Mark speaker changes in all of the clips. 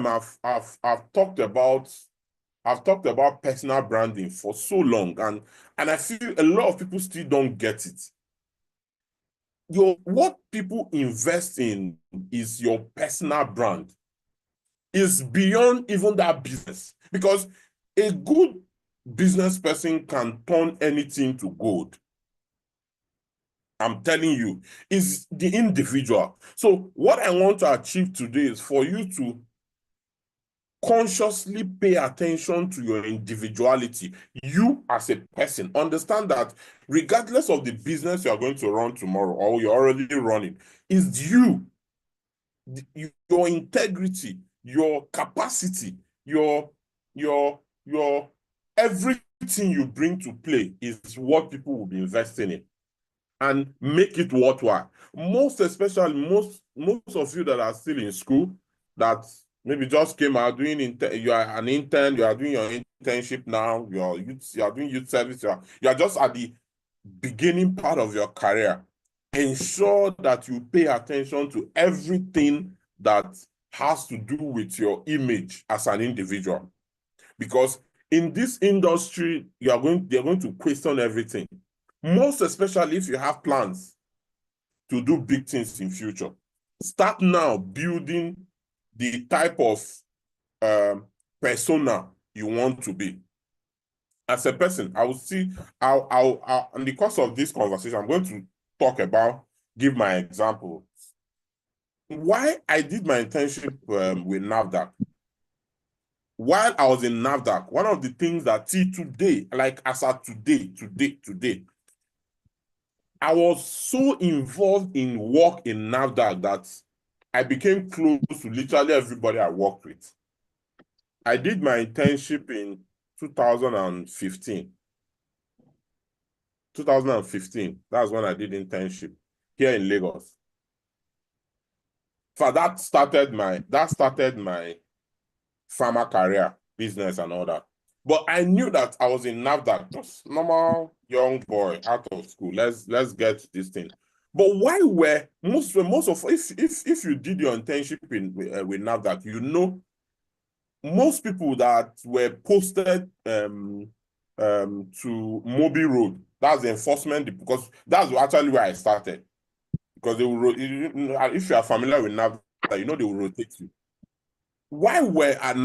Speaker 1: time I've talked about personal branding for so long, and I feel a lot of people still don't get it. What people invest in is your personal brand. Is beyond even that business, because a good business person can turn anything to gold. I'm telling you, is the individual. So what I want to achieve today is for you to consciously pay attention to your individuality. You as a person, understand that regardless of the business you are going to run tomorrow or you're already running, is you, your integrity, your capacity, your everything you bring to play is what people will be investing in, and make it worthwhile. Most especially, most of you that are still in school, that maybe just came out doing, you are an intern, you are doing your internship now, you are doing youth service, you are just at the beginning part of your career. Ensure that you pay attention to everything that has to do with your image as an individual. Because in this industry, they're going to question everything. Most especially if you have plans to do big things in future. Start now building the type of persona you want to be. As a person, I will see, in the course of this conversation, I'm going to give my example. Why I did my internship with NAFDAC. While I was in NAFDAC, one of the things that today, like as of today, I was so involved in work in NAFDAC that I became close to literally everybody I worked with. I did my internship in 2015. 2015, that's when I did internship here in Lagos. So that started my pharma career, business and all that. But I knew that I was in NAFDAC, just normal young boy out of school. Let's get this thing. But why were most of if you did your internship with NAFDAC, you know, most people that were posted to Mobile Road, that's the enforcement, because that's actually where I started. Because they will, if you are familiar with NAFDAC, you know they will rotate you. Why were at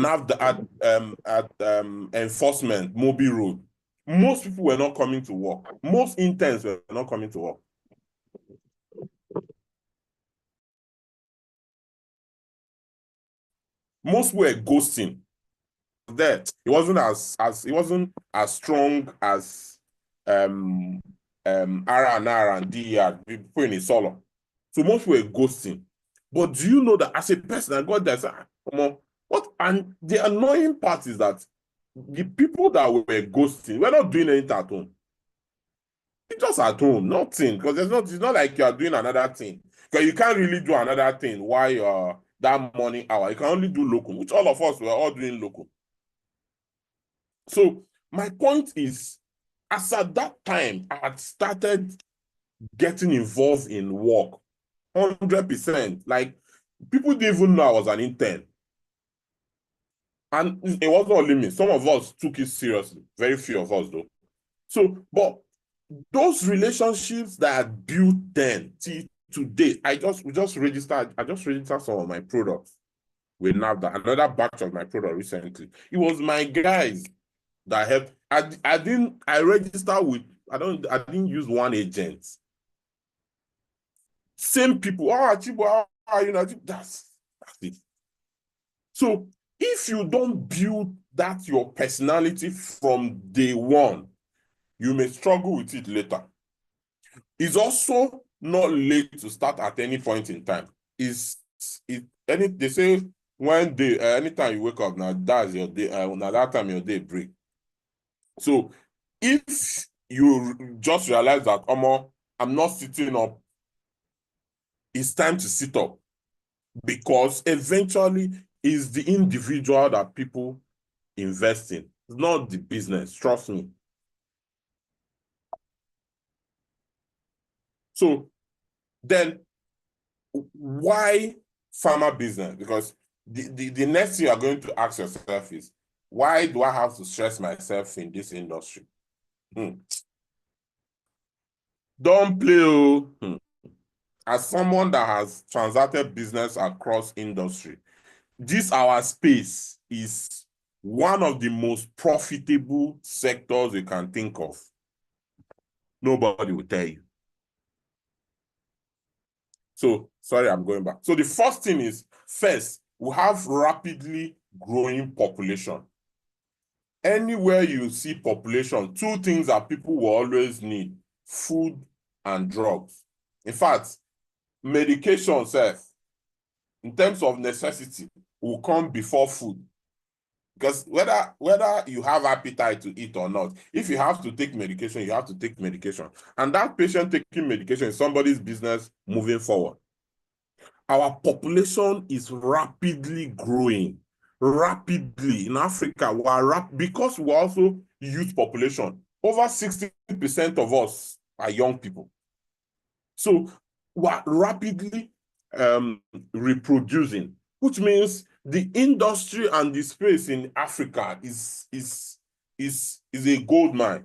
Speaker 1: enforcement, Mobile Road, most people were not coming to work. Most interns were not coming to work. Most were ghosting. There, it wasn't as strong as R&R and DR, people in a solo. So most were ghosting. But do you know that as a person, I got there, come on, what? And the annoying part is that the people that were ghosting were not doing anything at home. It's just at home, nothing. Because it's not like you are doing another thing. Because you can't really do another thing while you're that morning hour. You can only do local, which all of us were all doing local. So my point is, as at that time, I had started getting involved in work 100%. Like, people didn't even know I was an intern. And it wasn't only me. Some of us took it seriously. Very few of us, though. So, but those relationships that I built then till today, I just registered some of my products with NAFDAC, another batch of my product recently. It was my guys that helped. I didn't use one agent. Same people. Oh, Chibo, how are you? That's it. So if you don't build that your personality from day one, you may struggle with it later. It's also not late to start at any point in time. They say anytime you wake up, now that's your day. Now that time your day break. So if you just realize that, I'm not sitting up, it's time to sit up, because eventually it's the individual that people invest in. It's not the business, trust me. So then, why pharma business? Because the next thing you are going to ask yourself is, why do I have to stress myself in this industry? Don't play. As someone that has transacted business across industry, this our space is one of the most profitable sectors you can think of. Nobody will tell you. So, sorry, I'm going back. So the first thing is, first, we have rapidly growing population. Anywhere you see population, two things that people will always need: food and drugs. In fact, medication self, in terms of necessity, will come before food. Because whether you have appetite to eat or not, if you have to take medication, you have to take medication. And that patient taking medication is somebody's business moving forward. Our population is rapidly growing. Rapidly. In Africa, because we're also youth population. Over 60% of us are young people. So we're rapidly reproducing, which means the industry and the space in Africa is a gold mine.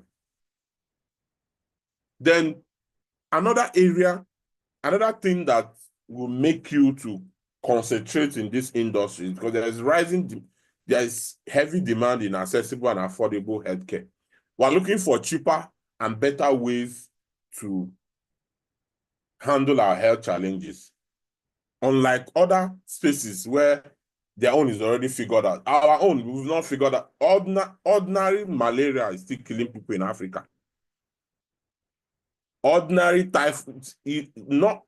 Speaker 1: Then another thing that will make you to concentrate in this industry, because there is heavy demand in accessible and affordable healthcare. We're looking for cheaper and better ways to handle our health challenges. Unlike other spaces where their own is already figured out, our own, we've not figured out. Ordinary malaria is still killing people in Africa. Ordinary typhoid, not.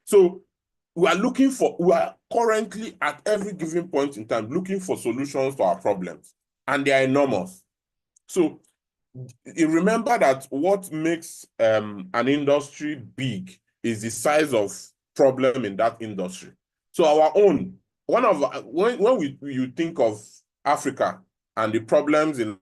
Speaker 1: So we are currently at every given point in time looking for solutions to our problems, and they are enormous. So you remember that what makes an industry big is the size of problem in that industry. So our own, when you think of Africa and the problems in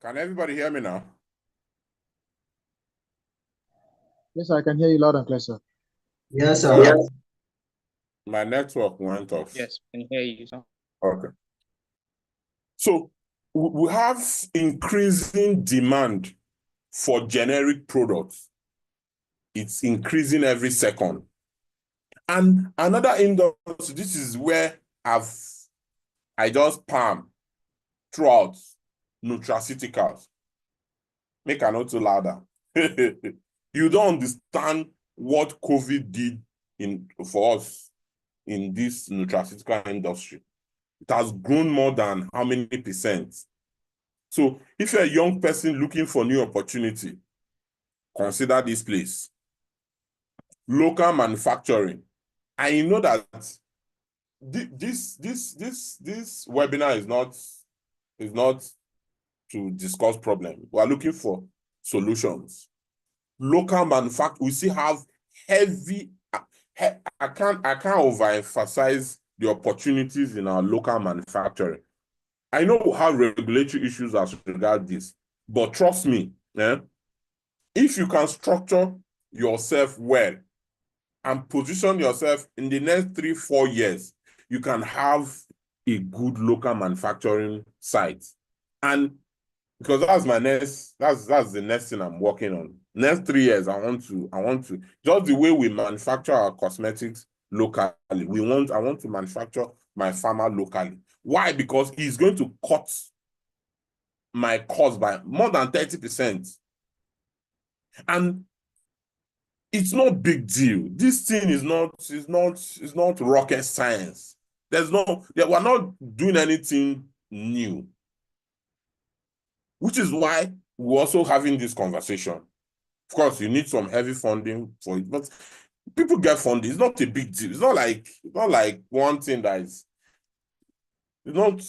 Speaker 1: Can everybody hear me now?
Speaker 2: Yes, I can hear you loud and clear, sir.
Speaker 3: Yes, sir. Yes.
Speaker 1: My network went off.
Speaker 4: Yes, can hear you, sir.
Speaker 1: Okay. So we have increasing demand for generic products. It's increasing every second. And another industry, this is where I just palm throughout nutraceuticals. Make a note too louder. You don't understand what COVID did for us in this nutraceutical industry. It has grown more than how many percent? So if you're a young person looking for new opportunity, consider this place. Local manufacturing. I know that this webinar is not to discuss problem. We are looking for solutions. Local manufacturing, we still have heavy. I can't overemphasize the opportunities in our local manufacturing. I know we have regulatory issues as regards this, but trust me, if you can structure yourself well and position yourself in the next 3-4 years, you can have a good local manufacturing site. And because that's the next thing I'm working on. Next 3 years, I want to just the way we manufacture our cosmetics locally. I want to manufacture my pharma locally. Why? Because it's going to cut my cost by more than 30%. And it's not big deal. This thing is not rocket science. We're not doing anything new. Which is why we're also having this conversation. Of course, you need some heavy funding for it, but people get funding. It's not a big deal. It's not like one thing that is, it's not,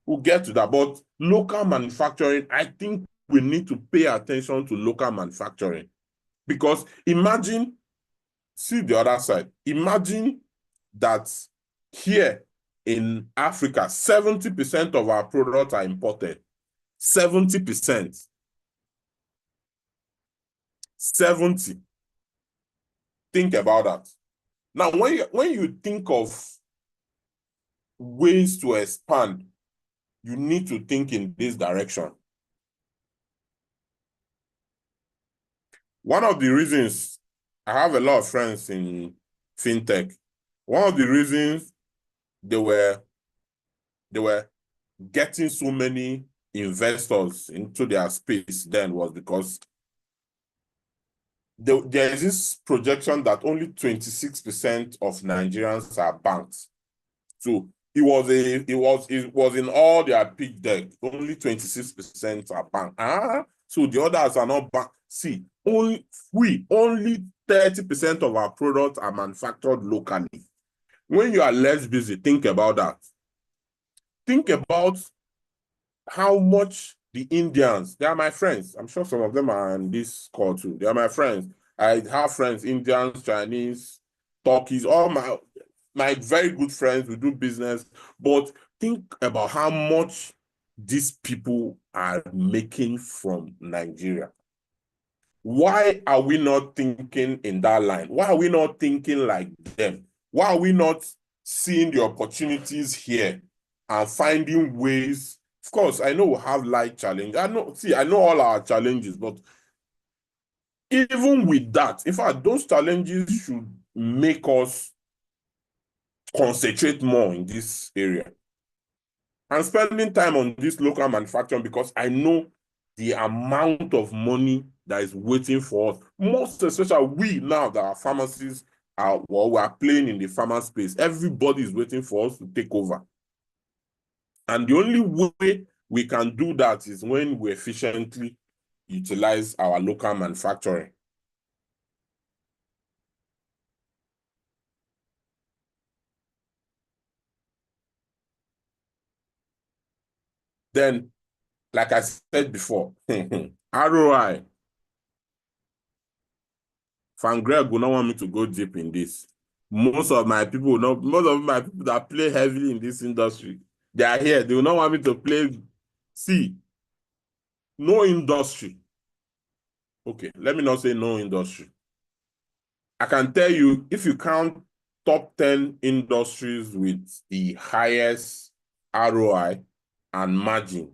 Speaker 1: we'll get to that. But local manufacturing, I think we need to pay attention to local manufacturing. Because imagine, see the other side. Imagine that here in Africa, 70% of our products are imported. 70%. 70. Think about that. Now, when you think of ways to expand, you need to think in this direction. One of the reasons I have a lot of friends in fintech, one of the reasons they were getting so many investors into their space then was because there is this projection that only 26% of Nigerians are banked. So it was in all their pitch deck. Only 26% are banked. So the others are not banked. See, only 30% of our products are manufactured locally. When you are less busy, think about that. Think about how much the Indians, they are my friends. I'm sure some of them are on this call too. They are my friends. I have friends, Indians, Chinese, Turkeys, all my very good friends. We do business. But think about how much these people are making from Nigeria. Why are we not thinking in that line? Why are we not thinking like them? Why are we not seeing the opportunities here and finding ways? Of course, I know we have light challenge. I know all our challenges, but even with that, in fact, those challenges should make us concentrate more in this area. And spending time on this local manufacturing, because I know the amount of money that is waiting for us. Most especially we now that our pharmacies are, well, we are playing in the pharma space. Everybody is waiting for us to take over. And the only way we can do that is when we efficiently utilize our local manufacturing. Then, like I said before, ROI. Van Greg will not want me to go deep in this. Most of my people that play heavily in this industry, they are here. They will not want me to play. See, no industry. Okay, let me not say no industry. I can tell you, if you count top 10 industries with the highest ROI and margin,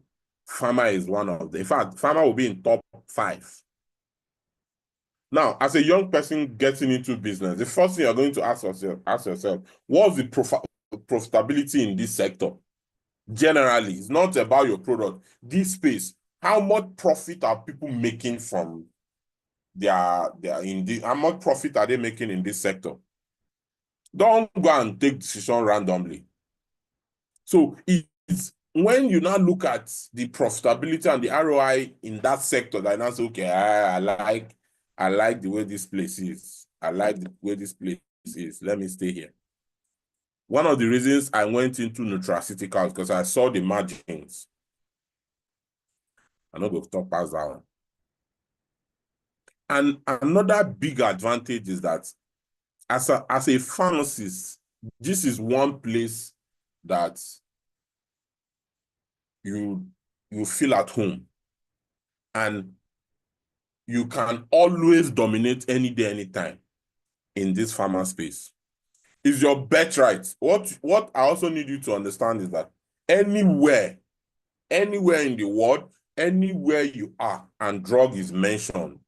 Speaker 1: pharma is one of them. In fact, pharma will be in top 5. Now, as a young person getting into business, the first thing you're going to ask yourself, what's the profitability in this sector? Generally, it's not about your product. This space, how much profit are people making from how much profit are they making in this sector? Don't go and take decision randomly. So it's when you now look at the profitability and the ROI in that sector, that now say, okay, I like the way this place is. I like the way this place is. Let me stay here. One of the reasons I went into nutraceuticals because I saw the margins. I'm not going to talk past that one. And another big advantage is that as a pharmacist, this is one place that you feel at home. And you can always dominate any day, anytime in this pharma space. is your birthright. What I also need you to understand is that anywhere in the world, anywhere you are and drug is mentioned,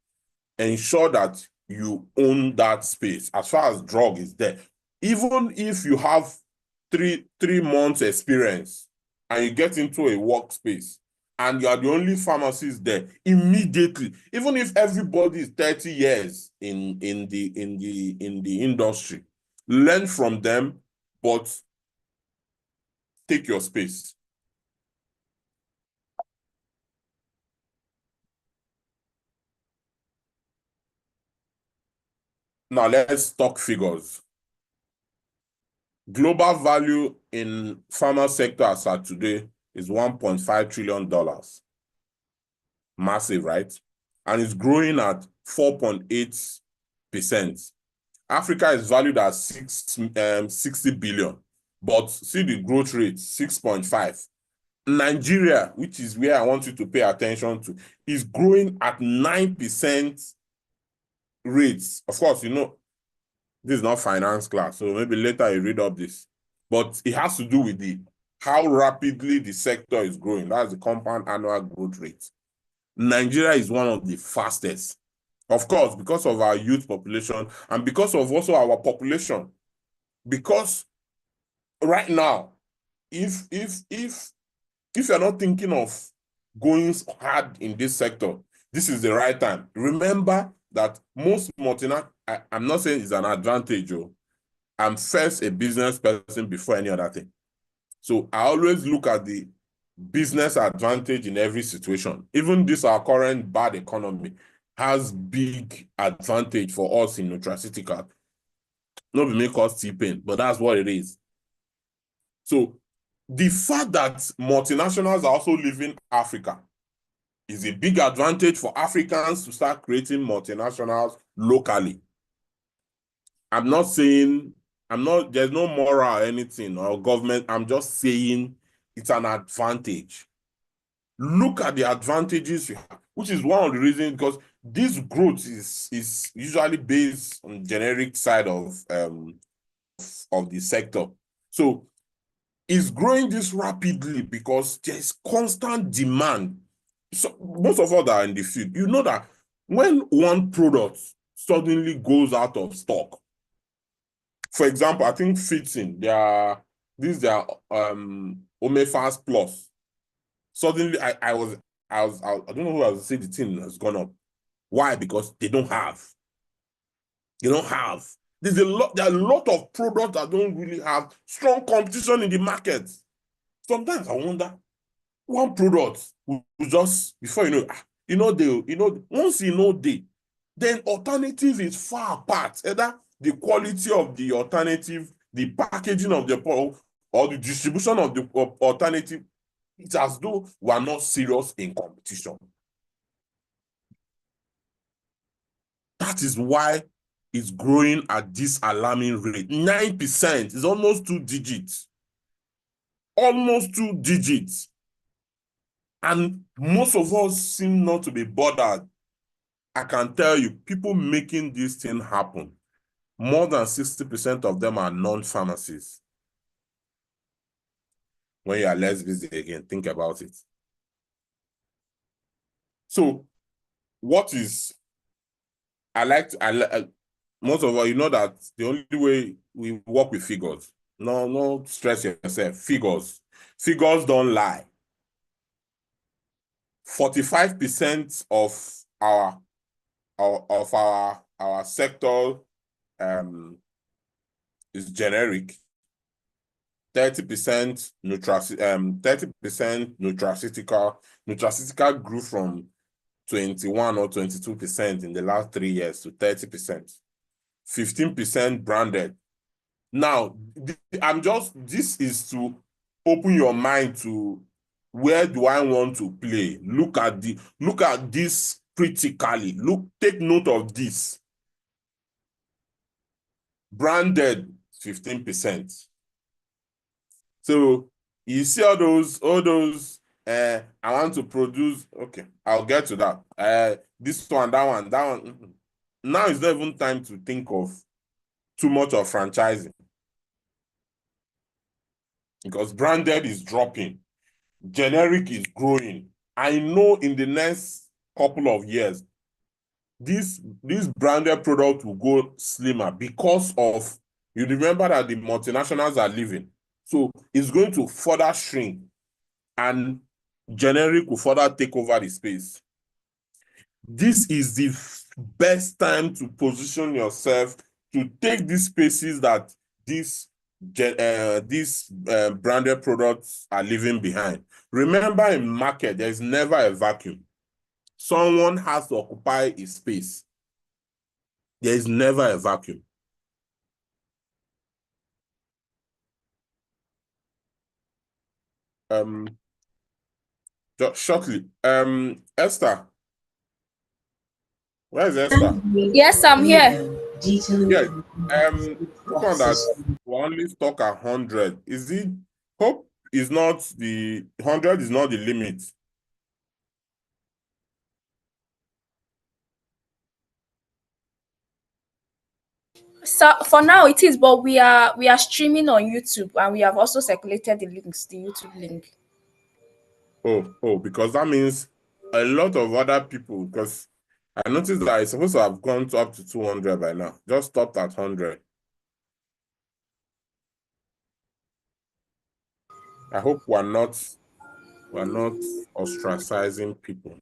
Speaker 1: ensure that you own that space as far as drug is there. Even if you have three months experience and you get into a workspace and you are the only pharmacist there, immediately, even if everybody is 30 years in the industry, learn from them, but take your space. Now let's talk figures. Global value in pharma sector as at today is $1.5 trillion. Massive, right? And it's growing at 4.8%. Africa is valued at 60 billion, but see the growth rate, 6.5. Nigeria, which is where I want you to pay attention to, is growing at 9% rates. Of course, you know, this is not finance class, so maybe later you read up this. But it has to do with how rapidly the sector is growing. That's the compound annual growth rate. Nigeria is one of the fastest. Of course, because of our youth population and because of also our population. Because right now, if you're not thinking of going hard in this sector, this is the right time. Remember that most multinational, I'm not saying it's an advantage, I'm first a business person before any other thing. So I always look at the business advantage in every situation. Even this, our current bad economy, has big advantage for us in nutraceutical. Not to make us T-pain, but that's what it is. So the fact that multinationals are also leaving Africa is a big advantage for Africans to start creating multinationals locally. I'm not saying, there's no moral or anything or government. I'm just saying it's an advantage. Look at the advantages you have, which is one of the reasons, because this growth is usually based on generic side of the sector. So it's growing this rapidly because there's constant demand. So most of us that are in the field, you know that when one product suddenly goes out of stock, for example, I think Fitting, their Omefast Plus. Suddenly, I don't know who I was saying the thing has gone up. Why? Because they don't have. They don't have. There are a lot of products that don't really have strong competition in the market. Sometimes I wonder, one product will just, before once then alternative is far apart. Either the quality of the alternative, the packaging of the product, or the distribution of the alternative. It's as though we are not serious in competition. That is why it's growing at this alarming rate. 9% is almost 2 digits. Almost 2 digits. And most of us seem not to be bothered. I can tell you, people making this thing happen, more than 60% of them are non-pharmacists. When you are less busy again, think about it. So, what is, most of all, you know that the only way we work with figures, no stress yourself, figures don't lie. 45% of our sector is generic. 30% nutraceutical. Nutraceutical grew from 21 or 22% in the last 3 years to 30%. 15% branded. Now, this is to open your mind to where do I want to play. Look at this critically. Take note of this. Branded, 15%. So you see all those, I want to produce, okay, I'll get to that. This one, that one. Now it's not even time to think of too much of franchising. because branded is dropping, generic is growing. I know in the next couple of years, this branded product will go slimmer because of, you remember that the multinationals are leaving. So it's going to further shrink and generic will further take over the space. This is the best time to position yourself to take these spaces that these branded products are leaving behind. Remember, in market, there's never a vacuum. Someone has to occupy a space. There is never a vacuum. Just shortly, Esther, where is Esther?
Speaker 3: Yes, I'm here.
Speaker 1: Yeah, this one that we only stock 100. Is it? Hope is not the 100 is not the limit.
Speaker 3: So for now it is, but we are streaming on YouTube and we have also circulated the links, the YouTube link.
Speaker 1: Oh, because that means a lot of other people, because I noticed that it's supposed to have gone up to 200 by now. Just stopped at 100. I hope we're not ostracizing people.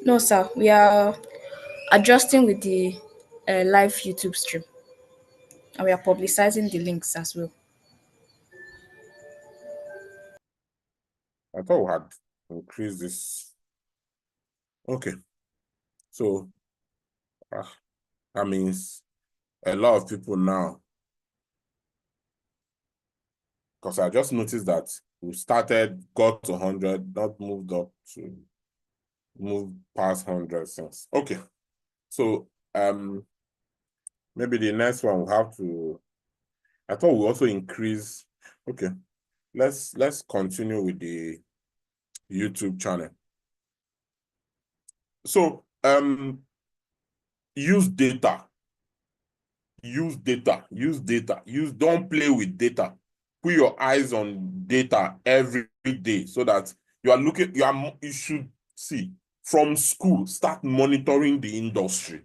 Speaker 3: No, sir. We are adjusting with the live YouTube stream, and we are publicizing the links as well.
Speaker 1: I thought we had increased this. Okay. So that means a lot of people now, because I just noticed that we got to 100, not moved up to move past 100 since. Okay. So maybe the next one will have to, I thought we also increase. Okay. Let's continue with the YouTube channel. So use data. Don't play with data. Put your eyes on data every day so that you should see from school, start monitoring the industry.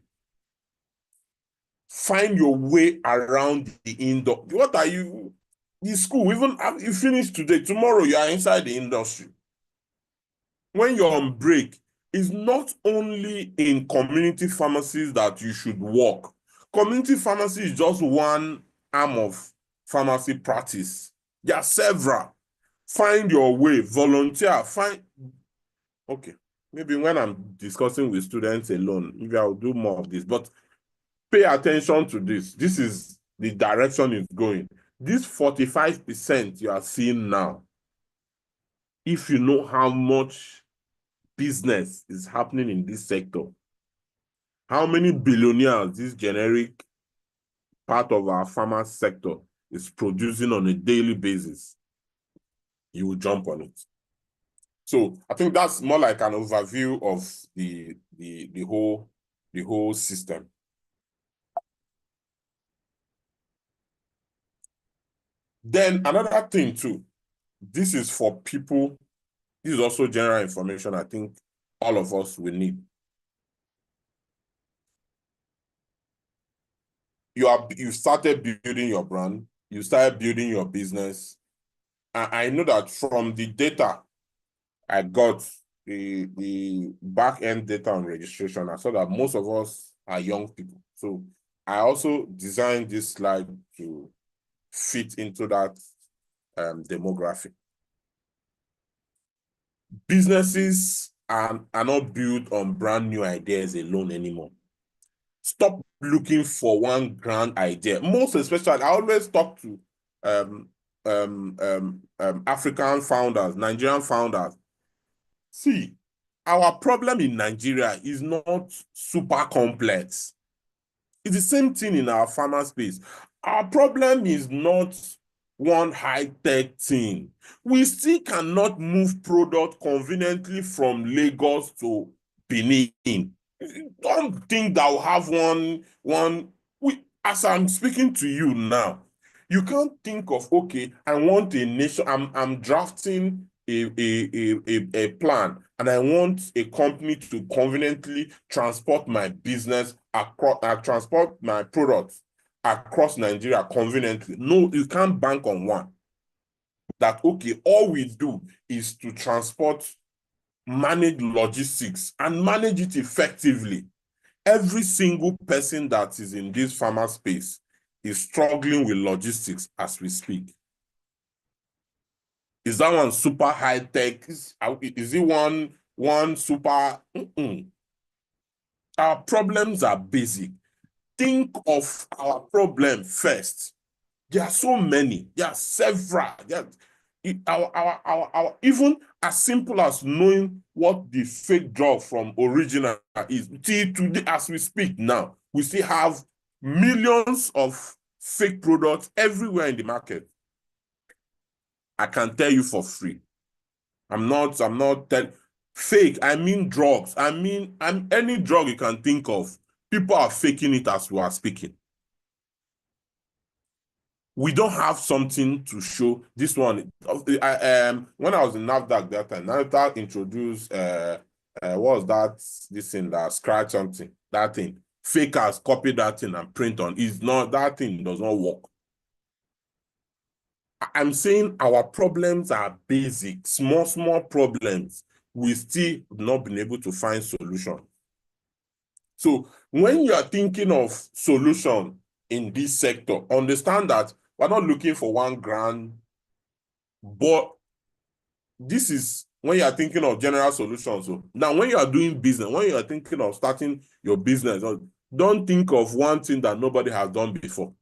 Speaker 1: Find your way around the industry. What are you in school? Even if you finish today, tomorrow you are inside the industry. When you're on break, it's not only in community pharmacies that you should work. Community pharmacy is just one arm of pharmacy practice. There are several. Find your way, volunteer, okay. Maybe when I'm discussing with students alone, maybe I'll do more of this, but pay attention to this. This is the direction it's going. This 45% you are seeing now, if you know how much business is happening in this sector, how many billionaires this generic part of our pharma sector is producing on a daily basis, you will jump on it. So I think that's more like an overview of the whole system. Then another thing too, this is for people, this is also general information I think all of us will need. You started building your brand, you started building your business. And I know that from the data I got, the back-end data on registration, I saw that most of us are young people. So I also designed this slide to fit into that demographic. Businesses are not built on brand new ideas alone anymore. Stop looking for one grand idea. Most especially, I always talk to African founders, Nigerian founders. See, our problem in Nigeria is not super complex. It's the same thing in our pharma space. Our problem is not one high-tech thing. We still cannot move product conveniently from Lagos to Benin. Don't think that we'll have as I'm speaking to you now, You can't think of, okay, I want a nation, I'm drafting a plan, and I want a company to conveniently transport my business across, transport my products across Nigeria conveniently. No, you can't bank on one. That, okay, all we do is to transport, manage logistics, and manage it effectively. Every single person that is in this pharma space is struggling with logistics as we speak. Is that one super high tech? Is it one super? Our problems are basic. Think of our problem first. There are so many. There are several. Even as simple as knowing what the fake drug from original is. Till today, as we speak now, we still have millions of fake products everywhere in the market. I can tell you for free. I'm not telling fake. I mean drugs. I mean, any drug you can think of. People are faking it as we are speaking. We don't have something to show. This one, when I was in NAFDAC that time, NAFDAC introduced what was that? This thing that scratch something. That thing. Fakers copy that thing and print on. It's not, that thing does not work. I'm saying our problems are basic, small problems. We still not been able to find solution. So when you are thinking of solution in this sector, understand that we're not looking for one grand, but this is when you are thinking of general solutions. So now when you are doing business, when you are thinking of starting your business, don't think of one thing that nobody has done before.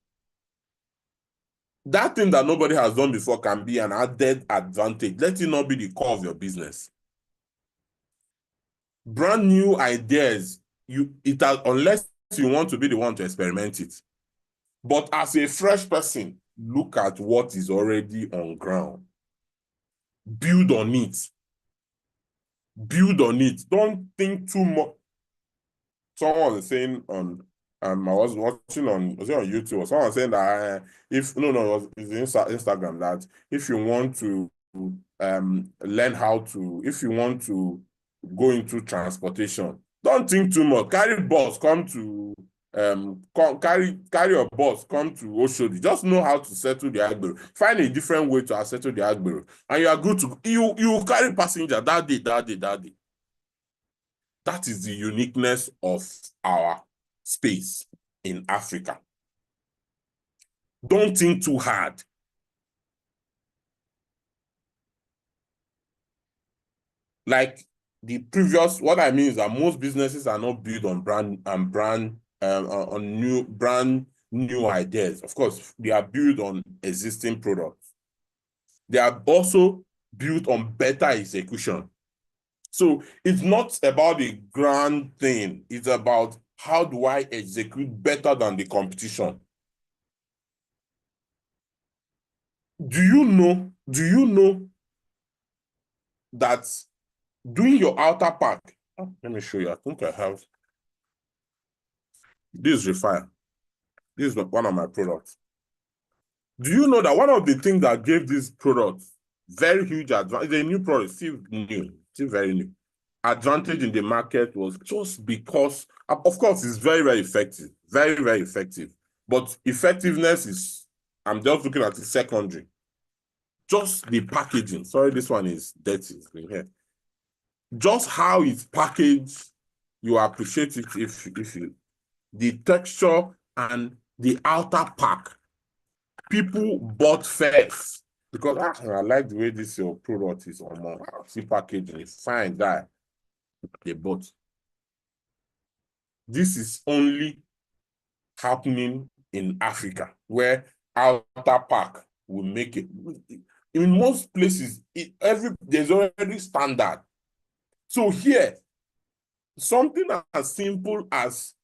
Speaker 1: That thing that nobody has done before can be an added advantage. Let it not be the core of your business. Brand new ideas, unless you want to be the one to experiment it. But as a fresh person, look at what is already on ground. Build on it. Build on it. Don't think too much. Someone was saying on, I was watching on, was it on YouTube, or someone was saying that it was Instagram, that if you want to learn how to, if you want to go into transportation, don't think too much. Carry bus, come to carry your boss, come to Oshodi. Just know how to settle the agbero. Find a different way to settle the agbero, and you are good to you carry passenger that day. That is the uniqueness of our space in Africa. Don't think too hard. Like the previous, what I mean is that most businesses are not built on brand new ideas. Of course, they are built on existing products. They are also built on better execution. So it's not about the grand thing. It's about how do I execute better than the competition. Do you know that doing your outer pack, let me show you. I think I have this refire. This is one of my products. Do you know that one of the things that gave this product very huge advantage, it's a new product, still new, still very new, advantage in the market was just because, of course, it's very, very effective, very, very effective. But effectiveness is, I'm just looking at the secondary. Just the packaging. Sorry, this one is dirty in here. Just how it's packaged, you appreciate it if you, the texture and the outer pack. People bought first because I like the way this your product is on my see packaging. It's fine, guy. They bought. This is only happening in Africa, where outer pack will make it. In most places, there's already standard. So here, something as simple as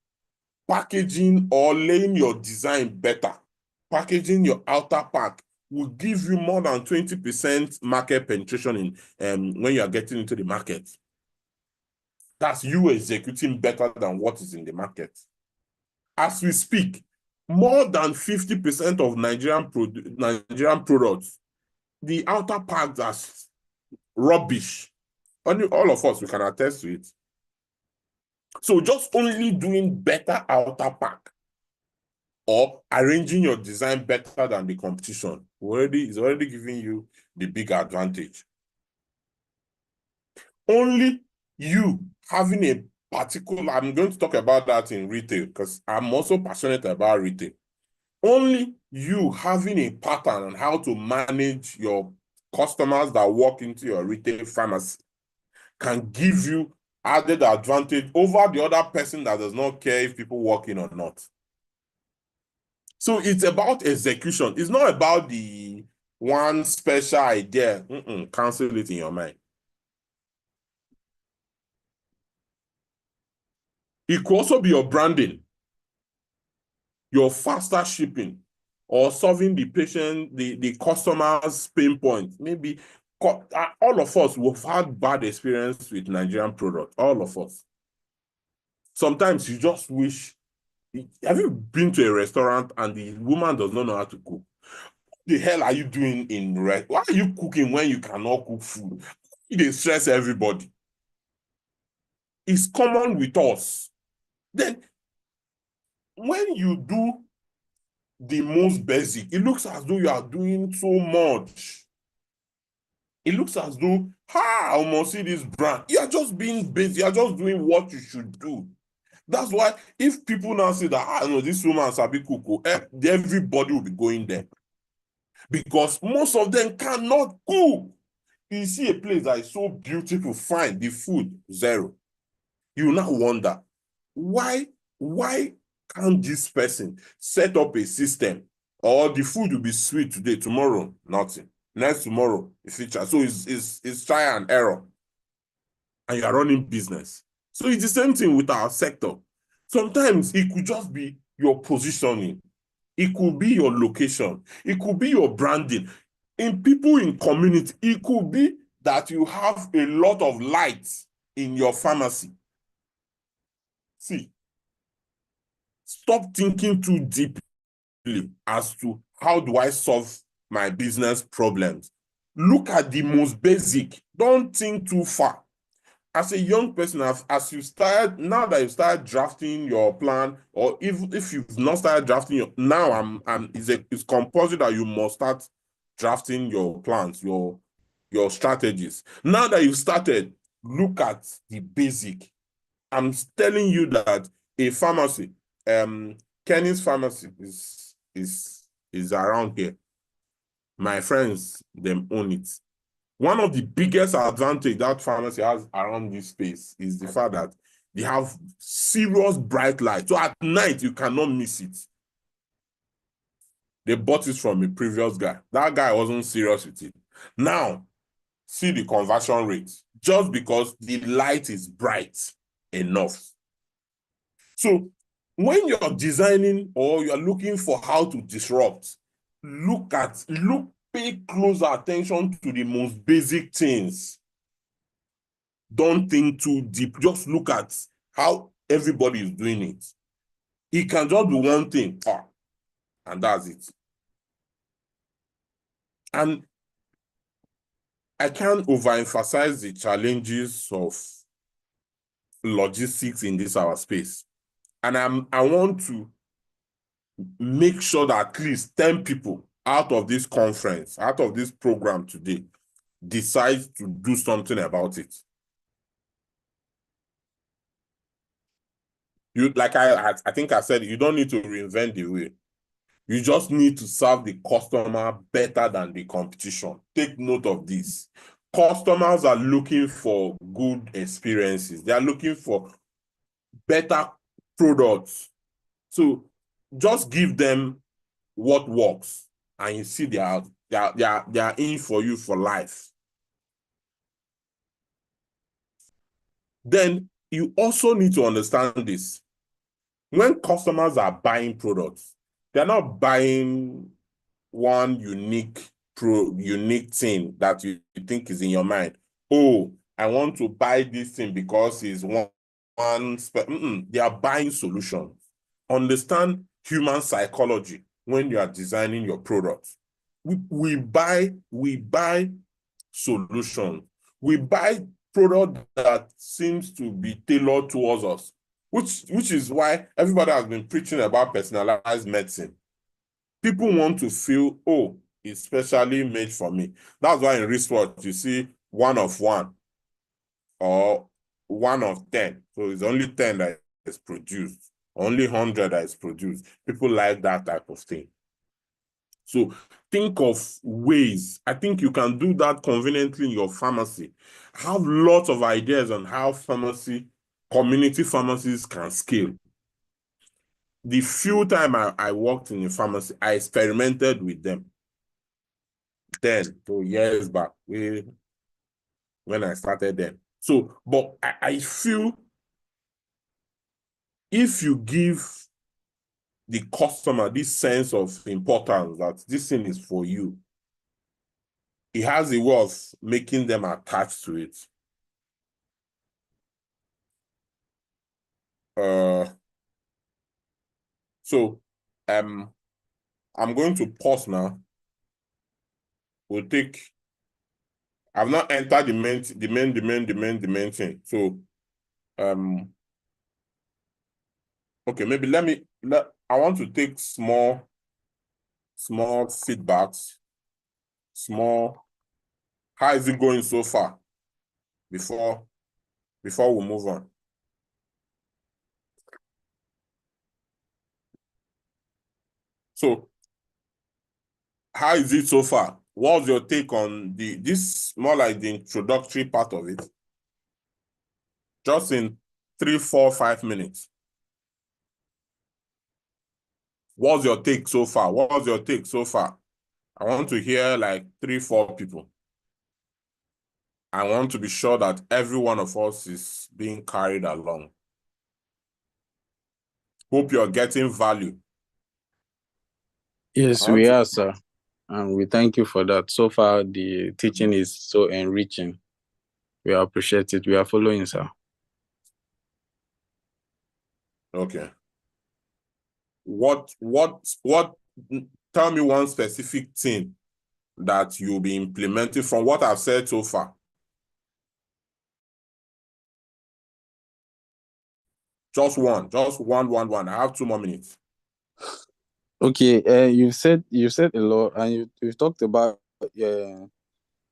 Speaker 1: packaging or laying your design better, packaging your outer pack will give you more than 20% market penetration in when you are getting into the market. That's you executing better than what is in the market. As we speak, more than 50% of Nigerian products, the outer parts are rubbish. Only all of us, we can attest to it. So just only doing better outer pack or arranging your design better than the competition is already giving you the big advantage. Only you having a particular, I'm going to talk about that in retail because I'm also passionate about retail. Only you having a pattern on how to manage your customers that walk into your retail pharmacy can give you added advantage over the other person that does not care if people walk in or not. So it's about execution. It's not about the one special idea. Cancel it in your mind. It could also be your branding, your faster shipping, or solving the patient, the customer's pain point. Maybe all of us will have had bad experience with Nigerian products. All of us. Sometimes you just wish. Have you been to a restaurant and the woman does not know how to cook? What the hell are you doing in rest? Why are you cooking when you cannot cook food? They stress everybody. It's common with us. Then, when you do the most basic, it looks as though you are doing so much. It looks as though, I must see this brand. You are just being basic. You are just doing what you should do. That's why if people now say that, no, this woman Sabi Kuku, everybody will be going there. Because most of them cannot cook. You see a place that is so beautiful, fine, the food, zero. You now wonder, why can't this person set up a system or the food will be sweet today, tomorrow, nothing. Next tomorrow, a feature. So it's try and error. And you are running business. So it's the same thing with our sector. Sometimes it could just be your positioning. It could be your location. It could be your branding. In people in community, it could be that you have a lot of lights in your pharmacy. See, stop thinking too deeply as to how do I solve my business problems. Look at the most basic. Don't think too far. As a young person, as you start, now that you start drafting your plan, or if you've not started drafting it's compulsory that you must start drafting your plans, your strategies. Now that you've started, look at the basic. I'm telling you that a pharmacy, Kenny's pharmacy is around here. My friends, them own it. One of the biggest advantage that pharmacy has around this space is the fact that they have serious bright light. So at night, you cannot miss it. They bought it from a previous guy. That guy wasn't serious with it. Now, see the conversion rate. Just because the light is bright enough. So when you're designing or you're looking for how to disrupt, pay close attention to the most basic things. Don't think too deep. Just look at how everybody is doing it. It can just be one thing, and that's it. And I can't overemphasize the challenges of logistics in this our space. And I want to make sure that at least 10 people out of this conference, out of this program today, decide to do something about it. Like I think I said, you don't need to reinvent the wheel. You just need to serve the customer better than the competition. Take note of this. Customers are looking for good experiences. They are looking for better products. So just give them what works, and you see they are in for you for life. Then you also need to understand this. When customers are buying products, they're not buying one unique thing that you think is in your mind. Oh, I want to buy this thing because it's they are buying solutions. Understand human psychology when you are designing your products. We buy solutions. We buy product that seems to be tailored towards us, which is why everybody has been preaching about personalized medicine. People want to feel, oh, it's specially made for me. That's why in wristwatch you see 1 of 1 or 1 of 10. So it's only 10 that is produced, only 100 that is produced. People like that type of thing. So think of ways. I think you can do that conveniently in your pharmacy. I have lots of ideas on how community pharmacies can scale. The few time I worked in a pharmacy, I experimented with them. Then, 2 years back, when I started them. So, but I feel if you give the customer this sense of importance that this thing is for you, it has a way of making them attached to it. So I'm going to pause now. I've not entered the main thing. So okay, maybe I want to take small feedbacks, how is it going so far before we move on? So how is it so far? What's your take on this more like the introductory part of it? Just in 3, 4, 5 minutes. What's your take so far? What's your take so far? I want to hear like 3, 4 people. I want to be sure that every one of us is being carried along. Hope you're getting value.
Speaker 4: Yes, we are, sir. And we thank you for that. So far, the teaching is so enriching. We appreciate it. We are following, sir.
Speaker 1: Okay. Tell me one specific thing that you'll be implementing from what I've said so far. Just one. I have 2 more minutes.
Speaker 4: Okay, you've said a lot, and you've talked about the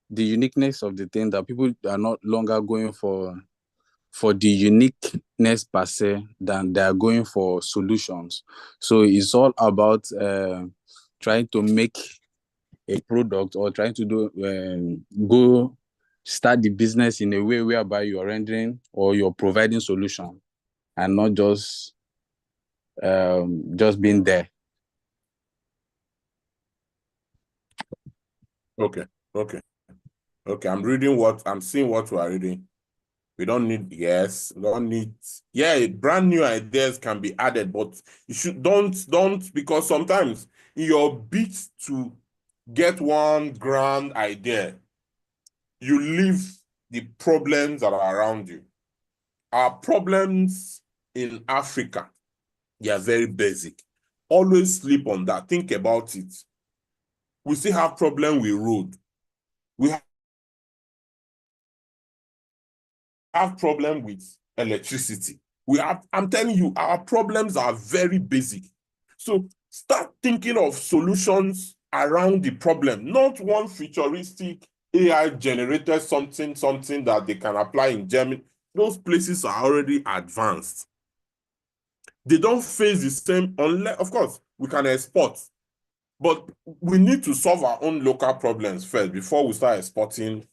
Speaker 4: uniqueness of the thing, that people are not longer going for the uniqueness per se, than they are going for solutions. So it's all about trying to make a product, or trying to go start the business in a way whereby you're rendering or you're providing solution, and not just being there.
Speaker 1: Okay. I'm seeing what we are reading. We don't need, brand new ideas can be added, but you don't, because sometimes in your bid to get one grand idea, you leave the problems that are around you. Our problems in Africa, they are very basic. Always sleep on that. Think about it. We still have problem with road. We have problem with electricity. I'm telling you, our problems are very basic. So start thinking of solutions around the problem, not one futuristic AI generated something that they can apply in Germany. Those places are already advanced. They don't face the same, unless, of course, we can export, but we need to solve our own local problems first before we start exporting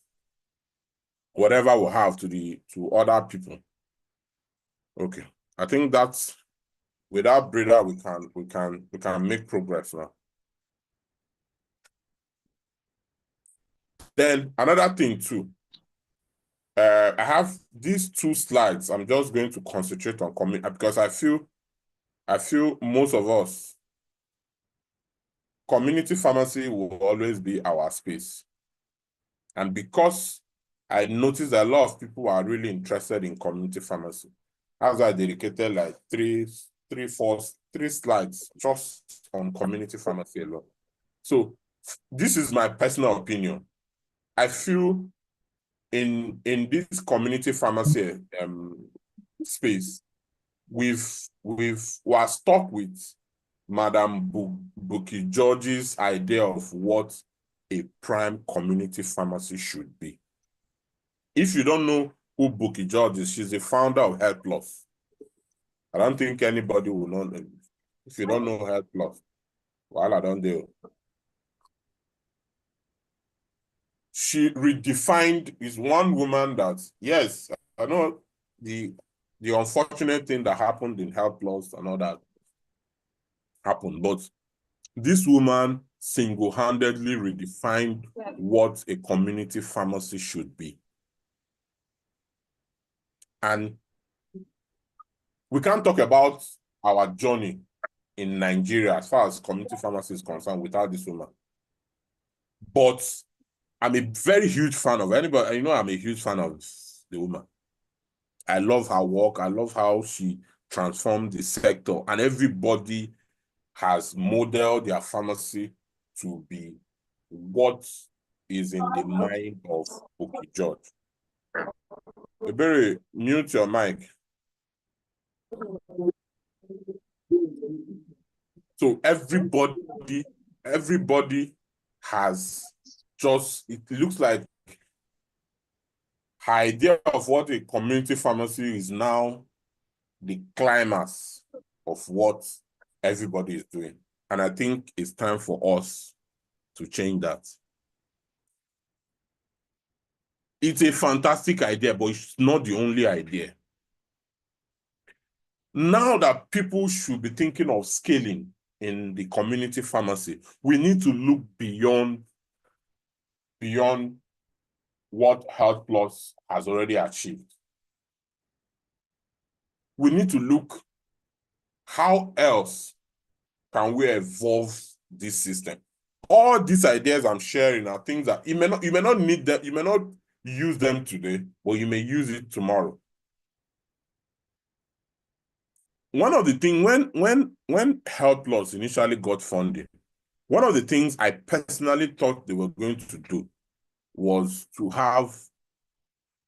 Speaker 1: whatever we have to other people. Okay, I think that's, without breather, we can make progress now. Then another thing too, I have these 2 slides. I'm just going to concentrate on because I feel most of us, community pharmacy will always be our space. And because I noticed that a lot of people are really interested in community pharmacy, that's why I dedicated like 3 3 slides just on community pharmacy alone. So this is my personal opinion. I feel in this community pharmacy space, we are stuck with Madam Buki George's idea of what a prime community pharmacy should be. If you don't know who Buki George is, she's the founder of Health Plus. I don't think anybody will know them. If you don't know Health Plus, well, I don't know. She redefined, is one woman that, yes, I know the unfortunate thing that happened in Health Plus and all that happened, but this woman single-handedly redefined what a community pharmacy should be. And we can't talk about our journey in Nigeria as far as community pharmacy is concerned without this woman. But I'm a very huge fan of anybody. You know, I'm a huge fan of the woman. I love her work. I love how she transformed the sector, and everybody has modeled their pharmacy to be what is in the mind of Buki George. Ebere, mute your mic. So everybody has just, it looks like her idea of what a community pharmacy is now the climax of what everybody is doing. And I think it's time for us to change that. It's a fantastic idea, but it's not the only idea. Now that people should be thinking of scaling in the community pharmacy, we need to look beyond what Health Plus has already achieved. We need to look how else can we evolve this system. All these ideas I'm sharing are things that you may not need them, you may not use them today, but you may use it tomorrow. One of the things, when Health Plus initially got funding, one of the things I personally thought they were going to do was to have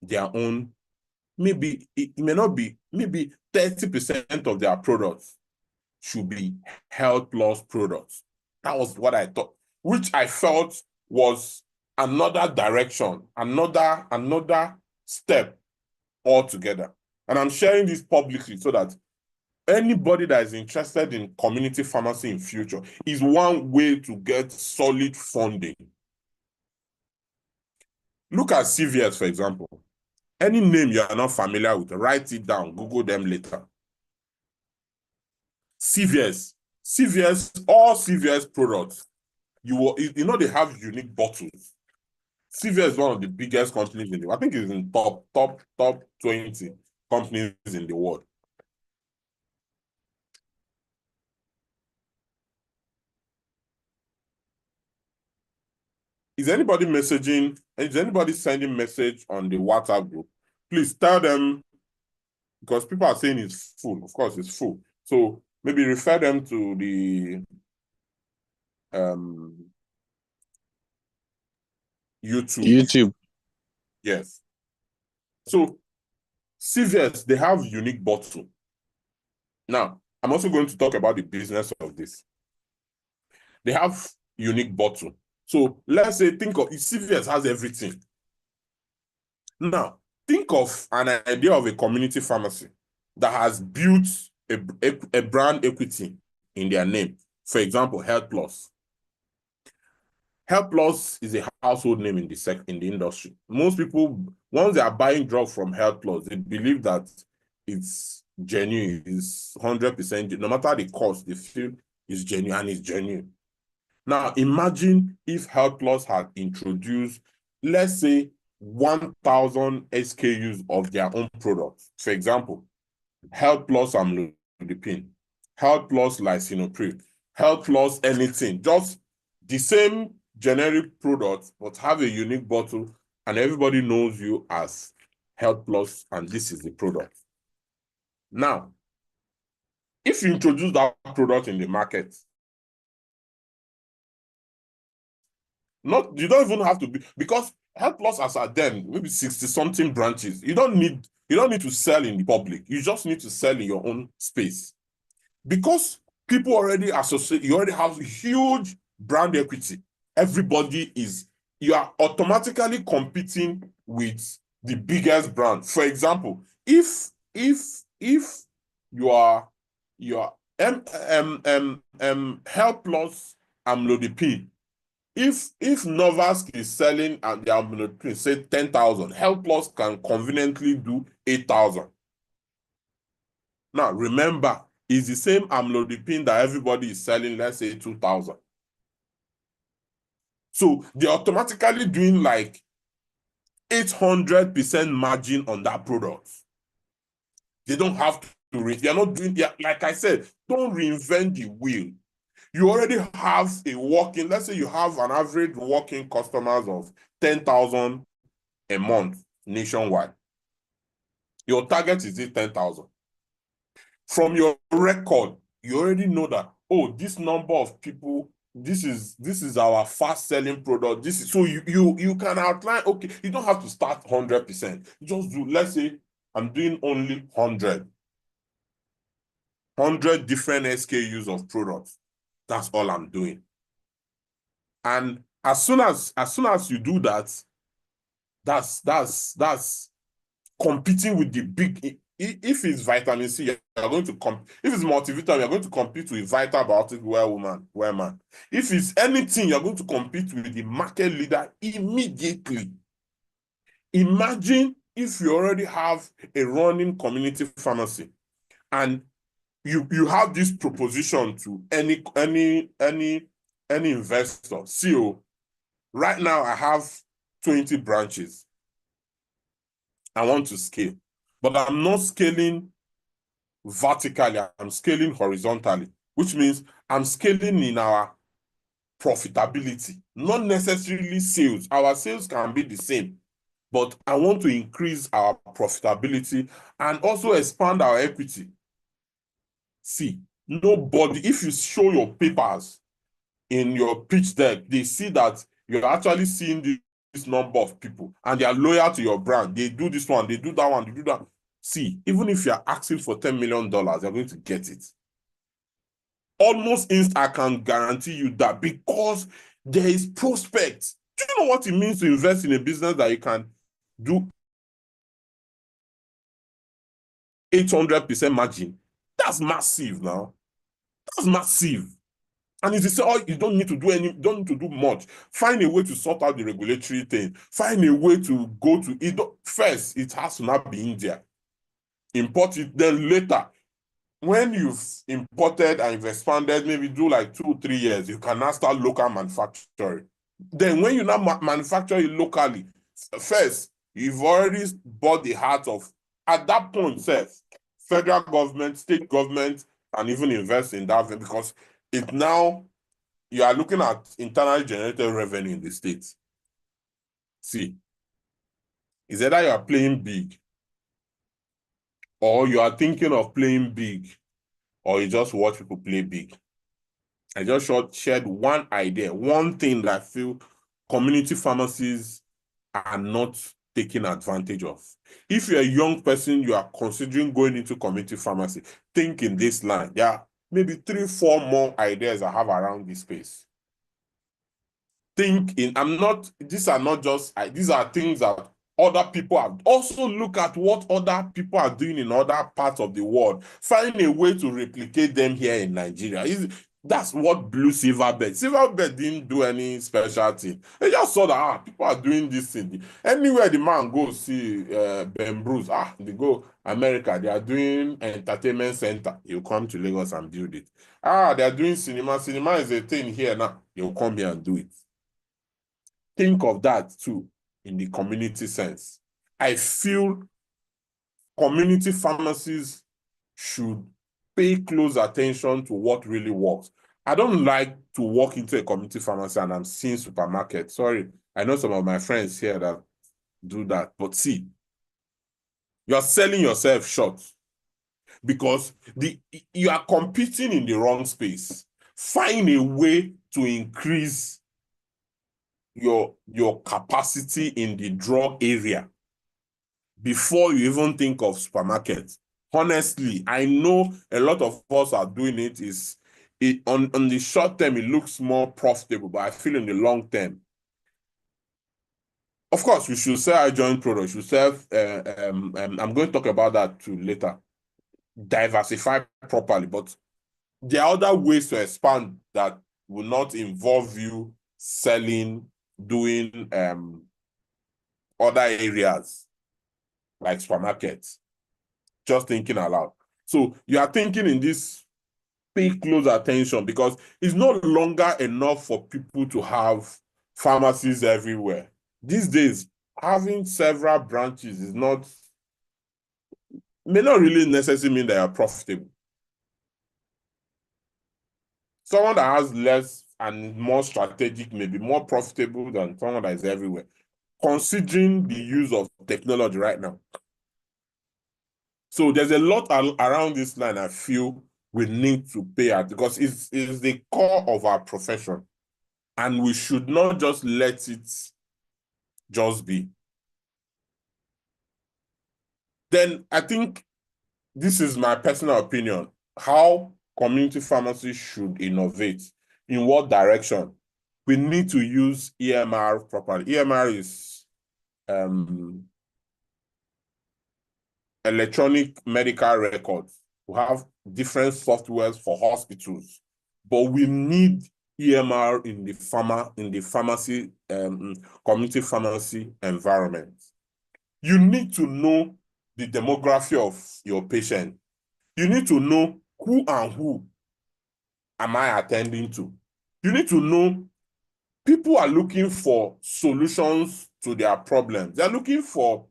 Speaker 1: their own, maybe it may not be, maybe 30% of their products should be Health Plus products. That was what I thought, which I felt was another direction, another step altogether. And I'm sharing this publicly so that anybody that is interested in community pharmacy in future is one way to get solid funding. Look at CVS, for example. Any name you are not familiar with, write it down, Google them later. CVS, all CVS products, you know they have unique bottles. CVS is one of the biggest companies in the world. I think it's in top 20 companies in the world. Is anybody sending message on the WhatsApp group? Please tell them, because people are saying it's full. Of course, it's full. So maybe refer them to the YouTube. Yes. So CVS, they have unique bottle. Now, I'm also going to talk about the business of this. They have unique bottle. So let's say, think of CVS has everything. Now, think of an idea of a community pharmacy that has built a brand equity in their name. For example, Health Plus. Health Plus is a household name in the industry. Most people, once they are buying drugs from Health Plus, they believe that it's genuine, it's 100%. No matter the cost, they feel it's genuine and it's genuine. Now, imagine if Health Plus had introduced, let's say, 1,000 SKUs of their own products. For example, Health Plus amlodipine, Health Plus lisinopril, Health Plus anything, just the same generic product, but have a unique bottle, and everybody knows you as Health Plus, and this is the product. Now, If you introduce that product in the market, you don't even have to be, because Health Plus as at then, maybe 60 something branches. You don't need to sell in the public. You just need to sell in your own space. Because people already associate, you already have huge brand equity. You are automatically competing with the biggest brand. For example, if you are Health Plus amlodipine, if Novask is selling at the amlodipine, say 10,000, Health Plus can conveniently do 8,000. Now remember, it's the same amlodipine that everybody is selling, let's say 2,000. So they're automatically doing like 800% margin on that product. They don't have to, they're not doing, like I said, don't reinvent the wheel. You already have a walk-in, let's say you have an average walk-in customers of 10,000 a month nationwide. Your target is 10,000. From your record, you already know that, oh, this number of people, this is our fast-selling product. So you can outline, okay, you don't have to start 100%. Just do, let's say, I'm doing only 100 different SKUs of products. That's all I'm doing. And as soon as you do that, that's competing with the big. If it's vitamin C, you're going to if it's multivitamin, you're going to compete with Vitabiotic, Wellman. If it's anything, you're going to compete with the market leader immediately. Imagine if you already have a running community pharmacy and you have this proposition to any investor. CEO, right now I have 20 branches. I want to scale, but I'm not scaling vertically, I'm scaling horizontally, which means I'm scaling in our profitability, not necessarily sales. Our sales can be the same, but I want to increase our profitability and also expand our equity. See, nobody, if you show your papers in your pitch deck, they see that you're actually seeing this number of people and they are loyal to your brand. They do this one, they do that one, they do that. See, even if you're asking for $10 million, you're going to get it. Almost I can guarantee you that, because there is prospect. Do you know what it means to invest in a business that you can do 800% margin? That's massive now. That's massive. And if you say, oh, you don't need to do much. Find a way to sort out the regulatory thing. Find a way to go to it. First, it has to not be India. Import it, then later, when you've imported and you've expanded, maybe do like 2-3 years, you can now start local manufacturing. Then when you now manufacture it locally, first, you've already bought the heart of, at that point, federal government, state government, and even invest in that, because it now, you are looking at internally generated revenue in the States. See, is either you are playing big, or you are thinking of playing big, or you just watch people play big. I just shared one idea, one thing that I feel community pharmacies are not taking advantage of. If you're a young person, you are considering going into community pharmacy, think in this line. There are maybe 3-4 more ideas I have around this space. These are not just, these are things that other people have. Also look at what other people are doing in other parts of the world. Find a way to replicate them here in Nigeria. That's what blew Silverbird. Silverbird didn't do any special thing. They just saw that people are doing this thing. Anywhere the man goes, see Ben Bruce, they go America, they are doing entertainment center. He'll come to Lagos and build it. They are doing cinema. Cinema is a thing here now. He'll come here and do it. Think of that too in the community sense. I feel community pharmacies should pay close attention to what really works. I don't like to walk into a community pharmacy and I'm seeing supermarket. Sorry, I know some of my friends here that do that, but see, you're selling yourself short. because you are competing in the wrong space. Find a way to increase your capacity in the drug area before you even think of supermarkets. Honestly, I know a lot of us are doing it. On the short term, it looks more profitable, but I feel in the long term, of course, we should sell adjoint products. We should sell, I'm going to talk about that too later. Diversify properly, but there are other ways to expand that will not involve you selling, doing other areas like supermarkets. Just thinking aloud. So you are thinking in this, pay close attention, because it's no longer enough for people to have pharmacies everywhere. These days, having several branches may not really necessarily mean they are profitable. Someone that has less and more strategic may be more profitable than someone that is everywhere, considering the use of technology right now. So there's a lot around this line I feel we need to pay at, because it's the core of our profession, and we should not just let it just be. Then I think this is my personal opinion, how community pharmacy should innovate, in what direction. We need to use EMR properly. EMR is electronic medical records. We have different softwares for hospitals, but we need EMR in the pharmacy, community pharmacy environment. You need to know the demography of your patient. You need to know who am I attending to. You need to know people are looking for solutions to their problems. They're looking for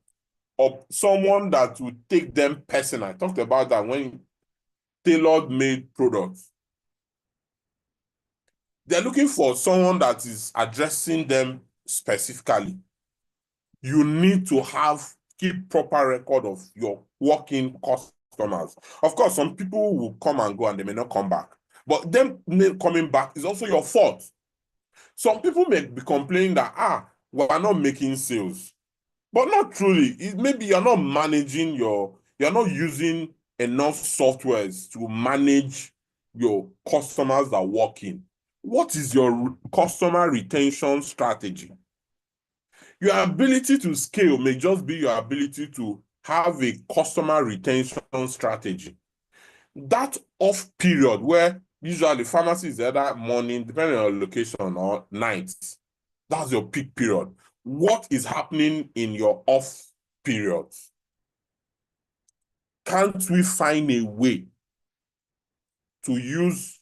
Speaker 1: someone that will take them personal. I talked about that when tailor-made products. They're looking for someone that is addressing them specifically. You need to keep proper record of your working customers. Of course, some people will come and go and they may not come back. But them coming back is also your fault. Some people may be complaining that, we are not making sales. But not truly. Maybe you're not managing you're not using enough softwares to manage your customers that walk in. What is your customer retention strategy? Your ability to scale may just be your ability to have a customer retention strategy. That off period where usually pharmacy is either morning, depending on location, or nights, that's your peak period. What is happening in your off periods? Can't we find a way to use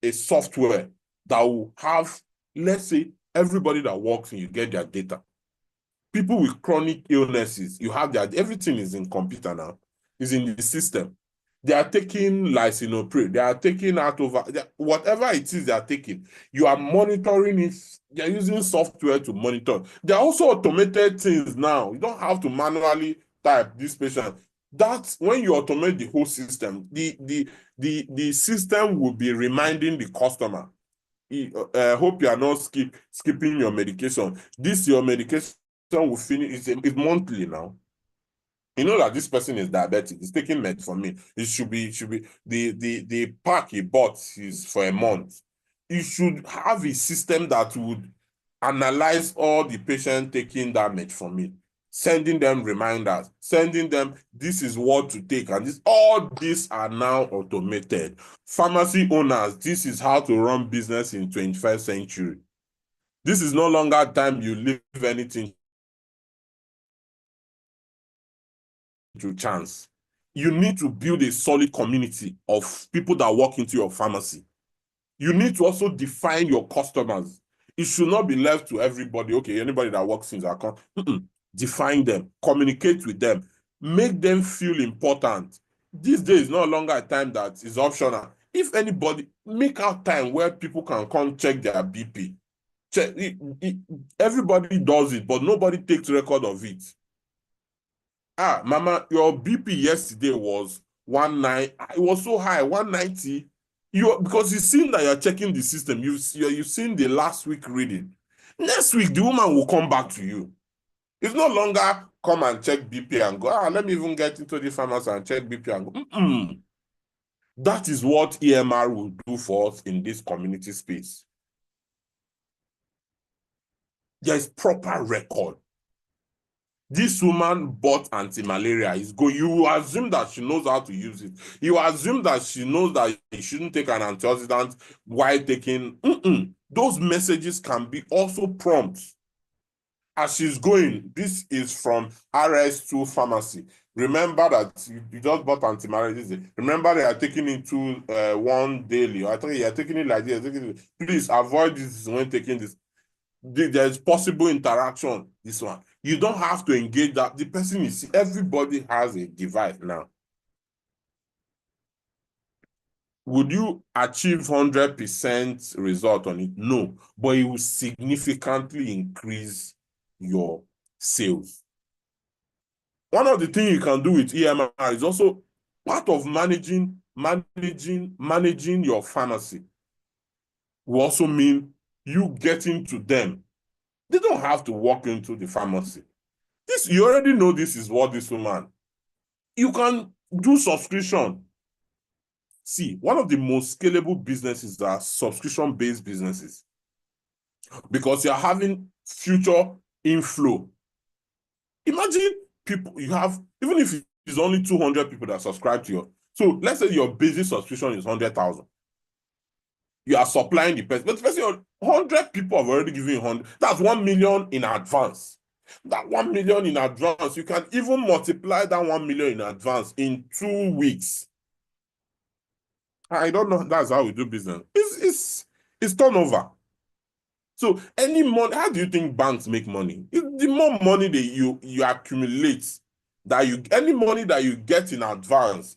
Speaker 1: a software that will have, let's say, everybody that walks in, you get their data. People with chronic illnesses, you have everything is in computer now, is in the system. They are taking lisinopril, they are taking whatever it is they are taking, you are monitoring it. They are using software to monitor. There are also automated things now. You don't have to manually type this patient. That's when you automate the whole system. The system will be reminding the customer. Hope you are not skipping your medication. Your medication will finish. It's monthly now. You know that this person is diabetic. He's taking metformin. It should be the pack he bought is for a month. You should have a system that would analyze all the patients taking that metformin, sending them reminders, sending them this is what to take, and all these are now automated. Pharmacy owners, this is how to run business in 21st century. This is no longer time you leave anything to chance. You need to build a solid community of people that walk into your pharmacy. You need to also define your customers. It should not be left to everybody. Okay, anybody that walks in your account, define them, communicate with them, make them feel important. These days is no longer a time that is optional. If anybody, make out time where people can come check their BP. Check everybody does it, but nobody takes record of it. Mama, your BP yesterday was it was so high, 190. Because you've seen that you're checking the system, you've seen the last week reading. Next week, the woman will come back to you. It's no longer come and check BP and go, let me even get into the pharmacy and check BP and go. That is what EMR will do for us in this community space. There is proper record. This woman bought anti-malaria. You assume that she knows how to use it. You assume that she knows that you shouldn't take an antioxidant while taking. Those messages can be also prompts. As she's going, this is from RS2 Pharmacy. Remember that you just bought anti-malaria. Remember they are taking it to one daily. I think you're taking it like this. Please avoid this when taking this. There's possible interaction. This one. You don't have to engage that. The person is, everybody has a device now. Would you achieve 100% result on it? No, but it will significantly increase your sales. One of the things you can do with EMR is also part of managing your pharmacy will also mean you getting to them. They don't have to walk into the pharmacy. You already know this is what this woman. You can do subscription. See, one of the most scalable businesses are subscription-based businesses because you're having future inflow. Imagine people you have, even if it's only 200 people that subscribe to you. So let's say your basic subscription is 100,000. You are supplying the person, but the person, 100 people have already given you 100. That's 1 million in advance. That 1 million in advance, you can even multiply that 1 million in advance in 2 weeks. I don't know. That's how we do business. It's turnover. So any money, how do you think banks make money? The more money that you accumulate, any money that you get in advance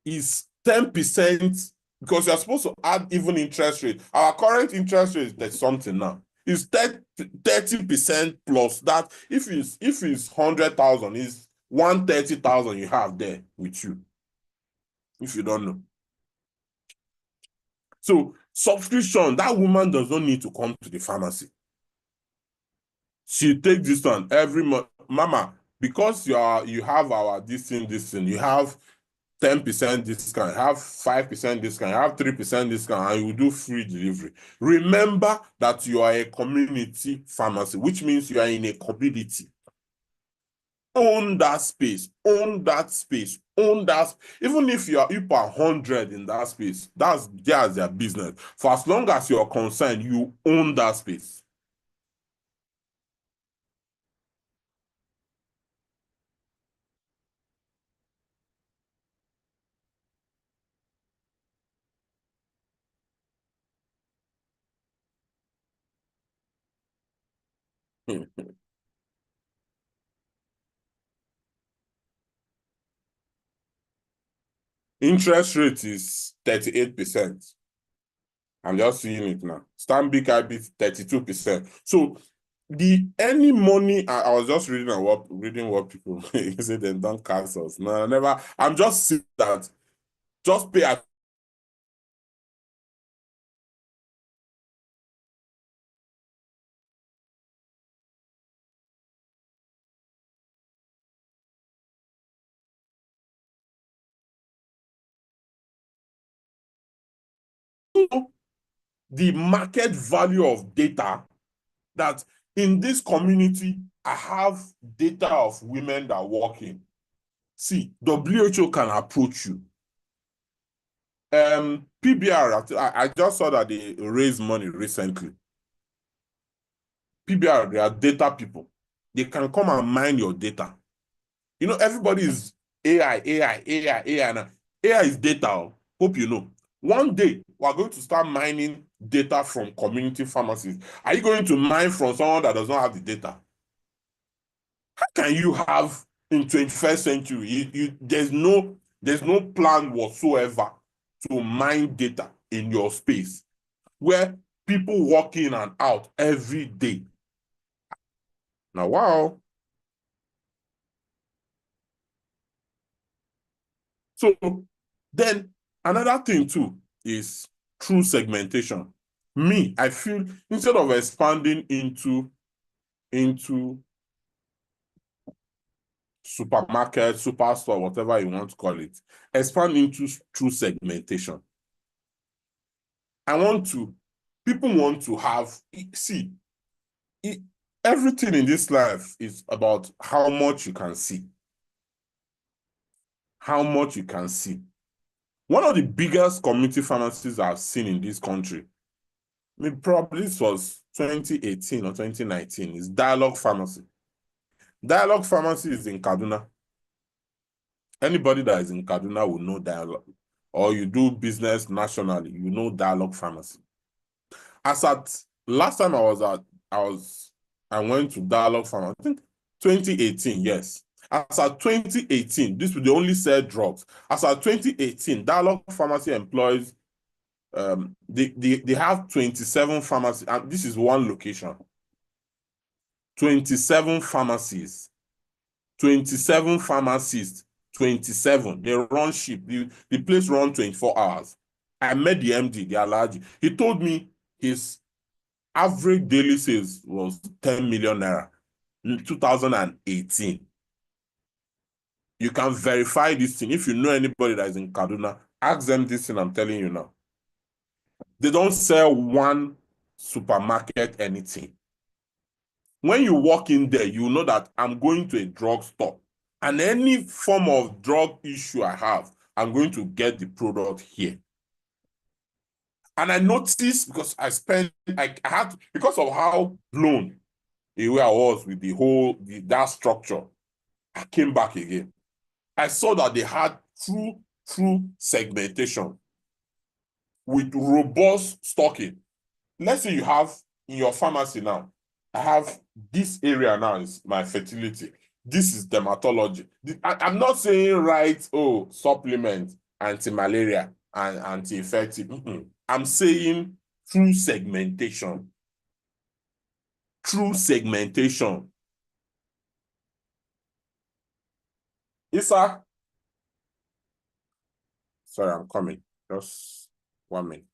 Speaker 1: is 10%, because you're supposed to add even interest rate. Our current interest rate is something now. It's 30% plus that. If it's 100,000, it's 130,000 you have there with you. If you don't know. So subscription, that woman does not need to come to the pharmacy. She takes this one every month. Mama, because you have our this thing, you have 10% discount, you have 5% discount, you have 3% discount, and you do free delivery. Remember that you are a community pharmacy, which means you are in a community. Own that space, own that space, own that. Even if you are 100 in that space, that's their business. For as long as you're concerned, you own that space. Interest rate is 38%. I'm just seeing it now. Stanbic IB 32%. So any money I was just reading what people say, they don't cancel us. No, never. I'm just seeing that. Just pay attention. The market value of data, that in this community, I have data of women that walk in. See, WHO can approach you. PBR, I just saw that they raised money recently. PBR, they are data people. They can come and mine your data. You know, everybody is AI now. AI is data. Hope you know. One day, we're going to start mining data from community pharmacies. Are you going to mine from someone that does not have the data? How can you have in 21st century, there's no plan whatsoever to mine data in your space where people walk in and out every day. Now, wow. So then another thing too is through segmentation. Me, I feel instead of expanding into supermarket, superstore, whatever you want to call it, expand into through segmentation. People want to have, see, everything in this life is about how much you can see. How much you can see. One of the biggest community pharmacies I've seen in this country, probably this was 2018 or 2019, is Dialogue Pharmacy. Dialogue Pharmacy is in Kaduna. Anybody that is in Kaduna will know Dialogue. Or you do business nationally, you know Dialogue Pharmacy. As at last time I went to Dialogue Pharmacy, I think 2018, yes. As at 2018, this was the only sell drugs. As at 2018, Dialogue Pharmacy employs, they have 27 pharmacies, and this is one location. 27 pharmacies, 27 pharmacists, 27. They run ship. The place run 24 hours. I met the MD, the Alhaji. He told me his average daily sales was 10 million naira in 2018. You can verify this thing. If you know anybody that is in Kaduna, ask them this thing I'm telling you now. They don't sell one supermarket anything. When you walk in there, you know that I'm going to a drugstore, and any form of drug issue I have, I'm going to get the product here. And I noticed, because I had, because of how blown away I was with that structure, I came back again. I saw that they had true segmentation with robust stocking. Let's say you have in your pharmacy now, I have this area now is my fertility. This is dermatology. I'm not saying supplement, anti-malaria, and anti-infective. I'm saying through segmentation. Through segmentation. Isa? Sorry, I'm coming. Just 1 minute.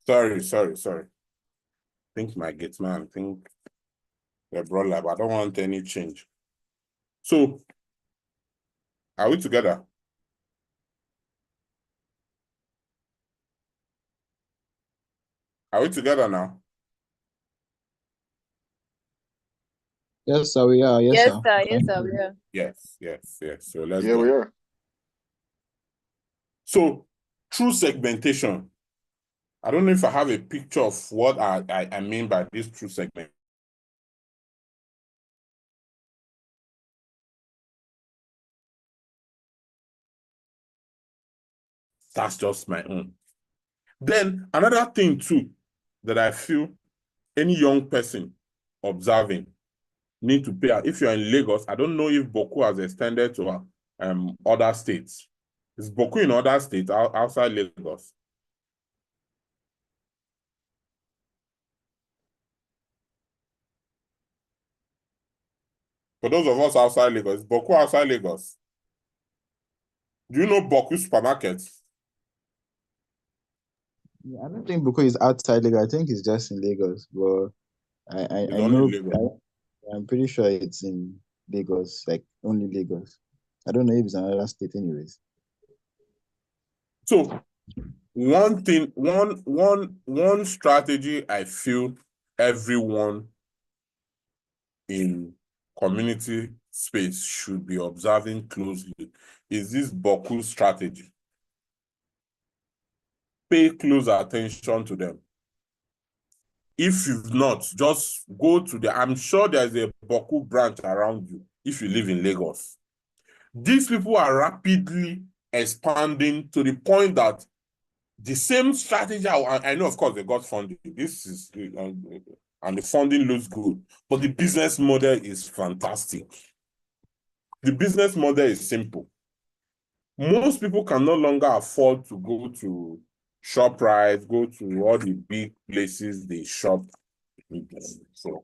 Speaker 1: Sorry. I think my gate man, they brought lab. I don't want any change. So, are we together? Are we together now?
Speaker 2: Yes, sir, we are. Yes,
Speaker 5: Yes,
Speaker 2: sir.
Speaker 5: sir. Yes, sir. We are.
Speaker 1: Yes. So let's
Speaker 6: Yeah,
Speaker 1: go.
Speaker 6: we are.
Speaker 1: So, through segmentation, I don't know if I have a picture of what I mean by this true segment. That's just my own. Then another thing too that I feel any young person observing need to pay. If you're in Lagos, I don't know if Boku has extended to other states. Is Boku in other states outside Lagos? For those of us outside Lagos, is Boku outside Lagos? Do you know Boku supermarkets?
Speaker 2: Yeah, I don't think Buko is outside Lagos. I think it's just in Lagos. But
Speaker 1: It's
Speaker 2: I
Speaker 1: only
Speaker 2: know,
Speaker 1: in Lagos.
Speaker 2: I'm pretty sure it's in Lagos, like only Lagos. I don't know if it's another state anyways.
Speaker 1: So one strategy I feel everyone in community space should be observing closely is this Boku strategy. pay close attention to them. If you've not, just go to I'm sure there's a Boku branch around you if you live in Lagos. These people are rapidly expanding to the point that the same strategy, I know, of course, they got funding. This is, and the funding looks good, but the business model is fantastic. The business model is simple. Most people can no longer afford to go to ShopRite, go to all the big places they shop. So,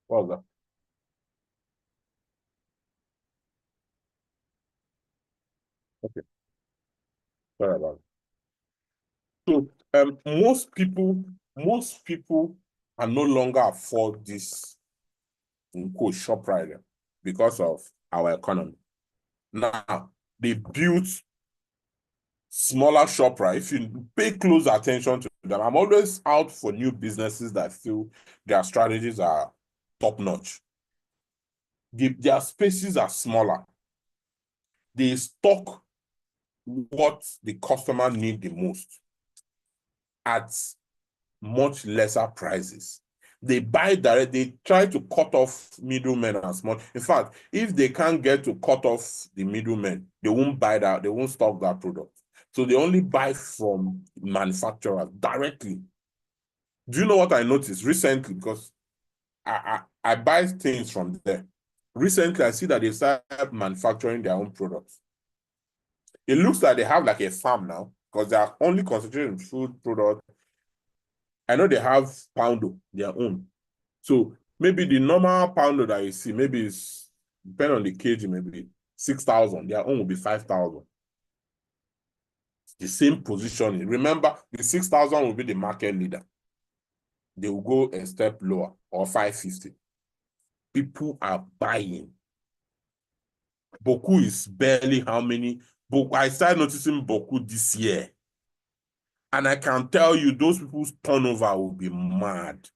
Speaker 1: what was that? Okay, sorry about it. So, most people can no longer afford this, in quote, ShopRite because of our economy. Now, they built smaller ShopRite. If you pay close attention to them, I'm always out for new businesses that feel their strategies are top-notch. Their spaces are smaller. They stock what the customer need the most at much lesser prices. They buy direct, they try to cut off middlemen as much. In fact, if they can't get to cut off the middlemen, they won't buy that, they won't stock that product. So they only buy from manufacturers directly. Do you know what I noticed recently? Because I buy things from there. Recently, I see that they started manufacturing their own products. It looks like they have like a farm now because they are only concentrating on food products. I know they have poundo, their own. So maybe the normal poundo that you see, maybe it's, depending on the kg, maybe 6,000. Their own will be 5,000. The same positioning. Remember, the 6,000 will be the market leader. They will go a step lower, or 550. People are buying. Boku is barely how many. I started noticing Boku this year. And I can tell you, those people's turnover will be mad.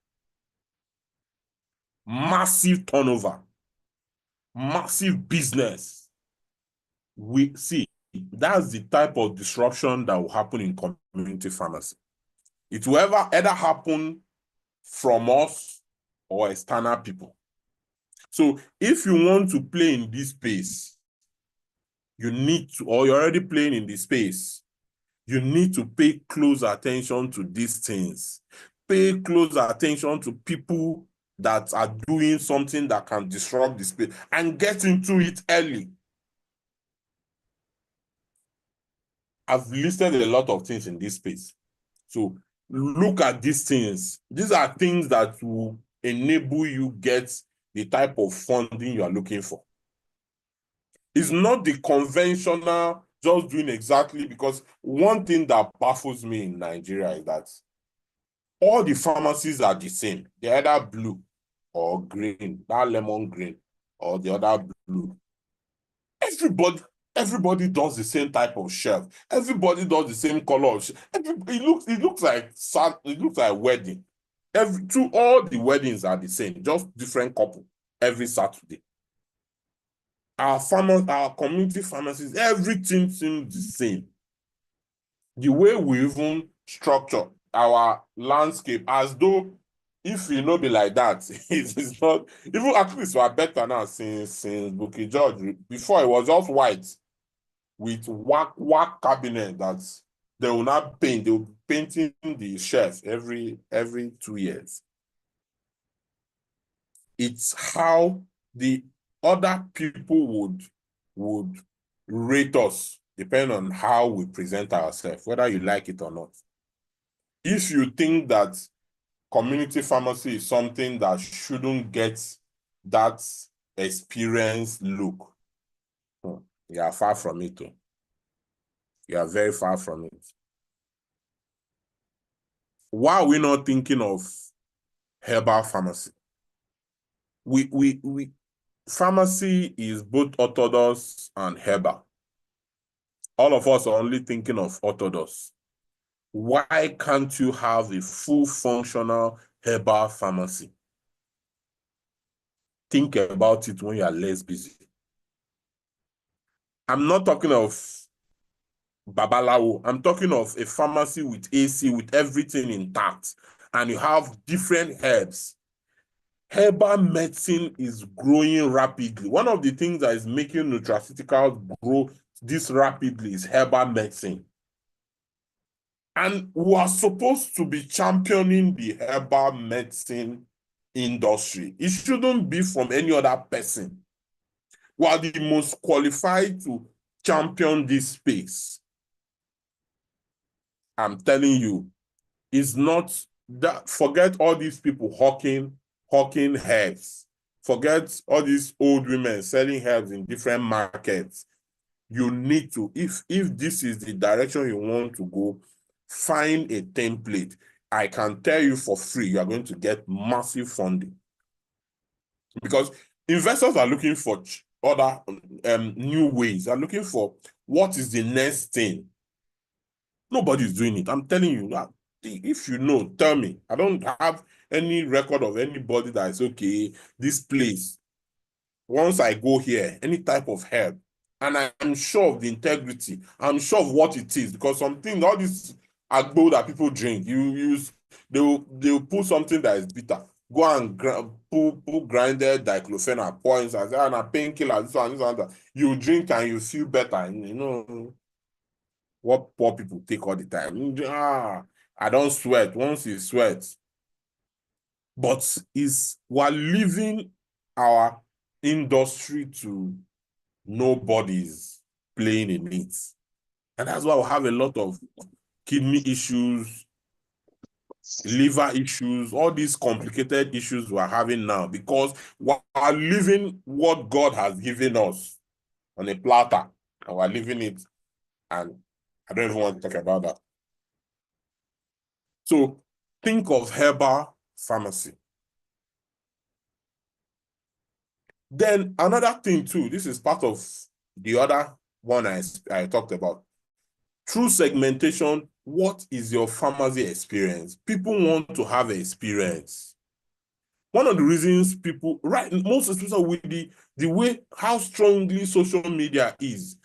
Speaker 1: Massive turnover. Massive business. We see, that's the type of disruption that will happen in community pharmacy. It will either happen from us or external people. So if you want to play in this space, you need to, or you're already playing in this space, you need to pay close attention to these things. Pay close attention to people that are doing something that can disrupt the space and get into it early. I've listed a lot of things in this space. So look at these things. These are things that will enable you get the type of funding you are looking for. It's not the conventional just doing exactly, because one thing that baffles me in Nigeria is that all the pharmacies are the same. They're either blue or green, that lemon green, or the other blue. Everybody does the same type of shelf. Everybody does the same color. It looks like wedding. All the weddings are the same, just different couple every Saturday. Our community pharmacies, everything seems the same. The way we even structure our landscape, as though if you know be like that, it's not, even at least we are better now since Bukky George. Before it was just white with whack cabinet that they will not paint. They will be painting the shelf every 2 years. It's how the other people would rate us, depending on how we present ourselves, whether you like it or not. If you think that community pharmacy is something that shouldn't get that experienced look, you are far from it. You are very far from it. Why are we not thinking of herbal pharmacy? Pharmacy is both orthodox and herbal. All of us are only thinking of orthodox. Why can't you have a full functional herbal pharmacy? Think about it when you are less busy. I'm not talking of Babalawo. I'm talking of a pharmacy with AC, with everything intact, and you have different herbs. Herbal medicine is growing rapidly. One of the things that is making nutraceuticals grow this rapidly is herbal medicine. And we are supposed to be championing the herbal medicine industry. It shouldn't be from any other person. We are the most qualified to champion this space. I'm telling you, it's not that. Forget all these people hawking herbs. Forget all these old women selling herbs in different markets. You need to, if this is the direction you want to go, find a template. I can tell you for free, you are going to get massive funding. Because investors are looking for other new ways. They're looking for what is the next thing. Nobody's doing it. I'm telling you that. If you know, tell me. I don't have any record of anybody that is okay, this place, once I go here, any type of herb, and I'm sure of the integrity, I'm sure of what it is, because something, all this agbo that people drink, they'll put something that is bitter. Go and put grinded diclofenac points and say, and a painkiller, this one, that. You drink and you feel better. And you know what poor people take all the time. I don't sweat. Once you sweat. But we're leaving our industry to nobody's playing in it. And that's why we have a lot of kidney issues, liver issues, all these complicated issues we're having now, because we're living what God has given us on a platter, and we're living it. And I don't even want to talk about that. So think of herbal pharmacy. Then another thing too, this is part of the other one I talked about. Through segmentation, what is your pharmacy experience? People want to have an experience. One of the reasons people, right, most especially with the way how strongly social media is,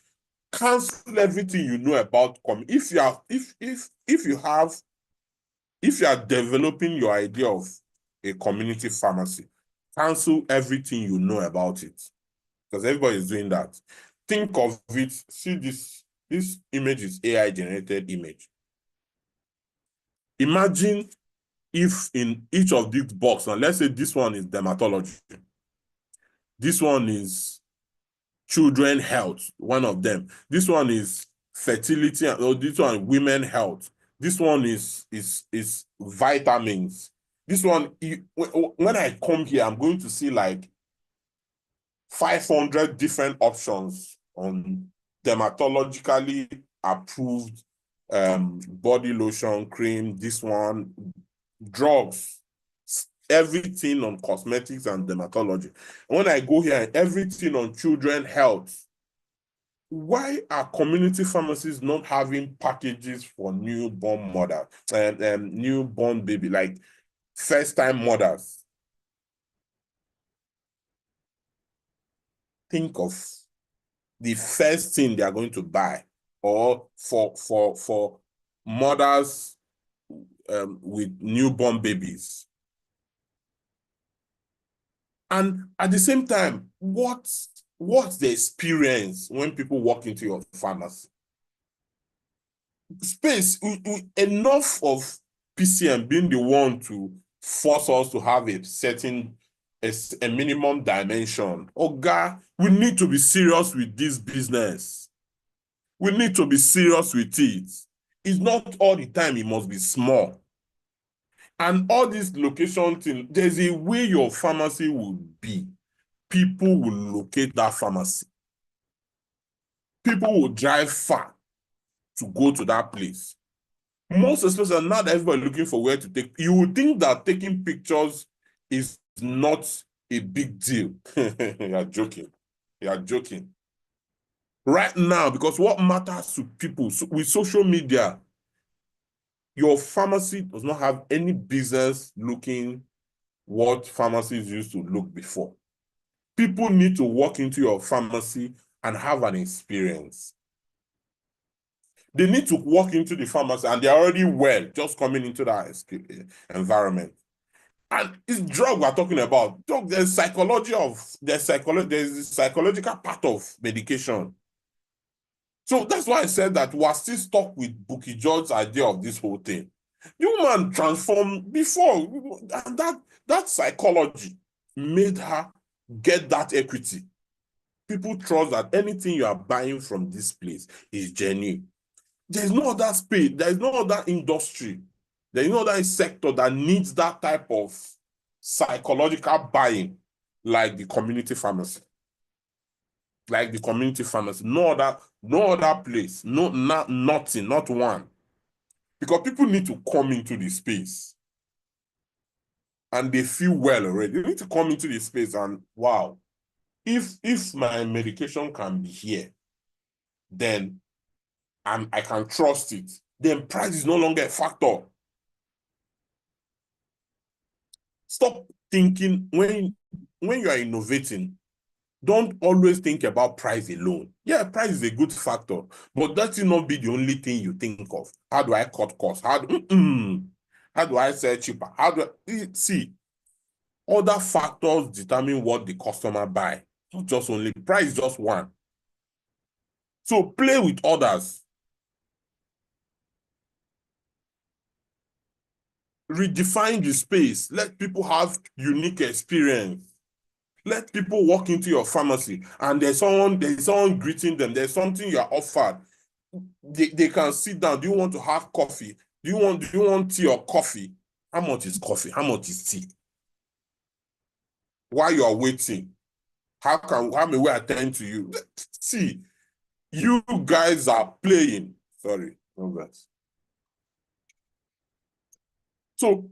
Speaker 1: cancel everything you know about if you are developing your idea of a community pharmacy, cancel everything you know about it, because everybody is doing that. Think of it. See, this image is AI generated image. Imagine if in each of these boxes, now let's say this one is dermatology, this one is children health, one of them, this one is fertility, or this one women health, this one is vitamins, this one, when I come here, I'm going to see like 500 different options on dermatologically approved body lotion, cream, this one, drugs, everything on cosmetics and dermatology. When I go here, everything on children health. Why are community pharmacies not having packages for newborn mother and newborn baby, like first-time mothers? Think of the first thing they are going to buy, or for mothers with newborn babies. And at the same time, what's the experience when people walk into your pharmacy? Space, enough of PCM being the one to force us to have a certain, a minimum dimension. Oga, we need to be serious with this business. We need to be serious with it. It's not all the time it must be small. And all these location things, there's a way your pharmacy will be. People will locate that pharmacy. People will drive far to go to that place. Most especially now that everybody looking for where to take, you would think that taking pictures is not a big deal. You're joking. You're joking. Right now, because what matters to people, with social media, your pharmacy does not have any business looking what pharmacies used to look before. People need to walk into your pharmacy and have an experience. They need to walk into the pharmacy and they're already well, just coming into that environment. And it's drug we're talking about. There's there's the psychological part of medication. So that's why I said that we're still stuck with Bukky George's idea of this whole thing. The woman transformed before, and that psychology made her get that equity. People trust that anything you are buying from this place is genuine. There's no other space, there's no other industry, there's no other sector that needs that type of psychological buying like the community pharmacy. Like the community pharmacy. No other place, nothing, not one. Because people need to come into the space and they feel well already. They need to come into the space and wow, if my medication can be here, then I can trust it. Then price is no longer a factor. Stop thinking when you are innovating, don't always think about price alone. Yeah, price is a good factor, but that will not be the only thing you think of. How do I cut costs? How do I sell cheaper? See, other factors determine what the customer buy. Not just only price, just one. So play with others. Redefine the space. Let people have unique experience. Let people walk into your pharmacy and there's someone greeting them. There's something you're offered. They can sit down. Do you want to have coffee? Do you want tea or coffee? How much is coffee? How much is tea? While you are waiting, how may we attend to you? See, you guys are playing. Sorry, no that. So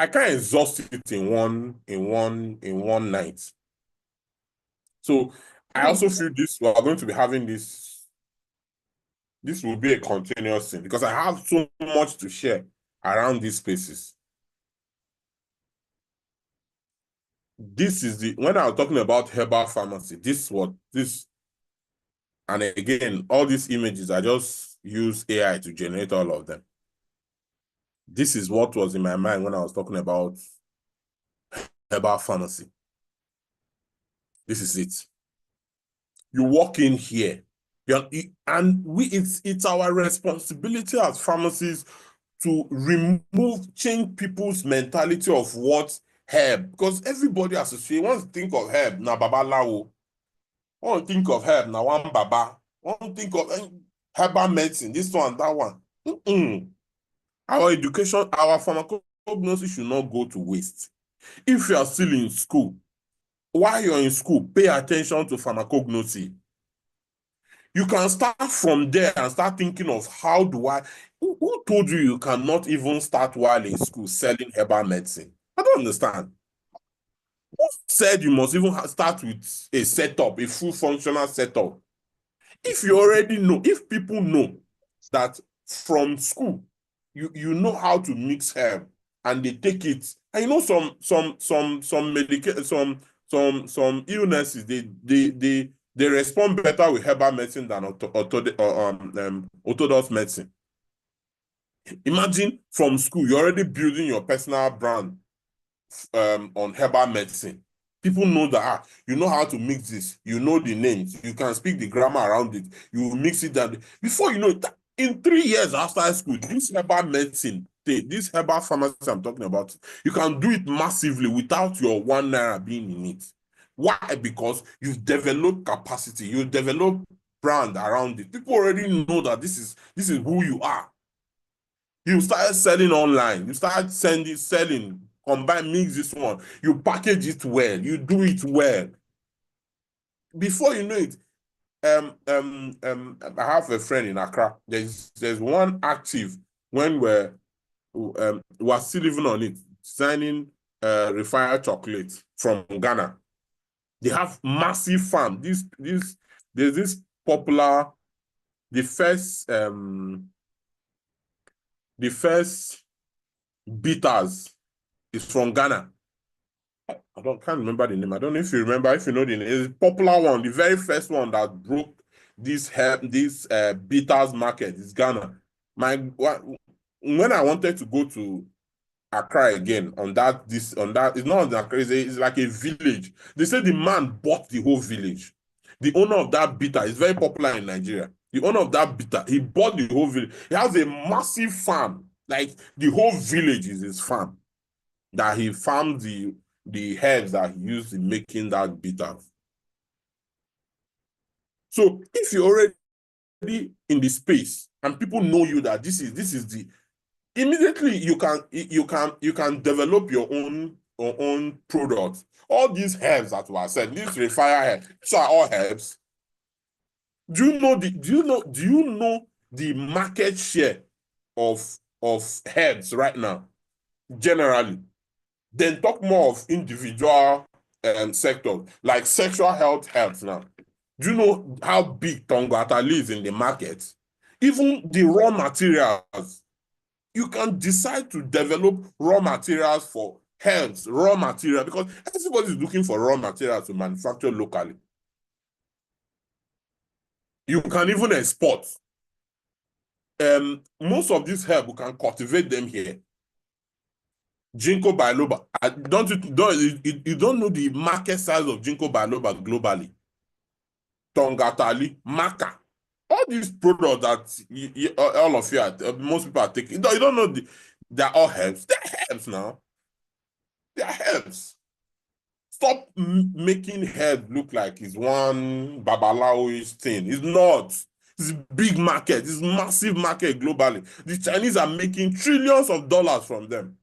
Speaker 1: I can't exhaust it in one night. So I also feel we are going to be having this. This will be a continuous thing because I have so much to share around these spaces. This is when I was talking about herbal pharmacy, and again, all these images, I just use AI to generate all of them. This is what was in my mind when I was talking about herbal pharmacy. This is it. You walk in here, and it's our responsibility as pharmacists to change people's mentality of what herb, because everybody associates, wants to think of herb, na babalawo. Want to think of herb, na one baba. Want to think of herbal medicine, this one, that one. Our education, our pharmacognosy should not go to waste. If you are still in school, while you're in school, pay attention to pharmacognosy. You can start from there and start thinking of who told you cannot even start while in school selling herbal medicine? I don't understand. Who said you must even start with a setup, a full functional setup? If you already know, if people know that from school, you know how to mix herb and they take it, and you know some illnesses, they respond better with herbal medicine than orthodox medicine. Imagine from school, you're already building your personal brand on herbal medicine. People know that you know how to mix this, you know the names, you can speak the grammar around it, you mix it down. Before you know it, in 3 years after school, this herbal medicine, this herbal pharmacy I'm talking about, you can do it massively without your 1 naira being in it. Why? Because you've developed capacity, you've developed brand around it. People already know that this is who you are. You start selling online, you start selling, combine, mix this one, you package it well, you do it well. Before you know it, I have a friend in Accra. There's one active when we're still living on it, designing refined chocolate from Ghana. They have massive farm. There's this popular, the first bitters is from Ghana. Can't remember the name. I don't know if you remember. If you know the name, it's a popular one, the very first one that broke this bitters market, this Ghana. When I wanted to go to Accra again on that, it's not Accra, it's like a village. They said the man bought the whole village. The owner of that bitter is very popular in Nigeria. The owner of that bitter, he bought the whole village. He has a massive farm. Like the whole village is his farm. That he farmed the herbs that he used in making that bitter. So if you're already in the space and people know you that this is the, immediately you can develop your own products. All these herbs that were said, these refire herbs, these are all herbs. Do you know the market share of herbs right now, generally? Then talk more of individual sectors, like sexual health herbs now. Do you know how big Tongatali is in the market? Even the raw materials, you can decide to develop raw materials for herbs, raw material, because everybody is looking for raw materials to manufacture locally. You can even export. Most of these herbs, we can cultivate them here. Ginkgo biloba. You don't know the market size of Ginkgo biloba globally. Tongatali, maca. All these products that all of you are, most people are taking, you don't know they're all herbs. They're herbs now. They're herbs. Stop making herbs look like it's one babalaoish thing. It's not. It's a big market. It's a massive market globally. The Chinese are making trillions of dollars from them.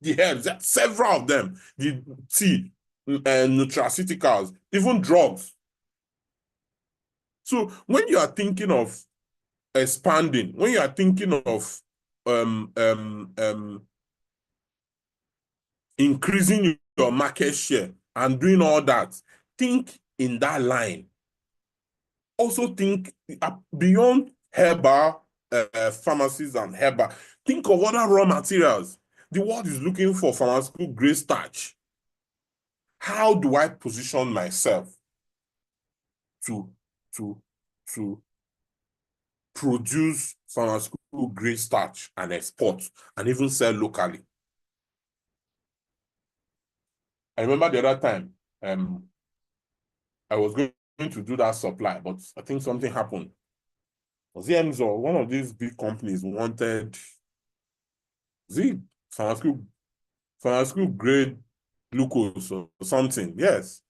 Speaker 1: The herbs, several of them, the tea, nutraceuticals, even drugs. So when you are thinking of expanding, when you are thinking of increasing your market share and doing all that, think in that line. Also think beyond herbal pharmacies and herbal. Think of other raw materials. The world is looking for pharmaceutical grade starch. How do I position myself to produce pharmaceutical grade starch and export and even sell locally? I remember the other time I was going to do that supply, but I think something happened. Was it Emzo, one of these big companies wanted pharmaceutical grade glucose or something? Yes.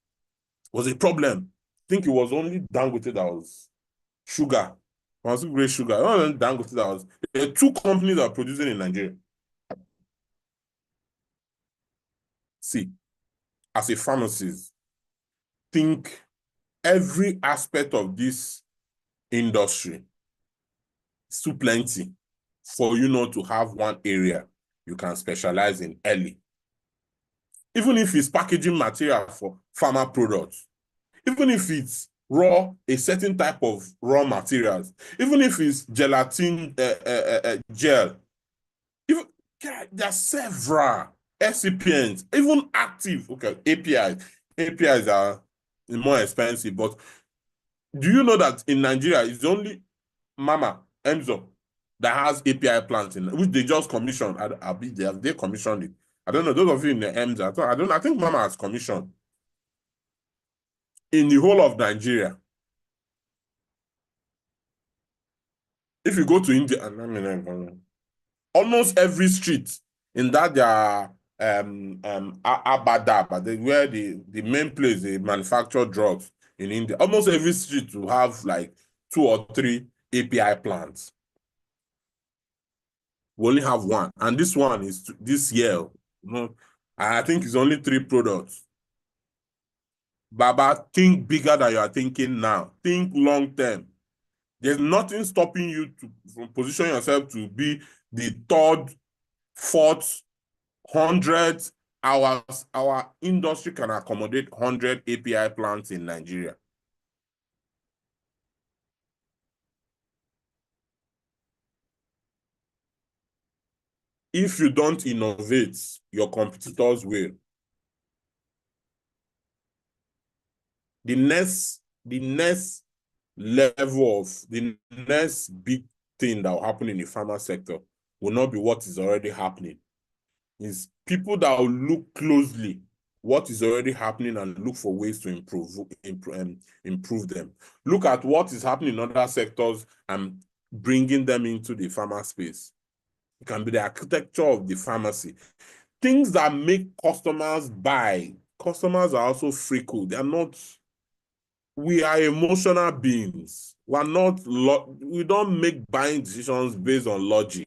Speaker 1: Was a problem. I think it was only Dangote that was sugar, pharmaceutical grade sugar. It wasn't Dangote that was. There are two companies that are producing in Nigeria. See, as a pharmacist, think every aspect of this industry is too plenty for you not to have one area you can specialize in early. Even if it's packaging material for pharma products, even if it's a certain type of raw materials, even if it's gelatin gel, there are several excipients, even active, okay, APIs. APIs are more expensive, but do you know that in Nigeria, it's only Mama, Emzo, that has API plants in which they just commissioned. They commissioned it. I don't know, those of you in the Emzo, I think Mama has commissioned in the whole of Nigeria. If you go to India, almost every street in that their Abada, where the main place they manufacture drugs in India, almost every street will have like 2 or 3 API plants. We only have one, and this one is this year. I think it's only 3 products. Baba, think bigger than you are thinking now. Think long term. There's nothing stopping you from position yourself to be the 3rd, 4th, 100th. Our industry can accommodate 100 API plants in Nigeria. If you don't innovate, your competitors will. The next level of the next big thing that will happen in the pharma sector will not be what is already happening. It's people that will look closely what is already happening and look for ways to improve them. Look at what is happening in other sectors and bringing them into the pharma space. It can be the architecture of the pharmacy. Things that make customers buy. Customers are also fickle. They are not. We are emotional beings. We don't make buying decisions based on logic.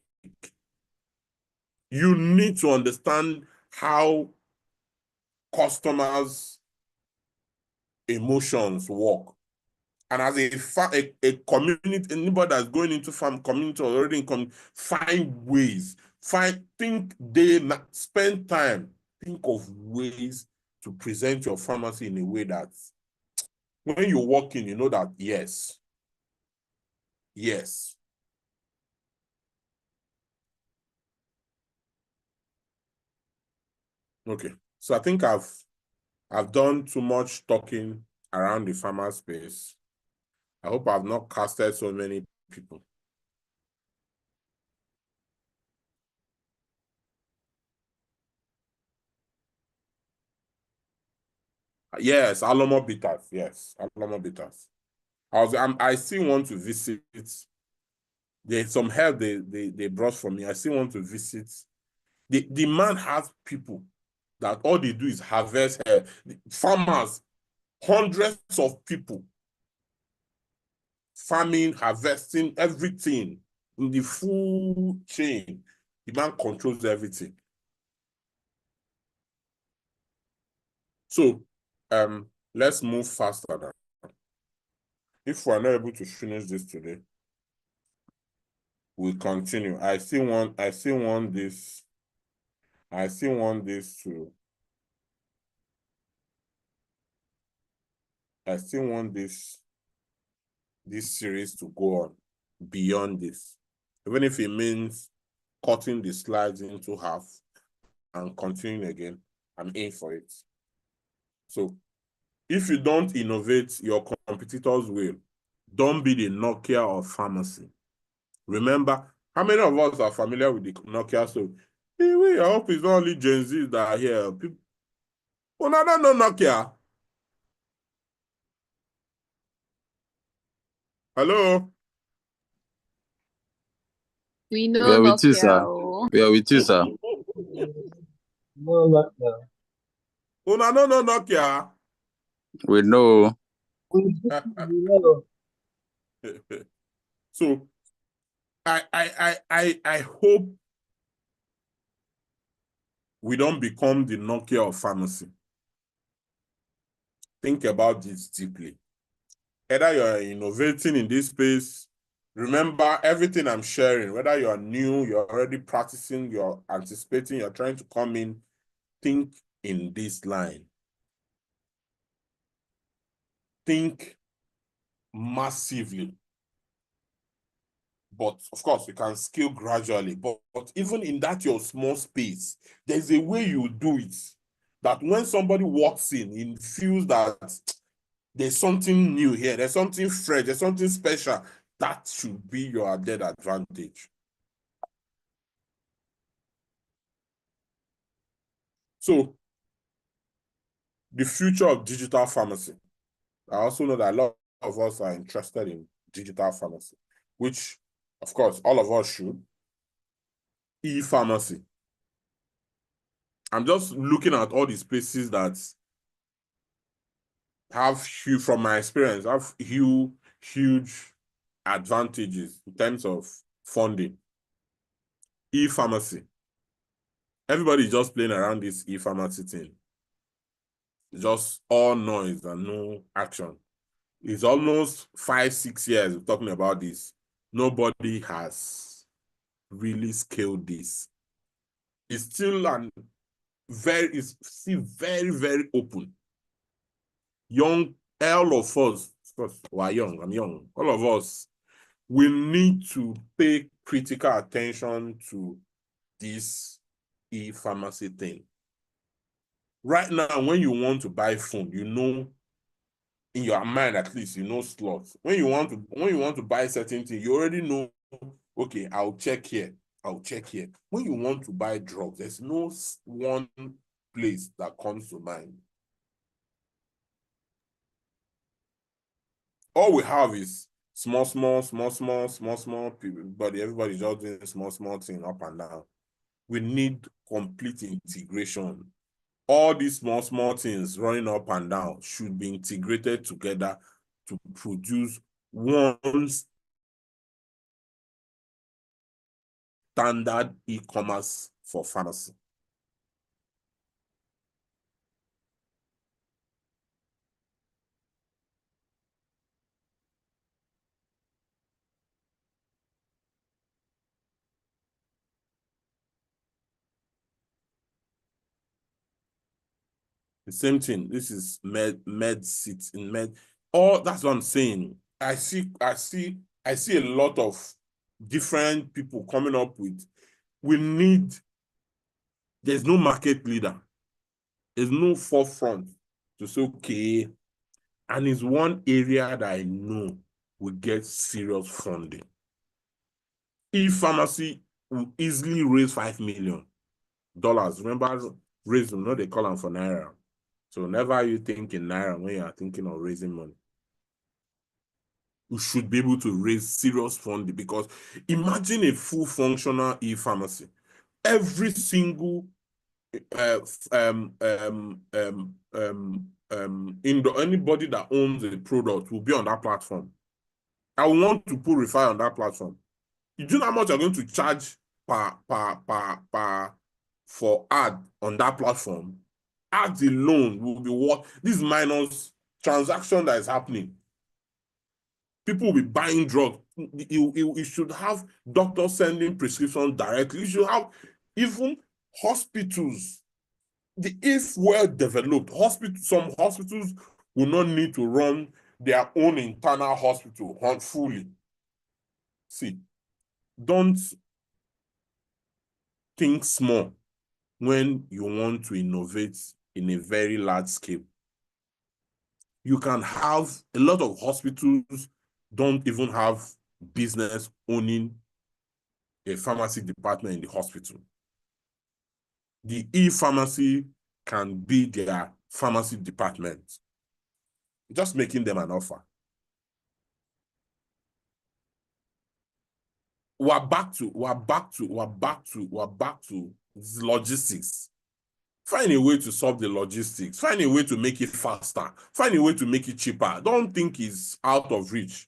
Speaker 1: You need to understand how customers' emotions work. And as a community, anybody that's going into farm community or already in find ways, spend time, think of ways to present your pharmacy in a way that when you walk in, you know that yes. Okay, so I think I've done too much talking around the pharma space. I hope I've not casted so many people. Yes, Alomo Bitters. Yes, Alomo Bitters. I still want to visit. There's some help they brought for me. I still want to visit. The man has people that all they do is harvest hair. Farmers, hundreds of people, farming, harvesting, everything in the full chain. The man controls everything. So, let's move faster now. If we're not able to finish this today, we'll continue. I still want this series to go on beyond this. Even if it means cutting the slides into half and continuing again, I'm in for it. So if you don't innovate, your competitors will. Don't be the Nokia of pharmacy. Remember, how many of us are familiar with the Nokia? So, I hope it's not only Gen Zs that are here. People, I don't know Nokia. Hello?
Speaker 5: We know
Speaker 4: We are with you,
Speaker 5: Nokia.
Speaker 4: sir.
Speaker 5: Oh.
Speaker 4: We are with you, sir.
Speaker 1: Una no know Nokia.
Speaker 4: We know.
Speaker 1: So I hope we don't become the Nokia of pharmacy. Think about this deeply. Either you're innovating in this space, remember everything I'm sharing, whether you're new, you're already practicing, you're anticipating, you're trying to come in, think in this line. Think massively. But of course, you can scale gradually. But even in that your small space, there's a way you do it that when somebody walks in, he feels that there's something new here, there's something fresh, there's something special. That should be your added advantage. So, the future of digital pharmacy. I also know that a lot of us are interested in digital pharmacy, which, of course, all of us should. E-pharmacy. I'm just looking at all these places that have huge, from my experience, have huge advantages in terms of funding. E-pharmacy. Everybody is just playing around this e-pharmacy thing. Just all noise and no action. It's almost 5-6 years we're talking about this. Nobody has really scaled this. It's still very, very open. Young, all of us, we're young, I'm young, all of us, we need to pay critical attention to this e-pharmacy thing. Right now, when you want to buy phone, you know in your mind, at least, you know slots. When you want to buy certain things, you already know, okay, I'll check here. I'll check here. When you want to buy drugs, there's no one place that comes to mind. All we have is small people, but everybody's just doing small thing up and down. We need complete integration. All these small things running up and down should be integrated together to produce one standard e-commerce for pharmacy. The same thing. This is med sit in med. All that's what I'm saying. I see a lot of different people coming up with. There's no market leader. There's no forefront to say, okay, and it's one area that I know will get serious funding. E-pharmacy will easily raise $5 million. Remember, raise them, no, they call them for Naira. So whenever you think in Naira, when you are thinking of raising money, you should be able to raise serious funding, because imagine a full functional e-pharmacy. Every single anybody that owns a product will be on that platform. I want to put Refi on that platform. You do know how much you're going to charge for ad on that platform? Ads alone will be what this minus transaction that is happening. People will be buying drugs. You should have doctors sending prescriptions directly. You should have even hospitals. If well developed, some hospitals will not need to run their own internal hospital fully. See, don't think small when you want to innovate in a very large scale. You can have a lot of hospitals don't even have business owning a pharmacy department in the hospital. The e-pharmacy can be their pharmacy department. Just making them an offer. We're back to logistics. Find a way to solve the logistics. Find a way to make it faster. Find a way to make it cheaper. Don't think it's out of reach.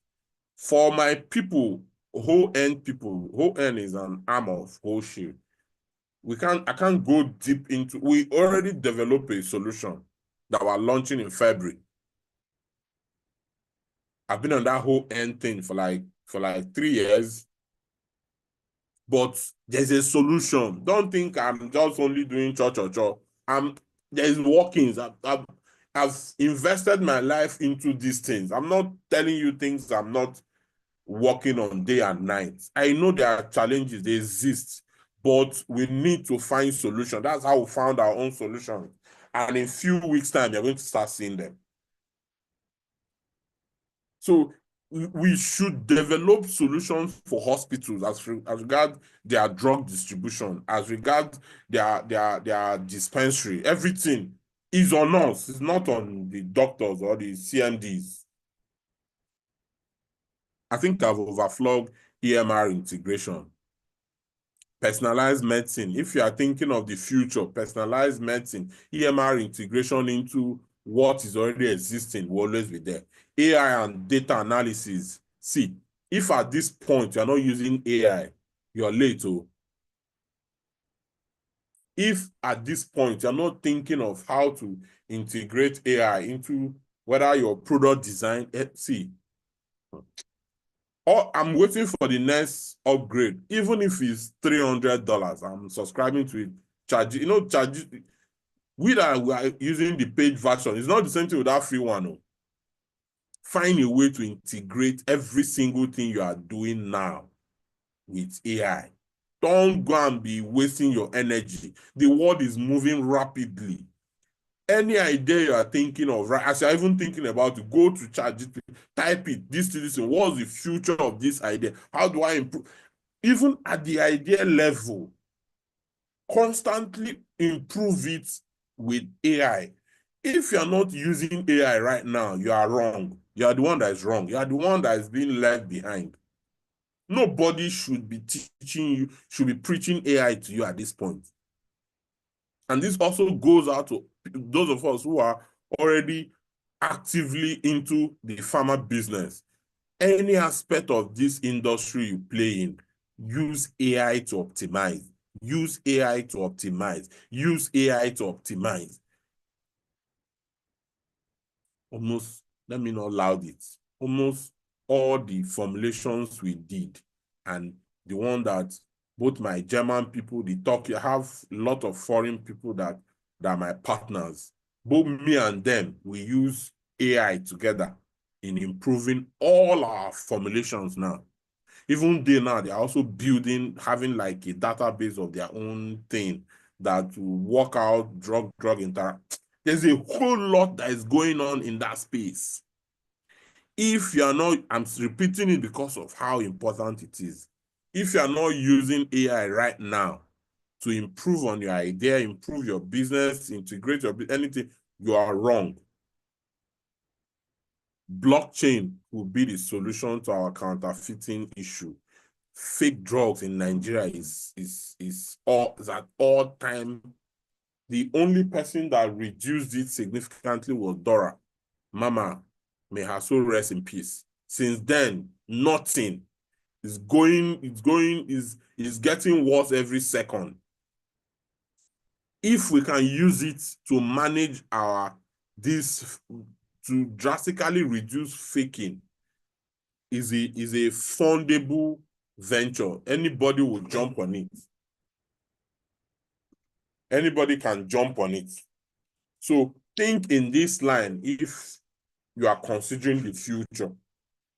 Speaker 1: For my people, whole-end is an arm of whole shield. I can't go deep into, we already developed a solution that we're launching in February. I've been on that whole end thing for like 3 years. But there's a solution. Don't think I'm just only doing cho. There's workings. I've invested my life into these things. I'm not telling you things I'm not working on day and night. I know there are challenges, they exist, but we need to find solutions. That's how we found our own solution. And in a few weeks' time, you're going to start seeing them. So we should develop solutions for hospitals as regard their drug distribution, as regard their dispensary. Everything is on us. It's not on the doctors or the CMDs. I think I've overflogged EMR integration. Personalized medicine. If you are thinking of the future, personalized medicine, EMR integration into what is already existing will always be there. AI and data analysis. See, if at this point you're not using AI, you're late. Oh. If at this point you're not thinking of how to integrate AI into whether your product design, see, I'm waiting for the next upgrade, even if it's $300. I'm subscribing to it. Charge. We are using the paid version. It's not the same thing with that free one. No. Find a way to integrate every single thing you are doing now with AI. Don't go and be wasting your energy. The world is moving rapidly. Any idea you are thinking of, right? As you're even thinking about it, go to ChatGPT, type it, this, what's the future of this idea? How do I improve? Even at the idea level, constantly improve it with AI. If you're not using AI right now, you are wrong. You are the one that is wrong. You are the one that is being left behind. Nobody should be teaching you, should be preaching AI to you at this point. And this also goes out to those of us who are already actively into the pharma business. Any aspect of this industry you play in, use AI to optimize. Use AI to optimize. Use AI to optimize. Almost, let me not loud it, almost all the formulations we did, and the one that both my German people, the Turkey, I have a lot of foreign people that are my partners. Both me and them, we use AI together in improving all our formulations now. Even they now, they're also building, having like a database of their own thing that will work out drug interaction. There's a whole lot that is going on in that space. If you're not, I'm repeating it because of how important it is. If you're not using AI right now to improve on your idea, improve your business, integrate your anything, you are wrong. Blockchain will be the solution to our counterfeiting issue. Fake drugs in Nigeria is at all time. The only person that reduced it significantly was Dora. Mama, may her soul rest in peace. Since then, nothing is getting worse every second. If we can use it to manage to drastically reduce faking, is a fundable venture. Anybody will jump on it. Anybody can jump on it. So think in this line if you are considering the future.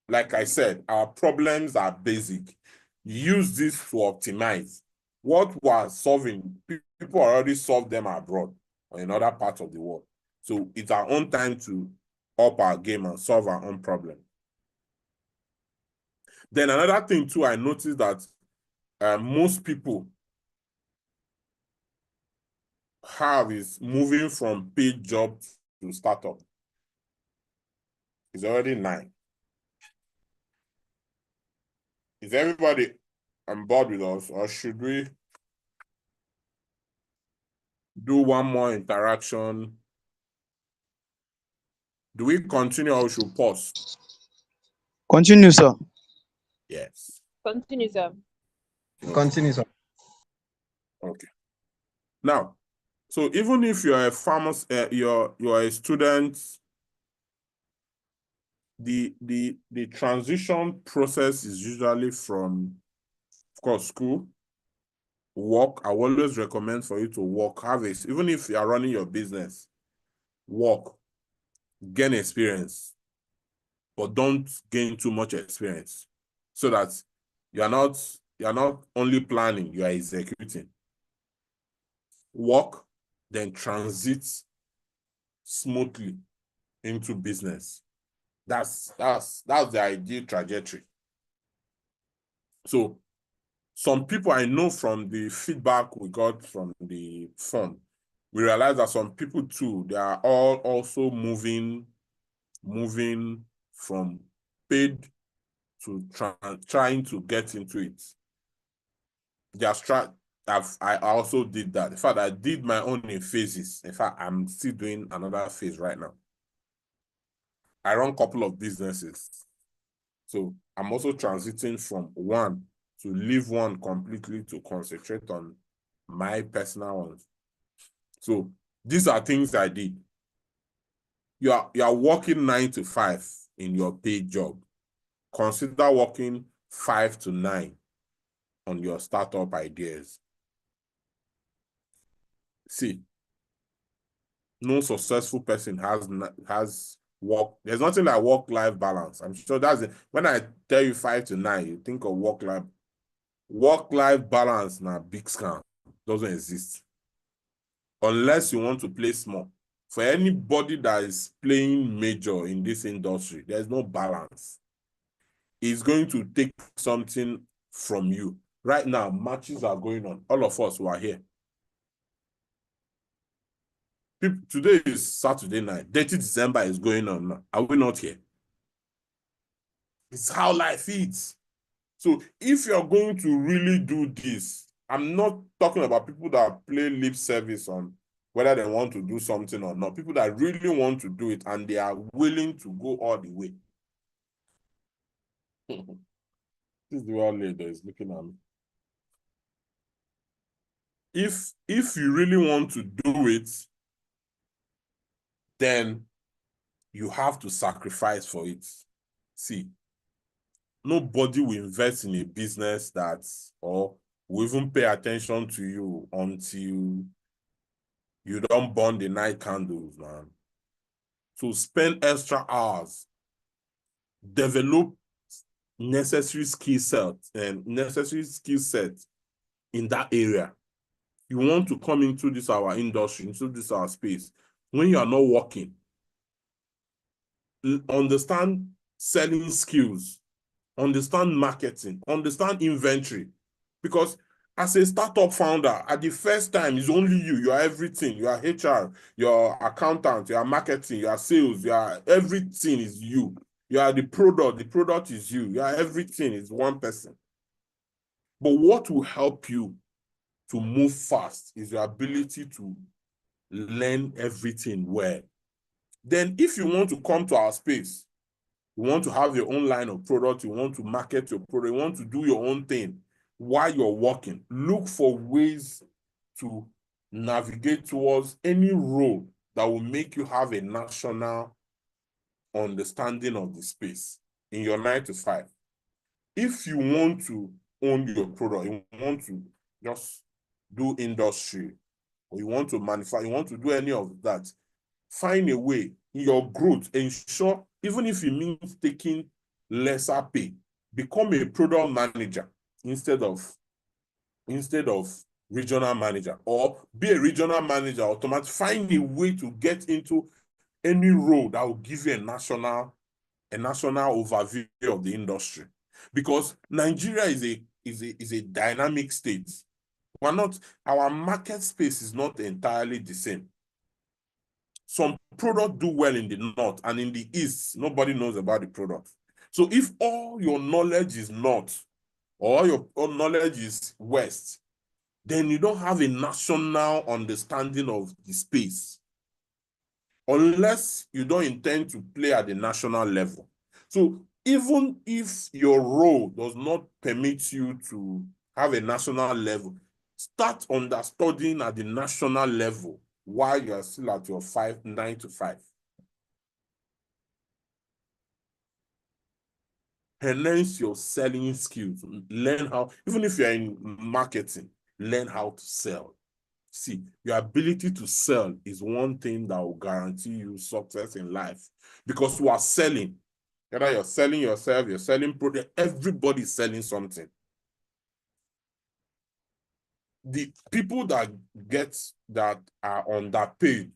Speaker 1: Like I said, our problems are basic. Use this to optimize. What we're solving, people already solve them abroad or in other parts of the world. So it's our own time to up our game and solve our own problem. Then another thing too, I noticed that most people have is moving from paid job to startup. It's already 9. Is everybody on board with us, or should we do one more interaction? Do we continue or should pause?
Speaker 2: Continue, sir.
Speaker 1: Yes.
Speaker 5: Continue, sir.
Speaker 2: Continue, sir.
Speaker 1: Okay. Now, so even if you're a pharmacist, you're a student, the transition process is usually from, of course, school, work. I always recommend for you to work, even if you are running your business, work, gain experience, but don't gain too much experience, so that you're not only planning, you are executing. Work, then transit smoothly into business. That's the ideal trajectory. So some people, I know from the feedback we got from the fund, we realize that some people too, they are all also moving from paid to trying to get into it. I also did that. In fact, I did my own in phases. In fact, I'm still doing another phase right now. I run a couple of businesses. So I'm also transiting from one to leave one completely to concentrate on my personal ones. So these are things I did. You are working 9 to 5 in your paid job. Consider working 5 to 9 on your startup ideas. See, no successful person has work. There's nothing like work-life balance. I'm sure that's it. When I tell you 5 to 9, you think of work-life balance. Now, big scam doesn't exist unless you want to play small. For anybody that is playing major in this industry, there's no balance. It's going to take something from you. Right now, matches are going on. All of us who are here. Today is Saturday night. 30 December is going on now. Are we not here? It's how life is. So if you're going to really do this, I'm not talking about people that play lip service on whether they want to do something or not. People that really want to do it and they are willing to go all the way. This is the one lady that is looking at me. If you really want to do it, then you have to sacrifice for it. See, nobody will invest in a business or will even pay attention to you until you don't burn the night candles, man. So spend extra hours, develop necessary skill set in that area. You want to come into this our industry, into this our space. When you are not working, understand selling skills, understand marketing, understand inventory. Because as a startup founder, at the first time, it's only you. You are everything. You are HR, your accountant, you are marketing, you are sales, you are everything is you. You are the product is you. You are everything is one person. But what will help you to move fast is your ability to learn everything well. Then if you want to come to our space, you want to have your own line of product, you want to market your product, you want to do your own thing while you're working, look for ways to navigate towards any role that will make you have a national understanding of the space in your 9 to 5. If you want to own your product, you want to just do industry, or you want to manufacture, you want to do any of that, find a way in your growth, ensure, even if it means taking lesser pay, become a product manager instead of regional manager, or be a regional manager automatically. Find a way to get into any role that will give you a national overview of the industry. Because Nigeria is a dynamic state. Our market space is not entirely the same. Some products do well in the north, and in the east, nobody knows about the product. So if all your knowledge is north, or your knowledge is west, then you don't have a national understanding of the space, unless you don't intend to play at the national level. So even if your role does not permit you to have a national level, start understudying at the national level while you are still at your 9 to 5. Enhance your selling skills. Learn how, even if you're in marketing, learn how to sell. See, your ability to sell is one thing that will guarantee you success in life, because you are selling. Whether you're selling yourself, you're selling product, everybody's selling something. The people that are underpaid,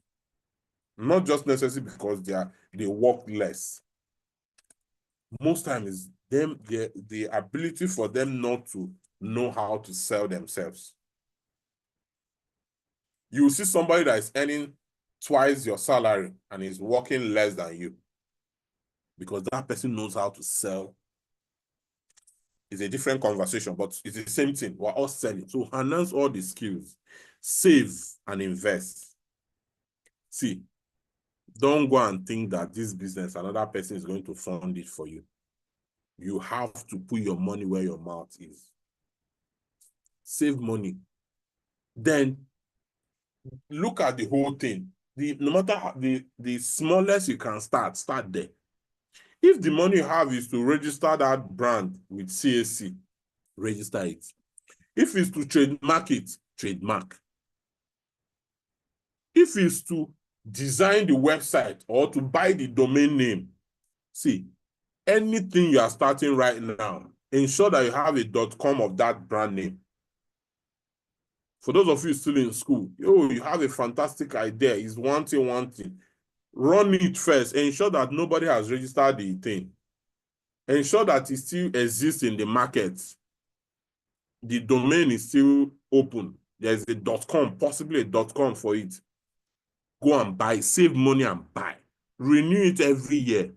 Speaker 1: not just necessarily because they work less. Most times is the ability for them not to know how to sell themselves. You will see somebody that is earning twice your salary and is working less than you, because that person knows how to sell. It's a different conversation, but it's the same thing. We're all selling. So enhance all the skills, save and invest. See, don't go and think that this business, another person is going to fund it for you. You have to put your money where your mouth is. Save money. Then look at the whole thing. No matter how, the smallest you can start there. If the money you have is to register that brand with CAC, register it. If it's to trademark it, trademark. If it's to design the website or to buy the domain name, see, anything you are starting right now, ensure that you have a .com of that brand name. For those of you still in school, you have a fantastic idea. It's one thing. Run it first. Ensure that nobody has registered the thing. Ensure that it still exists in the market. The domain is still open. There's a .com, possibly a .com for it. Go and buy, save money and buy. Renew it every year.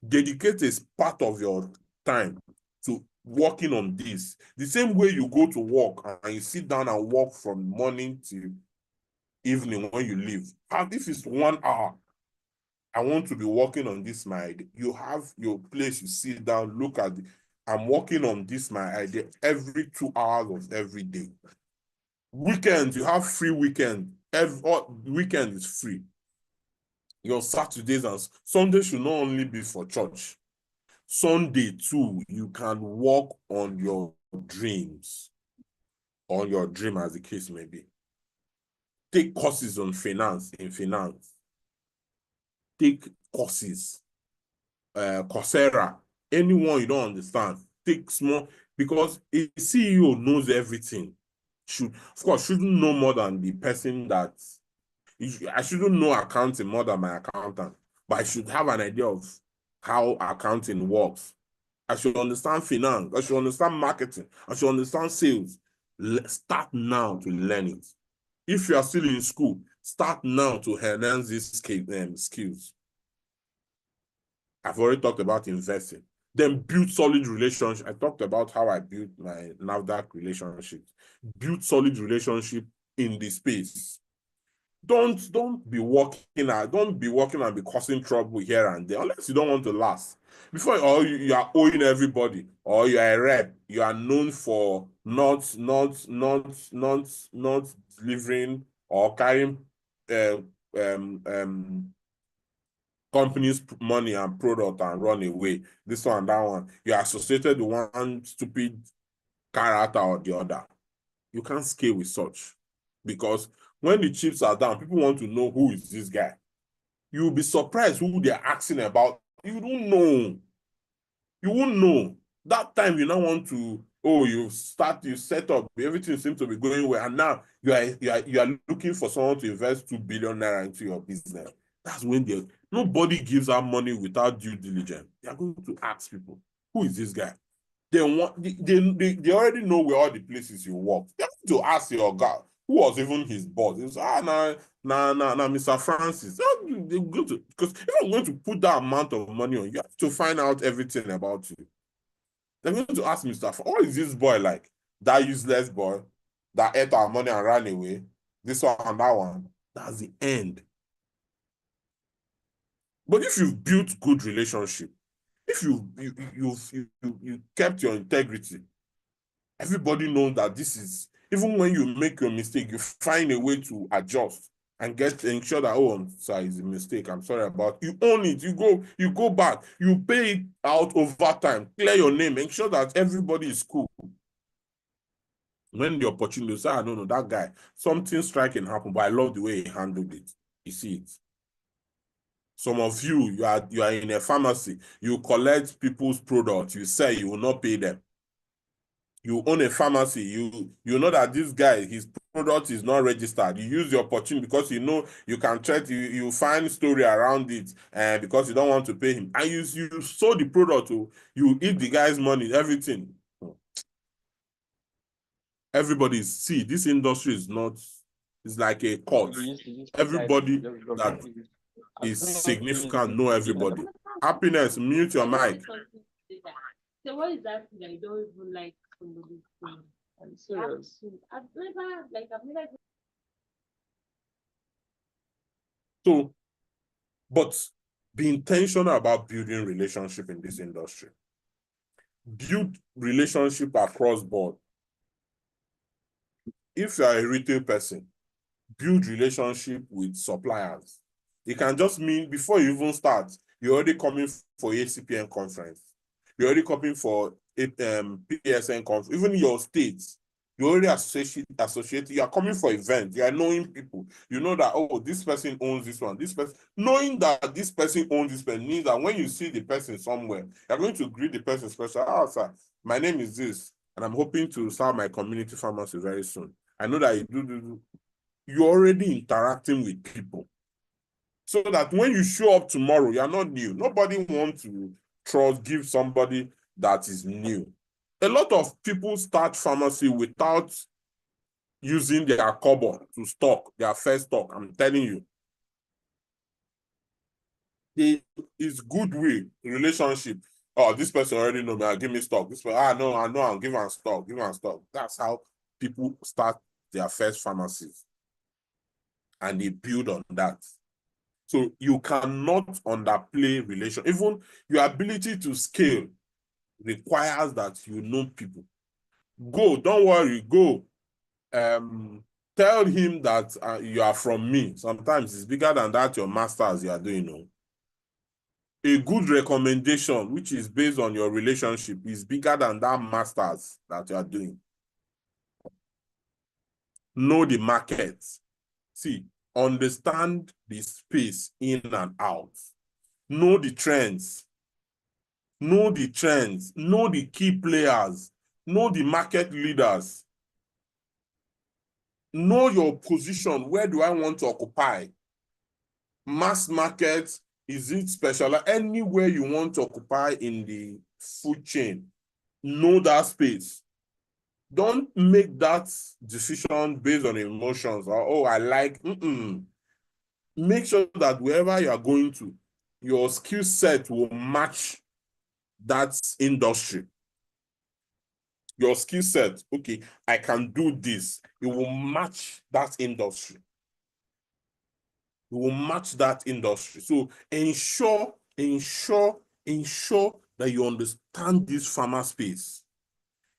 Speaker 1: Dedicate a part of your time to working on this. The same way you go to work and you sit down and work from morning to evening when you leave. And if it's 1 hour, I want to be working on this, my idea. You have your place, you sit down, look at it. I'm working on this, my idea, every 2 hours of every day. Weekends, you have free weekend. Weekend is free. Your Saturdays and Sundays should not only be for church. Sunday too, you can work on your dreams, on your dream as the case may be. Take courses on finance, Take courses, Coursera, anyone you don't understand, take small, because a CEO knows everything. Of course, shouldn't know more than the person that, I shouldn't know accounting more than my accountant, but I should have an idea of how accounting works. I should understand finance. I should understand marketing. I should understand sales. Start now to learn it. If you are still in school, start now to enhance these skills. I've already talked about investing. Then build solid relationships. I talked about how I built my NAFDAC relationships. Build solid relationship in the space. Don't be working and be causing trouble here and there, unless you don't want to last. Before, or you are owing everybody, or you are a rep, you are known for not delivering or carrying company's money and product and run away. This one and that one. You are associated with one stupid character or the other. You can't scale with such, because when the chips are down, people want to know who is this guy. You'll be surprised who they're asking about. You don't know. You won't know. That time you now want to, you set up, everything seems to be going well, and now you are looking for someone to invest 2 billion naira into your business. That's when nobody gives out money without due diligence. They are going to ask people, who is this guy? They already know where all the places you work. They have to ask your guy who was even his boss. It's Mr. Francis. Because if I'm going to put that amount of money on, you have to find out everything about you. They're going to ask Mr. What is this boy like? That useless boy that ate our money and ran away. This one and that one. That's the end. But if you've built good relationship, if you kept your integrity, everybody knows that this is, even when you make your mistake, you find a way to adjust and ensure that, I'm sorry, it's a mistake, I'm sorry about it. You own it, you go back, you pay it out over time, clear your name, ensure that everybody is cool. When the opportunity, you say, no, that guy, something striking happened, but I love the way he handled it. You see it. Some of you are in a pharmacy, you collect people's products, you say you will not pay them. You own a pharmacy, you know that this guy, his product is not registered. You use the opportunity because you know you can check, you find story around it, and because you don't want to pay him. And you sold the product, you eat the guy's money, everything. See, this industry is not, it's like a cult. Everybody that is significant know everybody. Happiness, mute your mic.
Speaker 5: So what is that thing I don't even like somebody saying? I'm serious. I've never.
Speaker 1: So, but be intentional about building relationship in this industry. Build relationship across board. If you are a retail person, build relationship with suppliers. It can just mean before you even start, you're already coming for ACPN conference. You're already coming for PSN conference. Even your states, you already associated. You are coming for events. You are knowing people. You know that, this person owns this one. This person, knowing that this person owns this person means that when you see the person somewhere, you're going to greet the person special. Sir, my name is this, and I'm hoping to start my community pharmacy very soon. I know that you do. You're already interacting with people. So that when you show up tomorrow, you're not new. Nobody wants to give somebody that is new. A lot of people start pharmacy without using their cupboard to stock, their first stock. I'm telling you. It's good way, relationship. Oh, this person already know me. Give me stock. This person, I know, I'll give them stock. That's how people start their first pharmacies. And they build on that. So you cannot underplay relation. Even your ability to scale requires that you know people. Go, don't worry, go. Tell him that you are from me. Sometimes it's bigger than that, your masters you are doing. You know? A good recommendation, which is based on your relationship, is bigger than that masters that you are doing. Know the market. See, understand the space in and out. Know the trends. Know the trends. Know the key players. Know the market leaders. Know your position. Where do I want to occupy? Mass market, is it special? Anywhere you want to occupy in the food chain, know that space. Don't make that decision based on emotions or, oh, I like, Make sure that wherever you are going to, your skill set will match that industry. Your skill set, okay, I can do this. It will match that industry. It will match that industry. So ensure that you understand this pharma space.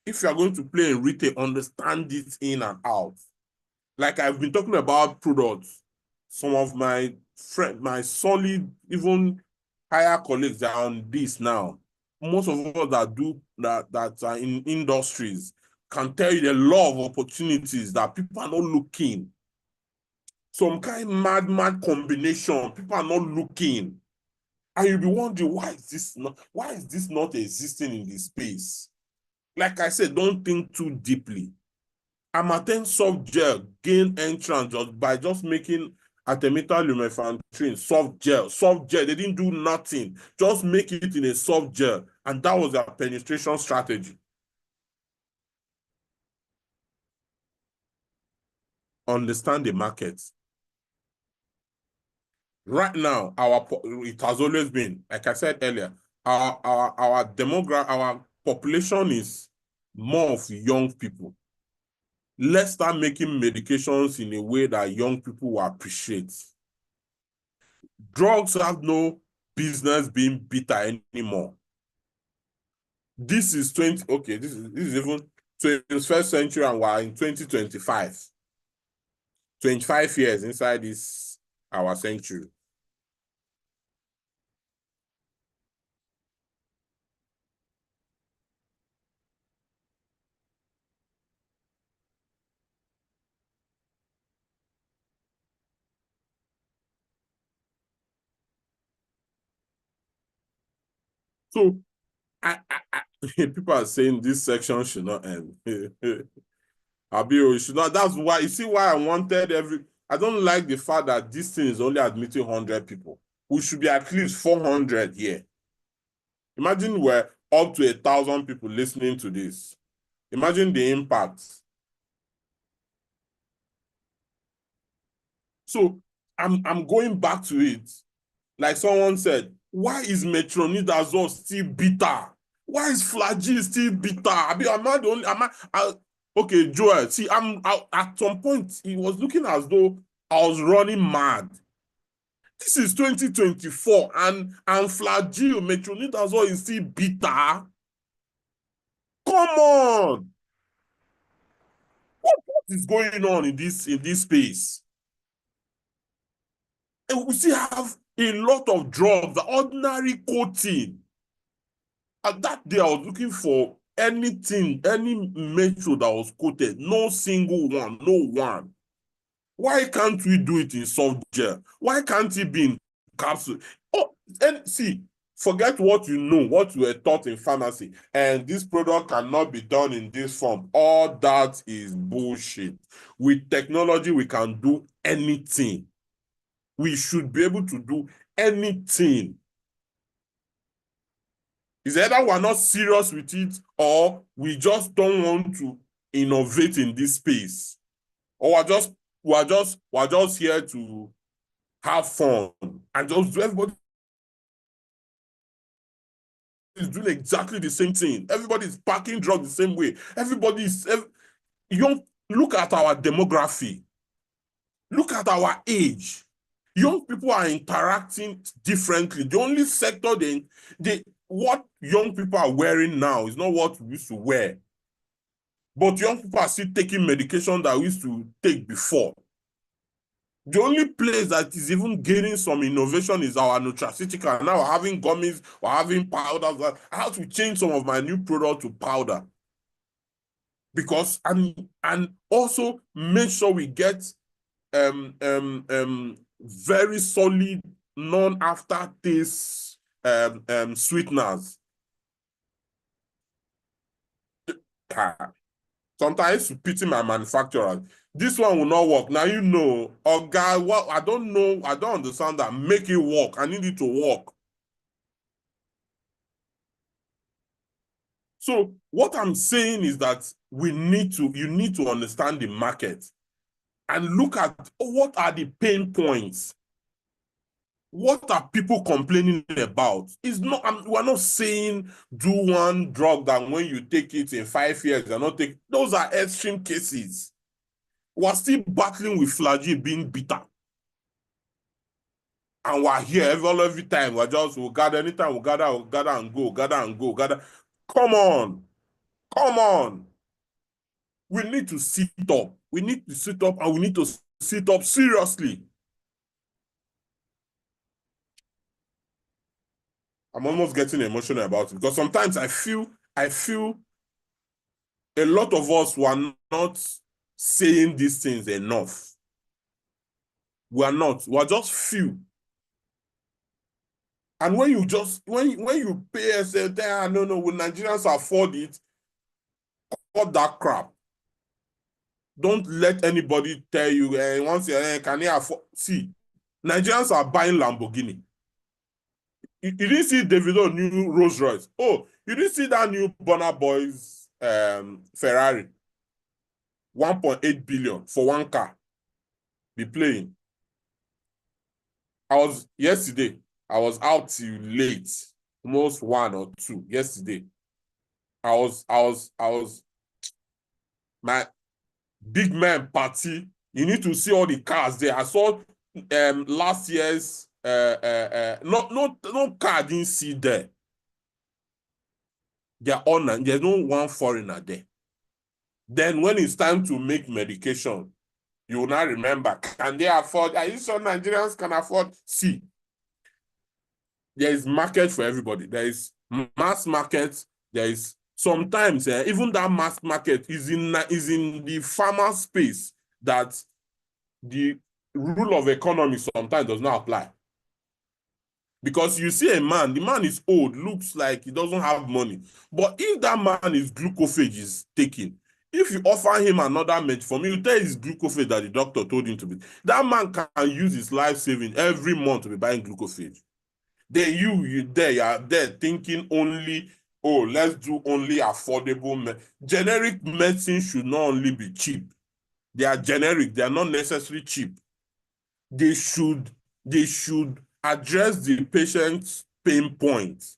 Speaker 1: If you are going to play in retail, understand it in and out. Like I've been talking about products. Some of my friends, my solid, even higher colleagues are on this now. Most of us that do that are in industries can tell you the law of opportunities that people are not looking. Some kind mad combination, people are not looking. And you'll be wondering, why is this not existing in this space? Like I said, don't think too deeply. Amatem soft gel gained entrance by just making artemether lumefantrine soft gel. Soft gel, they didn't do nothing. Just make it in a soft gel. And that was their penetration strategy. Understand the market. Right now, it has always been, like I said earlier, our demographic, our population is more of young people. Let's start making medications in a way that young people will appreciate. Drugs have no business being bitter anymore. This is this is even 21st century and we're in 2025. 25 years inside this our century. So people are saying this section should not end. Abio, should not. That's why, you see why I wanted I don't like the fact that this thing is only admitting 100 people. We should be at least 400 here. Imagine we're up to 1,000 people listening to this. Imagine the impact. So I'm going back to it. Like someone said, why is metronidazole still bitter? Why is Flagyl still bitter? Okay, Joel, see, at some point, it was looking as though I was running mad. This is 2024, and Flagyl, metronidazole is still bitter. Come on! What is going on in this space? And we still have a lot of drugs, the ordinary coating. And that day I was looking for anything, any metro that was coated, no single one, no one. Why can't we do it in soft gel? Why can't it be in capsule? Oh, and see, Forget what you know, what you were taught in pharmacy, and this product cannot be done in this form. All that is bullshit. With technology, we can do anything. We should be able to do anything. It's either we're not serious with it or we just don't want to innovate in this space. Or we're just here to have fun and just do everybody is doing exactly the same thing. Everybody is packing drugs the same way. Young. Look at our demography. Look at our age. Young people are interacting differently. The only sector what young people are wearing now is not what we used to wear. But young people are still taking medication that we used to take before. The only place that is even gaining some innovation is our nutraceutical. Now we're having gummies, we're having powders. I have to change some of my new product to powder. Because, and also make sure we get very solid non-aftertaste sweeteners. Sometimes to pity my manufacturers. This one will not work. Now you know, oh guy, what I don't know, I don't understand that. Make it work. I need it to work. So what I'm saying is that you need to understand the market and look at what are the pain points. What are people complaining about? We're not saying do one drug that when you take it in 5 years, you're not taking. Those are extreme cases. We're still battling with flagyl being bitter. And we're here every time. We'll gather anytime, we'll gather and go, gather and go, gather. Come on. Come on. We need to sit up. We need to sit up and we need to sit up seriously. I'm almost getting emotional about it because sometimes I feel a lot of us were not saying these things enough. We are not. We're just few. And when you pay and say, no, will Nigerians afford it? Cut that crap. Don't let anybody tell you, once can you afford? See, Nigerians are buying Lamborghini. You didn't see Davido new Rolls Royce. Oh, you didn't see that new Burna Boy's Ferrari. 1.8 billion for one car. Be playing. Yesterday, I was out till late, almost 1 or 2 yesterday. My big man party. You need to see all the cars there. I saw last year's no car I didn't see there. They're on, there's no one foreigner there. Then when it's time to make medication, you will not remember. Can they afford? Are you sure Nigerians can afford? See, there is market for everybody. There is mass market. There is sometimes even that mass market is in the pharma space that the rule of economy sometimes does not apply. Because you see a man, the man is old, looks like he doesn't have money. But if that man is glucophage is taking, if you offer him another metformin, you tell his glucophage that the doctor told him to be, that man can use his life saving every month to be buying glucophage. Then you are there thinking only, oh, let's do only affordable. Generic medicine should not only be cheap. They are generic. They are not necessarily cheap. They should address the patient's pain points.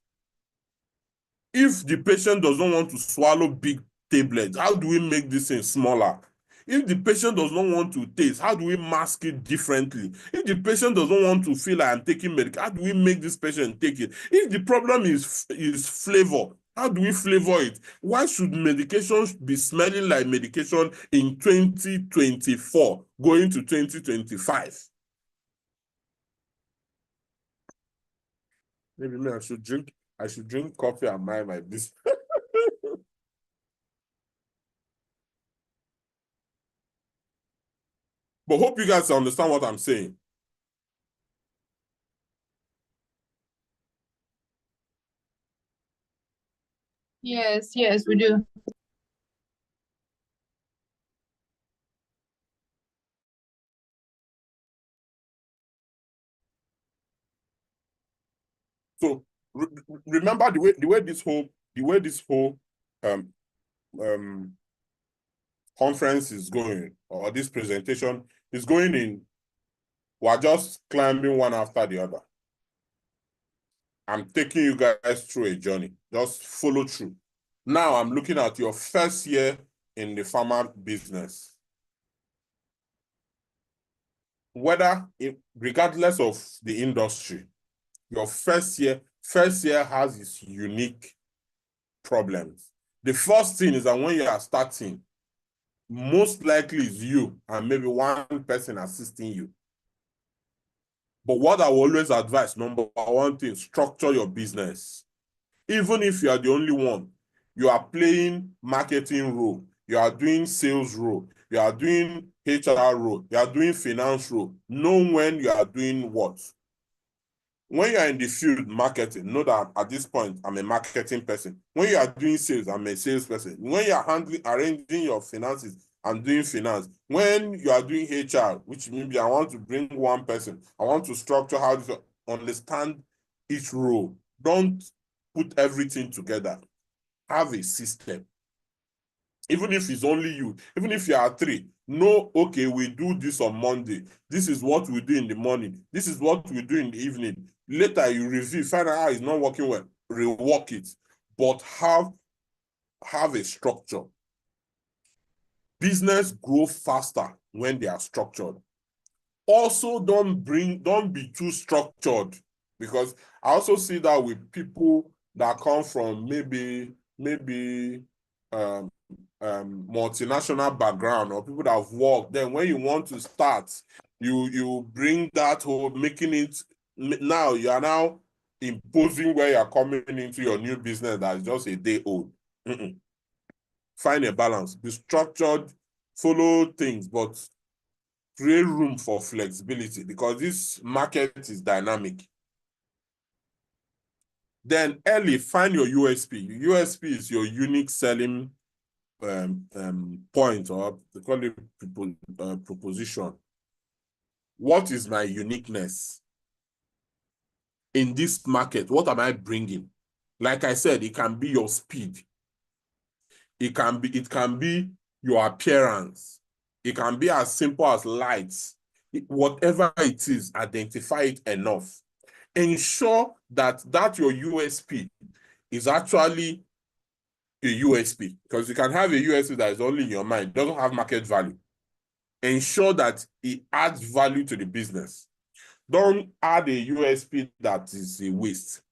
Speaker 1: If the patient does not want to swallow big tablets, how do we make this thing smaller? If the patient does not want to taste, how do we mask it differently? If the patient does not want to feel like I'm taking medication, how do we make this patient take it? If the problem is flavor, how do we flavor it? Why should medication be smelling like medication in 2024 going to 2025? Maybe I should drink coffee and mind my business. But hope you guys understand what I'm saying.
Speaker 6: Yes, yes, we do.
Speaker 1: So remember the way this whole um um conference is going, or this presentation is going in. We're just climbing one after the other. I'm taking you guys through a journey. Just follow through. Now I'm looking at your first year in the pharma business. Regardless of the industry, your first year has its unique problems. The first thing is that when you are starting, most likely is you and maybe one person assisting you. But what I will always advise, number one thing, structure your business. Even if you are the only one, you are playing marketing role, you are doing sales role, you are doing HR role, you are doing finance role. Know when you are doing what. When you are in the field marketing, know that at this point, I'm a marketing person. When you are doing sales, I'm a sales person. When you are arranging your finances, I'm doing finance. When you are doing HR, which maybe I want to bring one person, I want to structure how to understand each role. Don't put everything together. Have a system. Even if it's only you, even if you are three, know, okay, we do this on Monday. This is what we do in the morning. This is what we do in the evening. Later, you review, find out how it's not working well, rework it. But have a structure. Business grow faster when they are structured. Also, don't be too structured, because I also see that with people that come from maybe multinational background, or people that have worked. Then when you want to start, you bring that whole making it. Now you are now imposing where you're coming into your new business that is just a day old. Find a balance. Be structured, follow things, but create room for flexibility, because this market is dynamic. Then early, find your USP. Your USP is your unique selling point, or they call it proposition. What is my uniqueness in this market? What am I bringing? Like I said, it can be your speed. It can be your appearance. It can be as simple as lights. Whatever it is, identify it enough. Ensure that your USP is actually a USP, because you can have a USP that is only in your mind, doesn't have market value. Ensure that it adds value to the business. Don't add a USP that is a waste.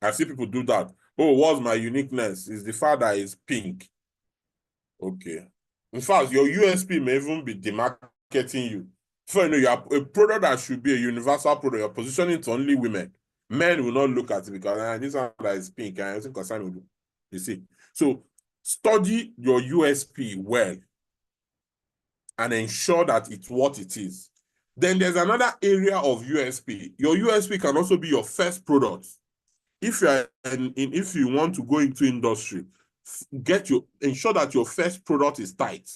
Speaker 1: I see people do that. Oh, what's my uniqueness? Is the fact that it's pink. Okay. In fact, your USP may even be demarketing you. So, you are a product that should be a universal product. You're positioning to only women. Men will not look at it because this one that is pink and I think concerned with you. You see. So, study your USP well and ensure that it's what it is. Then there's another area of USP. Your USP can also be your first product. If you want to go into industry, ensure that your first product is tight,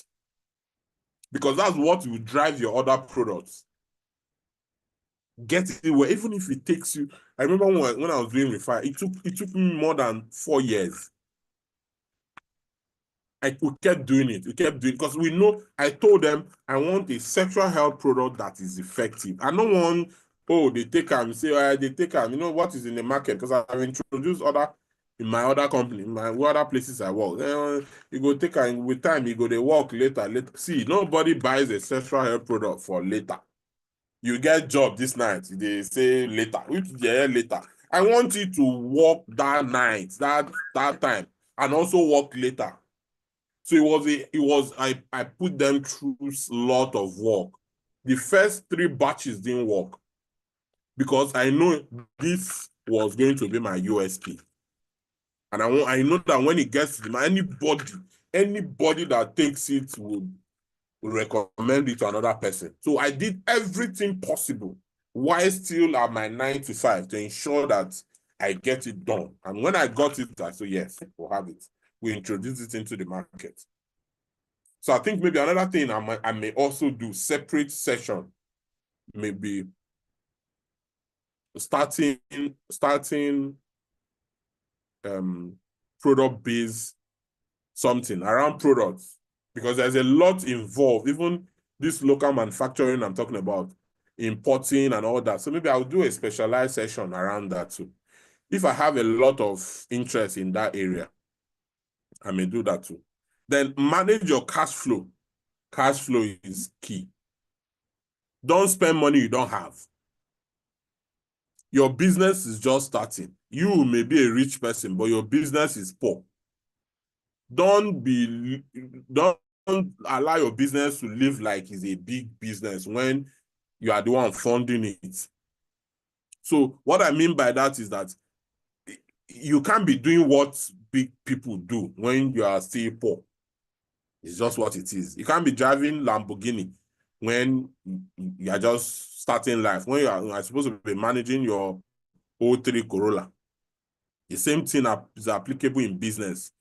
Speaker 1: because that's what will drive your other products. Get it where, even if it takes you. I remember when I was doing Refire, it took me more than 4 years. We kept doing it. We kept doing it because we know. I told them I want a sexual health product that is effective. I don't want, they take them, say, they take them. You know what is in the market? Because I've introduced in my other company, in my other places I work. You go take them with time. You go they work later. See, nobody buys a sexual health product for later. You get job this night. They say later. Which day later? I want you to work that night, that time, and also work later. So I put them through a lot of work. The first 3 batches didn't work because I know this was going to be my USP. And I know that when it gets to anybody that takes it would recommend it to another person. So I did everything possible while still at my 9 to 5 to ensure that I get it done. And when I got it, I said, yes, we'll have it. We introduce it into the market. So I think maybe another thing I may also do, separate session, maybe starting product-based something around products, because there's a lot involved, even this local manufacturing I'm talking about, importing and all that. So maybe I'll do a specialized session around that too. If I have a lot of interest in that area, I may do that too. Then manage your cash flow. Cash flow is key. Don't spend money you don't have. Your business is just starting. You may be a rich person, but your business is poor. Don't allow your business to live like it's a big business when you are the one funding it. So what I mean by that is that you can't be doing what big people do when you are still poor. It's just what it is. You can't be driving Lamborghini when you are just starting life, when you are supposed to be managing your 03 Corolla. The same thing is applicable in business.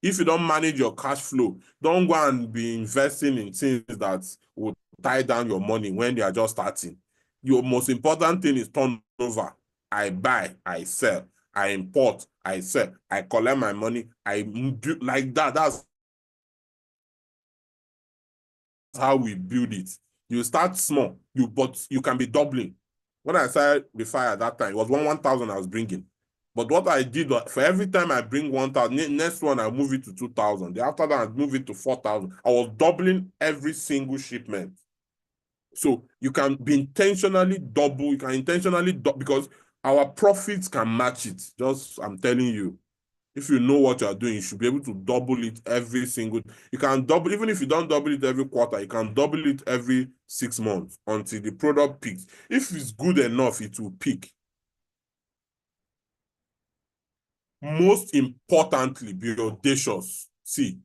Speaker 1: If you don't manage your cash flow, don't go and be investing in things that will tie down your money when you are just starting. Your most important thing is turnover. I buy, I sell, I import, I sell, I collect my money, I do like that. That's how we build it. You start small, but you can be doubling. When I started the fire at that time, it was 1,000 I was bringing. But what I did, for every time I bring 1,000, next one I move it to 2,000. After that, I move it to 4,000. I was doubling every single shipment. So you can be intentionally double. You can intentionally double because our profits can match it. Just, I'm telling you, if you know what you're doing, you should be able to double it every single. You can double, even if you don't double it every quarter, you can double it every 6 months until the product peaks. If it's good enough, it will peak. Most importantly, be audacious. See,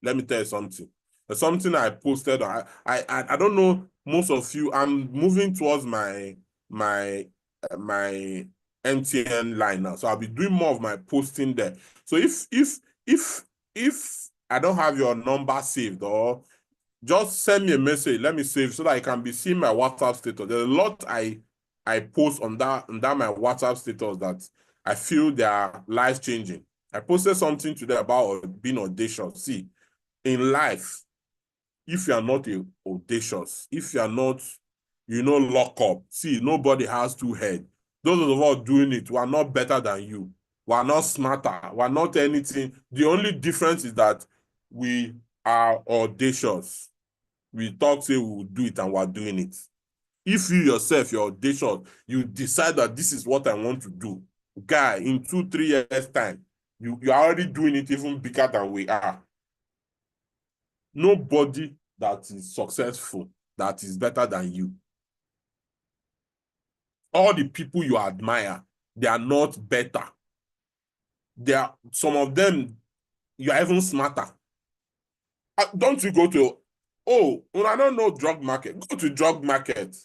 Speaker 1: let me tell you something. There's something I posted. I don't know, most of you, I'm moving towards my MTN line now. So I'll be doing more of my posting there. So if I don't have your number saved, or just send me a message, let me save so that I can be seeing my WhatsApp status. There's a lot I post on that my WhatsApp status that I feel they are life-changing. I posted something today about being audacious. See, in life, if you are not audacious, if you are not, lock up. See, nobody has two heads. Those of us doing it, we are not better than you. We are not smarter. We are not anything. The only difference is that we are audacious. We talk, say we will do it, and we are doing it. If you yourself, you're audacious, you decide that this is what I want to do, guy, in 2-3 years' time, you're already doing it even bigger than we are. Nobody that is successful that is better than you. All the people you admire, they are not better. Some of them, you are even smarter. Don't you go to, I don't know drug market, go to drug market.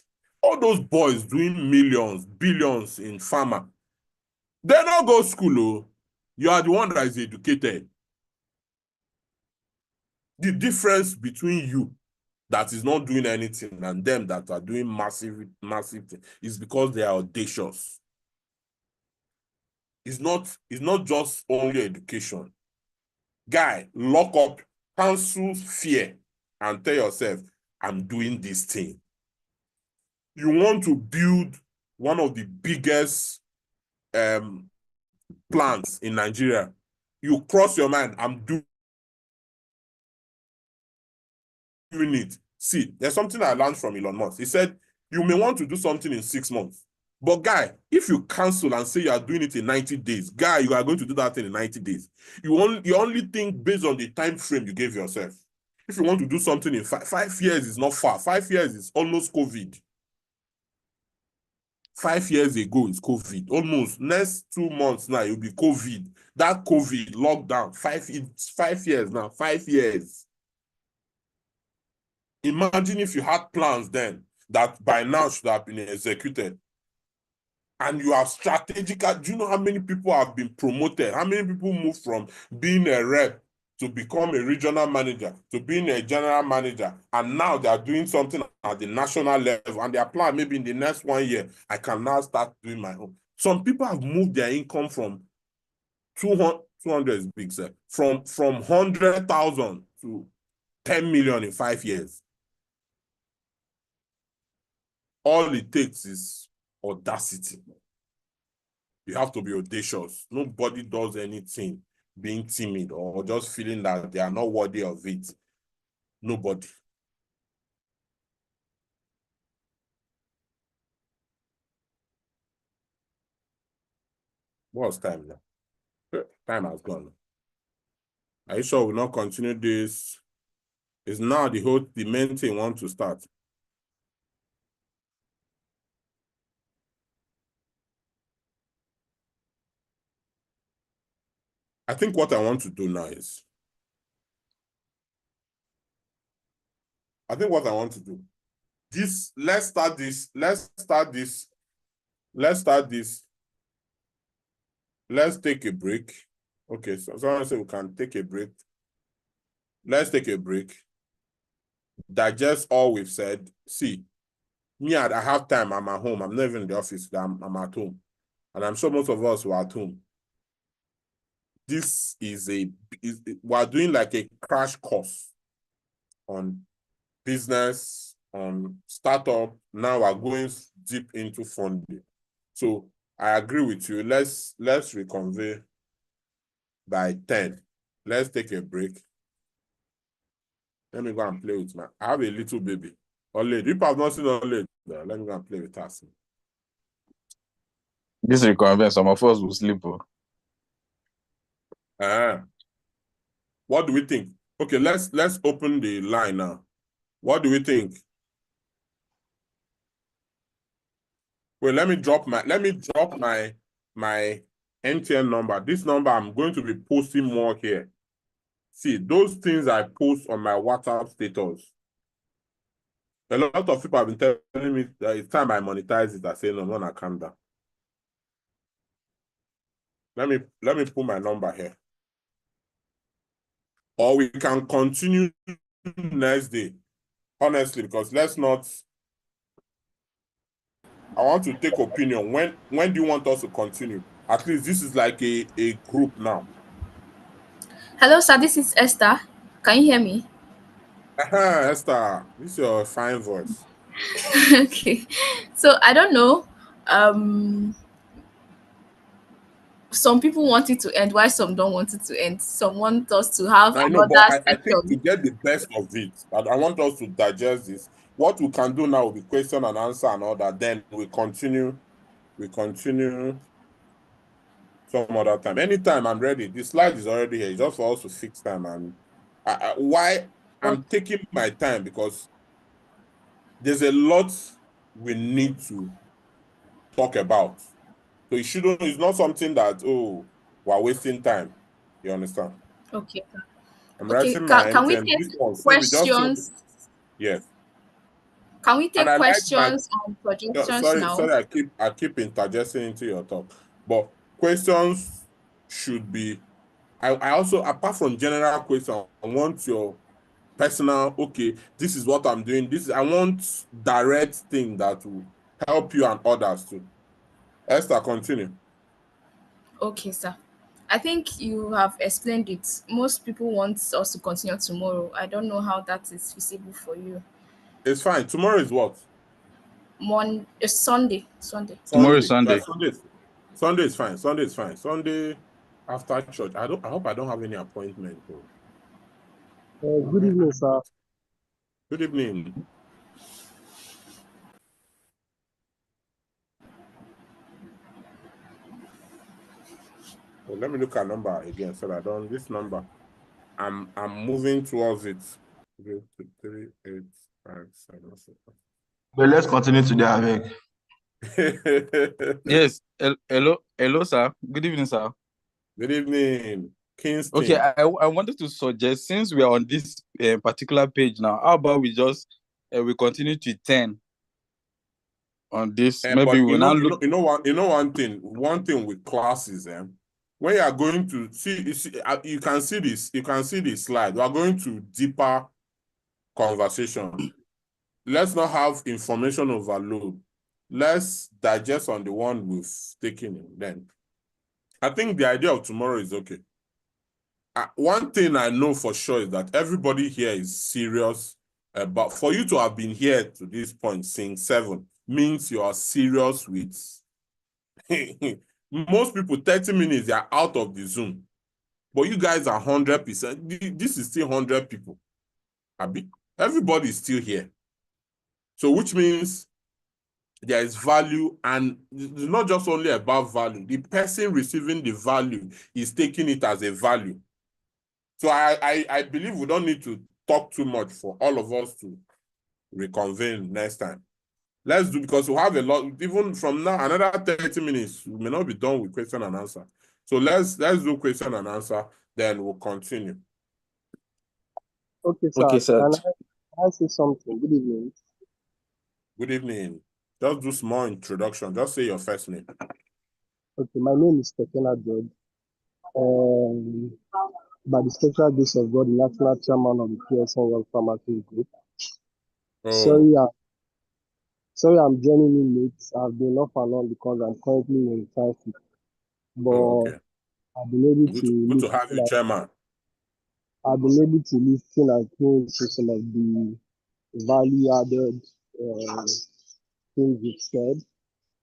Speaker 1: All those boys doing millions, billions in pharma, they don't go school. Oh. You are the one that is educated. The difference between you that is not doing anything and them that are doing massive things is because they are audacious. It's not just only education. Guy, lock up, cancel fear, and tell yourself, I'm doing this thing. You want to build one of the biggest plants in Nigeria. You cross your mind, I'm doing it. See, there's something I learned from Elon Musk. He said, you may want to do something in 6 months. But guy, if you cancel and say you are doing it in 90 days, guy, you are going to do that thing in 90 days. You only think based on the time frame you gave yourself. If you want to do something in 5 years is not far. 5 years is almost COVID. 5 years ago is COVID. Almost next 2 months now, it'll be COVID. That COVID lockdown, 5 years now, 5 years. Imagine if you had plans then that by now should have been executed. and you are strategic. Do you know how many people have been promoted? How many people moved from being a rep to become a regional manager, to being a general manager, and now they are doing something at the national level, and they are planning maybe in the next 1 year, I can now start doing my own. Some people have moved their income from 200 is big, sir, from 100,000 to 10 million in 5 years. All it takes is audacity. You have to be audacious. Nobody does anything being timid or just feeling that they are not worthy of it. Nobody. What's time now? Time has gone. Are you sure we'll not continue this? Is now the main thing want to start? I think what I want to do now is, let's start this. Let's take a break. Okay, so someone said we can take a break. Let's take a break. Digest all we've said. See, me, I have time. I'm at home. I'm not even in the office. I'm at home. And I'm sure most of us were at home. This is we're doing like a crash course on business, on startup. Now we're going deep into funding. So I agree with you. Let's reconvene by 10. Let's take a break. Let me go and play with I have a little baby. Oled. If I've not seen Oled, let me go and play with her.
Speaker 4: This reconvene, some of us will sleep.
Speaker 1: What do we think? Okay, let's open the line now. What do we think? Well, let me drop my MTN number. This number I'm going to be posting more here. See, those things I post on my WhatsApp status. A lot of people have been telling me that it's time I monetize it. I say no, I calm down. Let me put my number here. Or we can continue next day. Honestly, because I want to take opinion. When do you want us to continue? At least this is like a group now.
Speaker 3: Hello, sir. This is Esther. Can you hear me?
Speaker 1: Esther, this is your fine voice.
Speaker 3: Okay. So I don't know. Some people want it to end, while some don't want it to end. Some want us to have
Speaker 1: I know,
Speaker 3: another
Speaker 1: but I think to
Speaker 3: session.
Speaker 1: get the best of it, I want us to digest this. What we can do now will be question and answer and all that. Then we continue some other time. Anytime I'm ready. The slide is already here. It's just for us to fix time. And why I'm taking my time, because there's a lot we need to talk about. So it's not something that, we're wasting time. You understand?
Speaker 3: Okay.
Speaker 1: I'm
Speaker 3: Okay.
Speaker 1: writing my
Speaker 3: Can we
Speaker 1: MTN. This
Speaker 3: take
Speaker 1: one, so we just
Speaker 3: questions?
Speaker 1: yes.
Speaker 3: Can we
Speaker 1: And
Speaker 3: take
Speaker 1: I like my
Speaker 3: questions and projections
Speaker 1: sorry,
Speaker 3: now?
Speaker 1: I keep interjecting into your talk. But questions should be I also, apart from general questions, I want your personal, okay, this is what I'm doing. I want direct thing that will help you and others too. Esther, continue.
Speaker 3: Okay, sir. I think you have explained it. Most people want us to continue tomorrow. I don't know how that is feasible for you.
Speaker 1: It's fine. Tomorrow is what?
Speaker 3: Sunday.
Speaker 4: Tomorrow is
Speaker 1: Sunday.
Speaker 4: Sunday.
Speaker 1: Sunday is fine. Sunday is fine. Sunday after church. I hope I don't have any appointment though.
Speaker 6: Good evening, sir.
Speaker 1: Good evening. Well, let me look at number again so that I don't. This number, I'm moving towards it. 3, 3, 8, 5, 7, 6.
Speaker 2: But let's continue today, Avec.
Speaker 4: Yes. Hello, sir. Good evening, sir.
Speaker 1: Good evening, Kingston.
Speaker 4: Okay, I wanted to suggest, since we are on this particular page now, how about we just we continue to 10? on this.
Speaker 1: But
Speaker 4: Maybe we'll now look.
Speaker 1: one thing with classes, when you are going to you can see this slide. We are going to deeper conversation. Let's not have information overload. Let's digest on the one we've taken in. Then I think the idea of tomorrow is okay. One thing I know for sure is that everybody here is serious. But for you to have been here to this point since 7 means you are serious with most people. 30 minutes, they are out of the Zoom. But you guys are 100%. This is still 100 people. Everybody is still here. So which means there is value, and it's not just only about value. The person receiving the value is taking it as a value. So I believe we don't need to talk too much for all of us to reconvene next time. Let's do, because we have a lot, even from now, another 30 minutes, we may not be done with question and answer. So let's do question and answer, then we'll continue.
Speaker 6: Okay, sir.
Speaker 4: Okay, sir.
Speaker 6: Can I say something? Good evening.
Speaker 1: Good evening. Just do small introduction. Just say your first name.
Speaker 6: Okay, my name is Tekena George. By the special grace of God, national chairman of the PSN-YPG group.
Speaker 1: Oh.
Speaker 6: Sorry, I'm joining in late. I've been off and on because I'm currently in traffic. But
Speaker 1: Okay.
Speaker 6: I've been able
Speaker 1: Good to have you, chairman.
Speaker 6: I've been able to listen and tune to some of the value-added things you've said,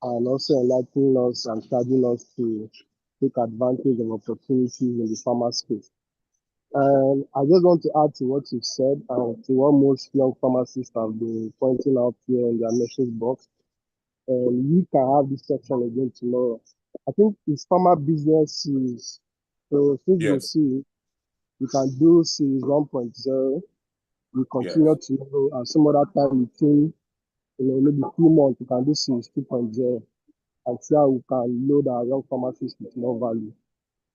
Speaker 6: and also enlightening us and charging us to take advantage of opportunities in the pharma space. And I just want to add to what you've said and to what most young pharmacists have been pointing out here in their message box. And we can have this section again tomorrow. I think it's pharma business series. So since we'll see, we can do series 1.0. We continue tomorrow, and some other time we think, maybe 2 months, we can do series 2.0 and see how we can load our young pharmacists with more value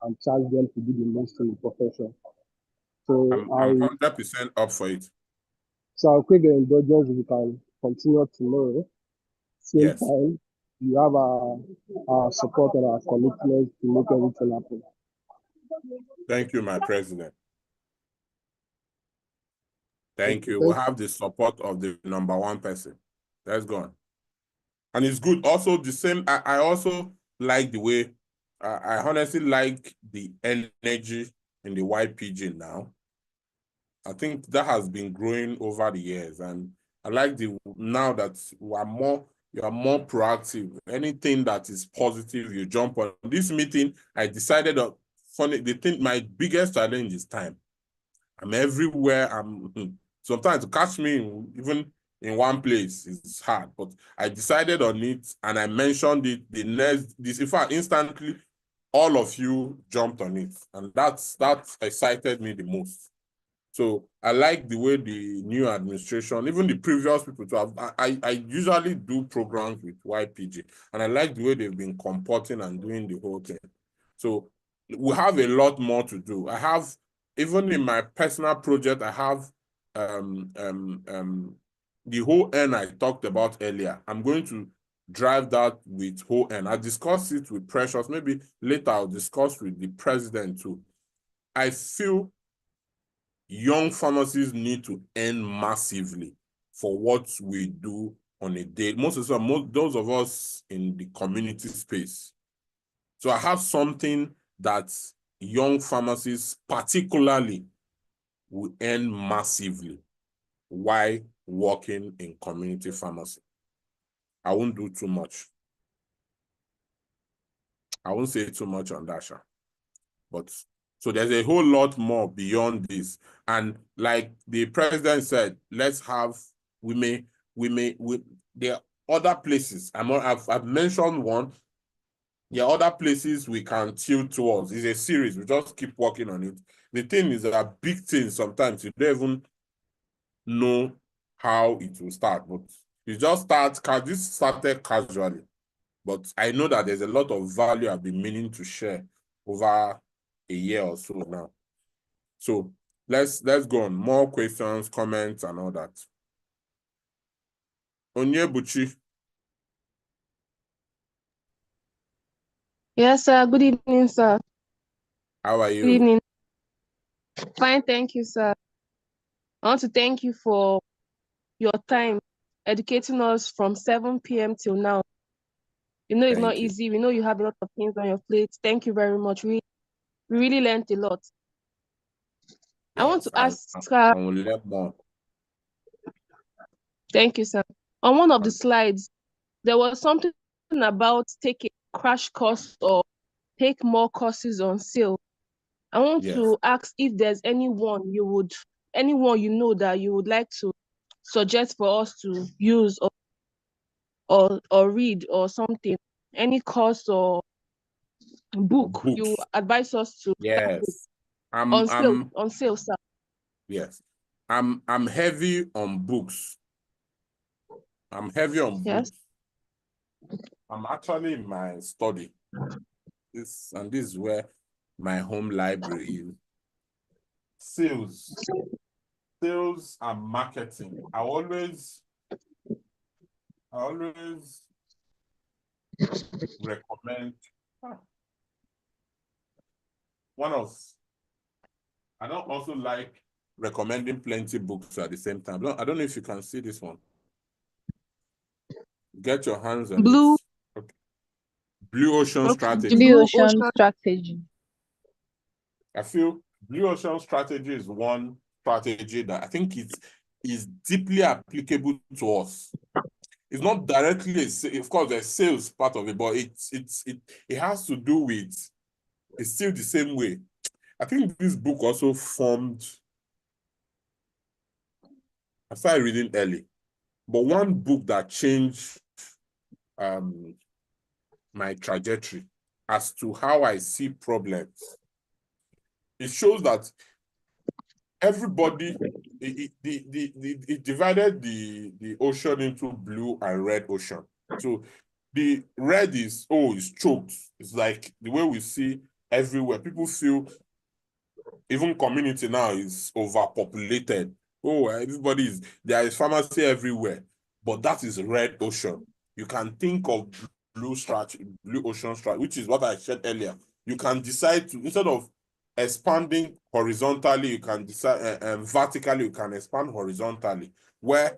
Speaker 6: and charge them to do the most in the profession. So
Speaker 1: I'm 100% up for it.
Speaker 6: So I'll quick indulgence, we can continue tomorrow. Same time, you have our support and our commitment to make everything happen.
Speaker 1: Thank you, my president. Thank you. We'll have the support of the number one person. Let's go on. And it's good. Also, the same, I also like the way, I honestly like the energy in the YPG now. I think that has been growing over the years. And I like now that you are more proactive. Anything that is positive, you jump on. This meeting, I decided my biggest challenge is time. I'm everywhere. Sometimes to catch me even in one place is hard, but I decided on it and I mentioned it. In fact, instantly, all of you jumped on it, and that excited me the most. So I like the way the new administration, even the previous people, I usually do programs with YPG, and I like the way they've been comporting and doing the whole thing. So we have a lot more to do. I have, even in my personal project, I have the whole N I talked about earlier. I'm going to drive that with whole N. I discussed it with Precious. Maybe later I'll discuss with the president too. I feel young pharmacists need to earn massively for what we do on a day. Most those of us in the community space. So I have something that young pharmacists particularly will earn massively while working in community pharmacy. I won't do too much. I won't say too much on that, but so there's a whole lot more beyond this. And like the president said, let's have, there are other places. I've mentioned one. There are other places we can tilt towards. It's a series. We just keep working on it. The thing is, there are big things sometimes you don't even know how it will start, but you just start. This started casually, but I know that there's a lot of value I've been meaning to share over a year or so now. So let's go on. More questions, comments, and all that. Onyebuchi.
Speaker 7: Yes, sir. Good evening, sir.
Speaker 1: How are
Speaker 7: Good
Speaker 1: you?
Speaker 7: evening. Fine, thank you, sir. I want to thank you for your time educating us from 7 p.m. till now. You know it's not
Speaker 1: Thank you.
Speaker 7: easy. We know you have a lot of things on your plate. Thank you very much. We really learned a lot. I want
Speaker 1: Yes,
Speaker 7: to ask, sir,
Speaker 1: I will learn more.
Speaker 7: thank you, sir. On one of the slides, there was something about take a crash course or take more courses on sale. I want
Speaker 1: Yes.
Speaker 7: to ask if there's anyone you know that you would like to suggest for us to use or read or something. Any course or book you
Speaker 1: Books.
Speaker 7: advise us to start with
Speaker 1: Yes. I'm
Speaker 7: on sale, sir.
Speaker 1: yes. I'm heavy on books. I'm heavy on
Speaker 7: Yes.
Speaker 1: books. I'm actually in my study. This is where my home library is. Sales and marketing. I always recommend I don't also like recommending plenty books at the same time. I don't know if you can see this one. Get your hands on it.
Speaker 7: Blue.
Speaker 1: Okay. Blue Ocean
Speaker 7: Okay.
Speaker 1: Strategy.
Speaker 8: Blue Ocean Strategy.
Speaker 1: I feel Blue Ocean Strategy is one strategy that I think is deeply applicable to us. It's not directly, of course, there's sales part of it, but it has to do with, it's still the same way. I think this book also formed, I started reading early, but one book that changed my trajectory as to how I see problems. It shows that everybody, it divided the ocean into blue and red ocean. So the red is, it's choked. It's like the way we see everywhere. People feel even community now is overpopulated. There is pharmacy everywhere, but that is red ocean. You can think of blue ocean strategy, which is what I said earlier. You can decide to, instead of expanding horizontally, you can decide vertically, you can expand horizontally, where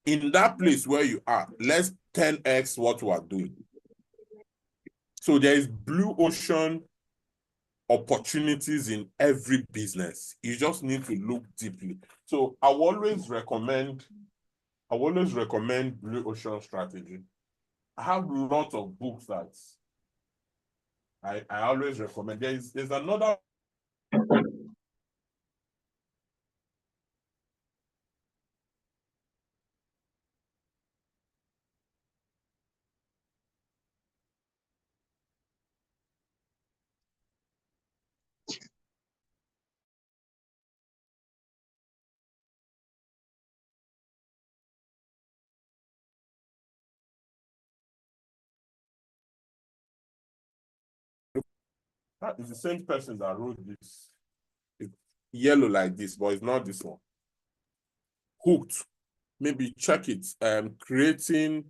Speaker 1: in that place where you are, let's 10x what we are doing. So there is blue ocean opportunities in every business. You just need to look deeply. So I will always recommend Blue Ocean Strategy. I have lots of books that I always recommend. There's another that is the same person that wrote this. It's yellow like this, but it's not this one. Hooked. Maybe check it. Creating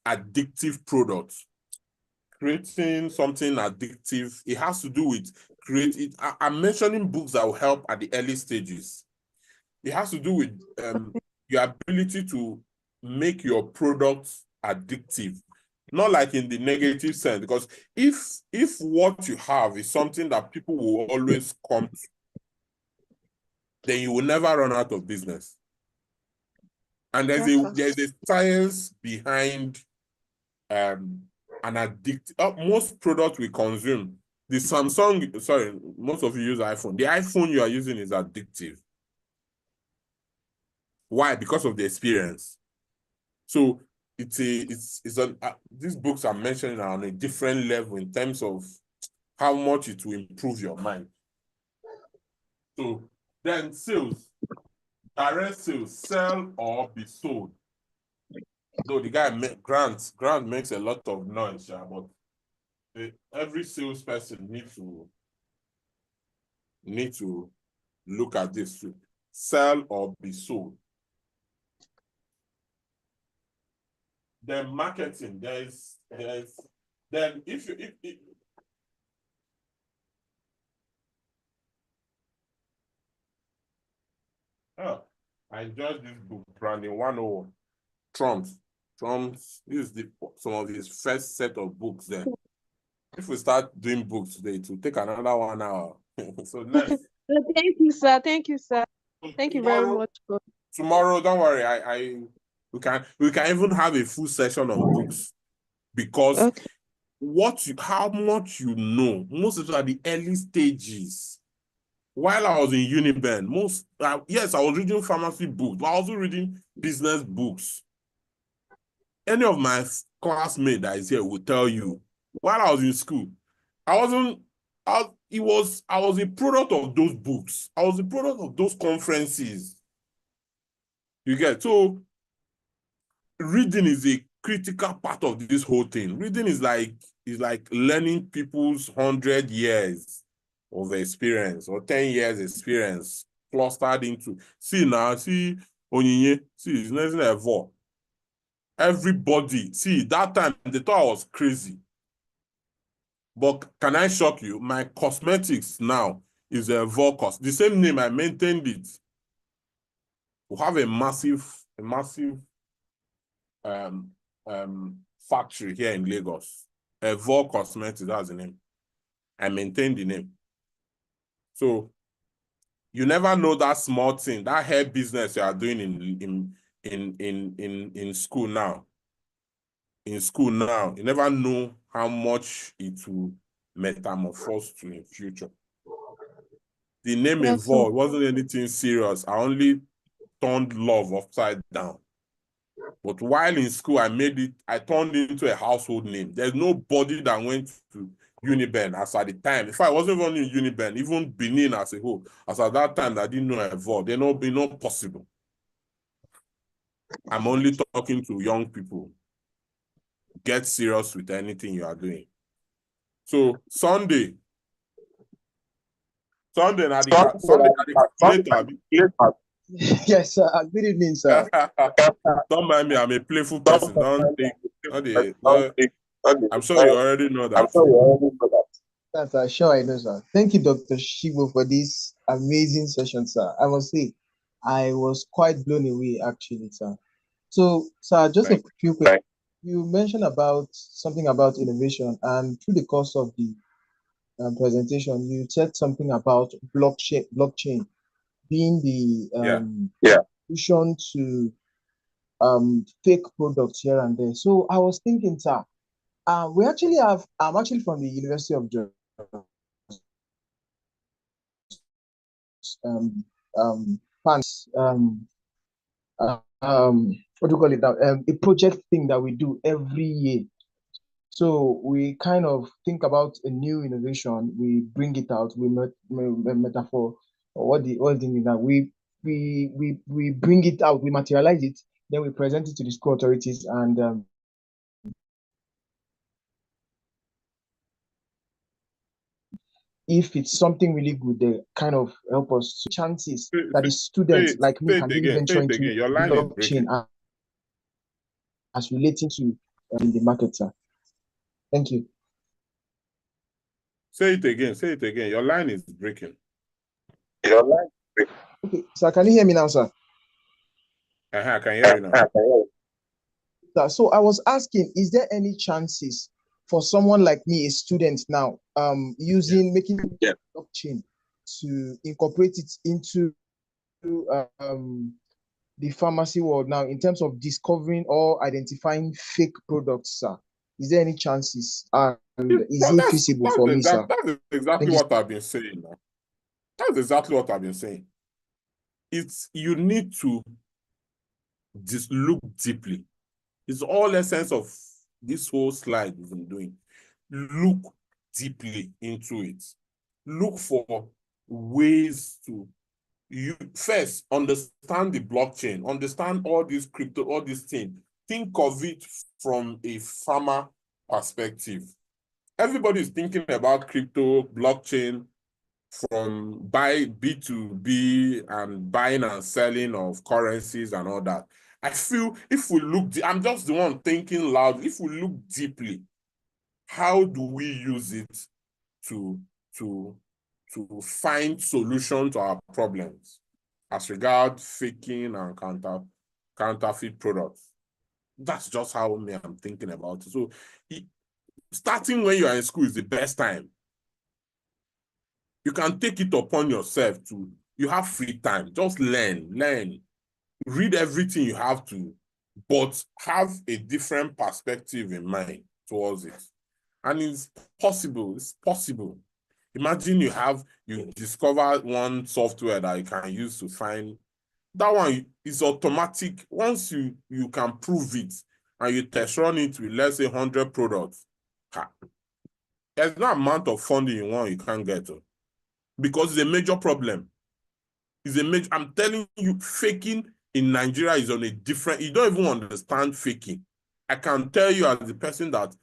Speaker 1: addictive products. Creating something addictive. It has to do with I'm mentioning books that will help at the early stages. It has to do with your ability to make your products addictive. Not like in the negative sense, because if what you have is something that people will always come to, then you will never run out of business. And there's a science behind an addictive. Most products we consume, most of you use iPhone. The iPhone you are using is addictive. Why? Because of the experience. So these books are mentioned on a different level in terms of how much it will improve your mind. So then sales, direct sales, sell or be sold. Though the guy Grant makes a lot of noise, but every salesperson need to look at this too. Sell or be sold. then marketing, then if oh, I enjoyed this book, Branding 101. Trump's this is some of his first set of books there. If we start doing books today, it will take another 1 hour. So next.
Speaker 7: Thank you, sir. Thank you, sir. Thank you very much.
Speaker 1: Tomorrow, don't worry. We can even have a full session on books, because how much you know, most of it at the early stages. While I was in Uniben, yes, I was reading pharmacy books, but I was also reading business books. Any of my classmates that is here will tell you, while I was in school, I was a product of those books. I was a product of those conferences. You get? So reading is a critical part of this whole thing. Reading is like learning people's 100 years of experience or 10 years experience clustered into. See Onyinye, it's nothing evolve. Everybody, that time they thought I was crazy. But can I shock you? My cosmetics now is a Volcos. The same name, I maintained it. We have a massive factory here in Lagos. Herbal Cosmetics, that's the name. I maintain the name. So you never know that small thing, that hair business you are doing in school now. In school now, you never know how much it will metamorphose to in future. The name Evolve wasn't anything serious. I only turned love upside down. But while in school, I turned it into a household name. There's nobody that went to Uniben as at the time. If I wasn't even in Uniben, even Benin as a whole, as at that time, I didn't know Evolve. They're not possible. I'm only talking to young people. Get serious with anything you are doing. So Sunday,
Speaker 2: Yes, sir. Good evening, sir.
Speaker 1: Don't mind me, I'm a playful person. I'm sure you already know that.
Speaker 2: That's sure I know, sir. Thank you, Dr. Shibo, for this amazing session, sir. I must say, I was quite blown away, actually, sir. So, sir, just a few questions. You mentioned about something about innovation, and through the course of the presentation, you said something about blockchain being the solution to fake products here and there. So I was thinking, sir, I'm actually from the University of Jos, what do you call it now? A project thing that we do every year. So we kind of think about a new innovation, we bring it out, we metaphor, or what the thing is that we bring it out, we materialize it, then we present it to the school authorities, and if it's something really good, they kind of help us to chances that the students like me can really venture into blockchain as relating to in the market, sir. Thank you.
Speaker 1: Say it again. Your line is breaking.
Speaker 2: Okay, sir, can you hear me now, sir?
Speaker 1: I can hear you now.
Speaker 2: So I was asking, is there any chances for someone like me, a student now, making blockchain to incorporate it into the pharmacy world now in terms of discovering or identifying fake products, sir? Is there any chances? And is it feasible for me, sir?
Speaker 1: That's exactly what I've been saying now. That's exactly what I've been saying. You need to just look deeply. It's all essence of this whole slide we've been doing. Look deeply into it. Look for ways to first understand the blockchain, understand all this crypto, all these things. Think of it from a farmer perspective. Everybody is thinking about crypto, blockchain from B2B and buying and selling of currencies and all that. I feel if we look, I'm just the one thinking loud. If we look deeply, how do we use it to find solution to our problems as regard faking and counterfeit products? That's just how I'm thinking about it. So starting when you are in school is the best time. You can take it upon yourself to, you have free time, just learn, read everything you have to, but have a different perspective in mind towards it. And it's possible. Imagine you discover one software that you can use to find, that one is automatic. Once you can prove it and you test run it with, let's say, 100 products, there's no amount of funding you can't get to, because it's a major problem. I'm telling you, faking in Nigeria is on a different, you don't even understand faking. I can tell you as the person that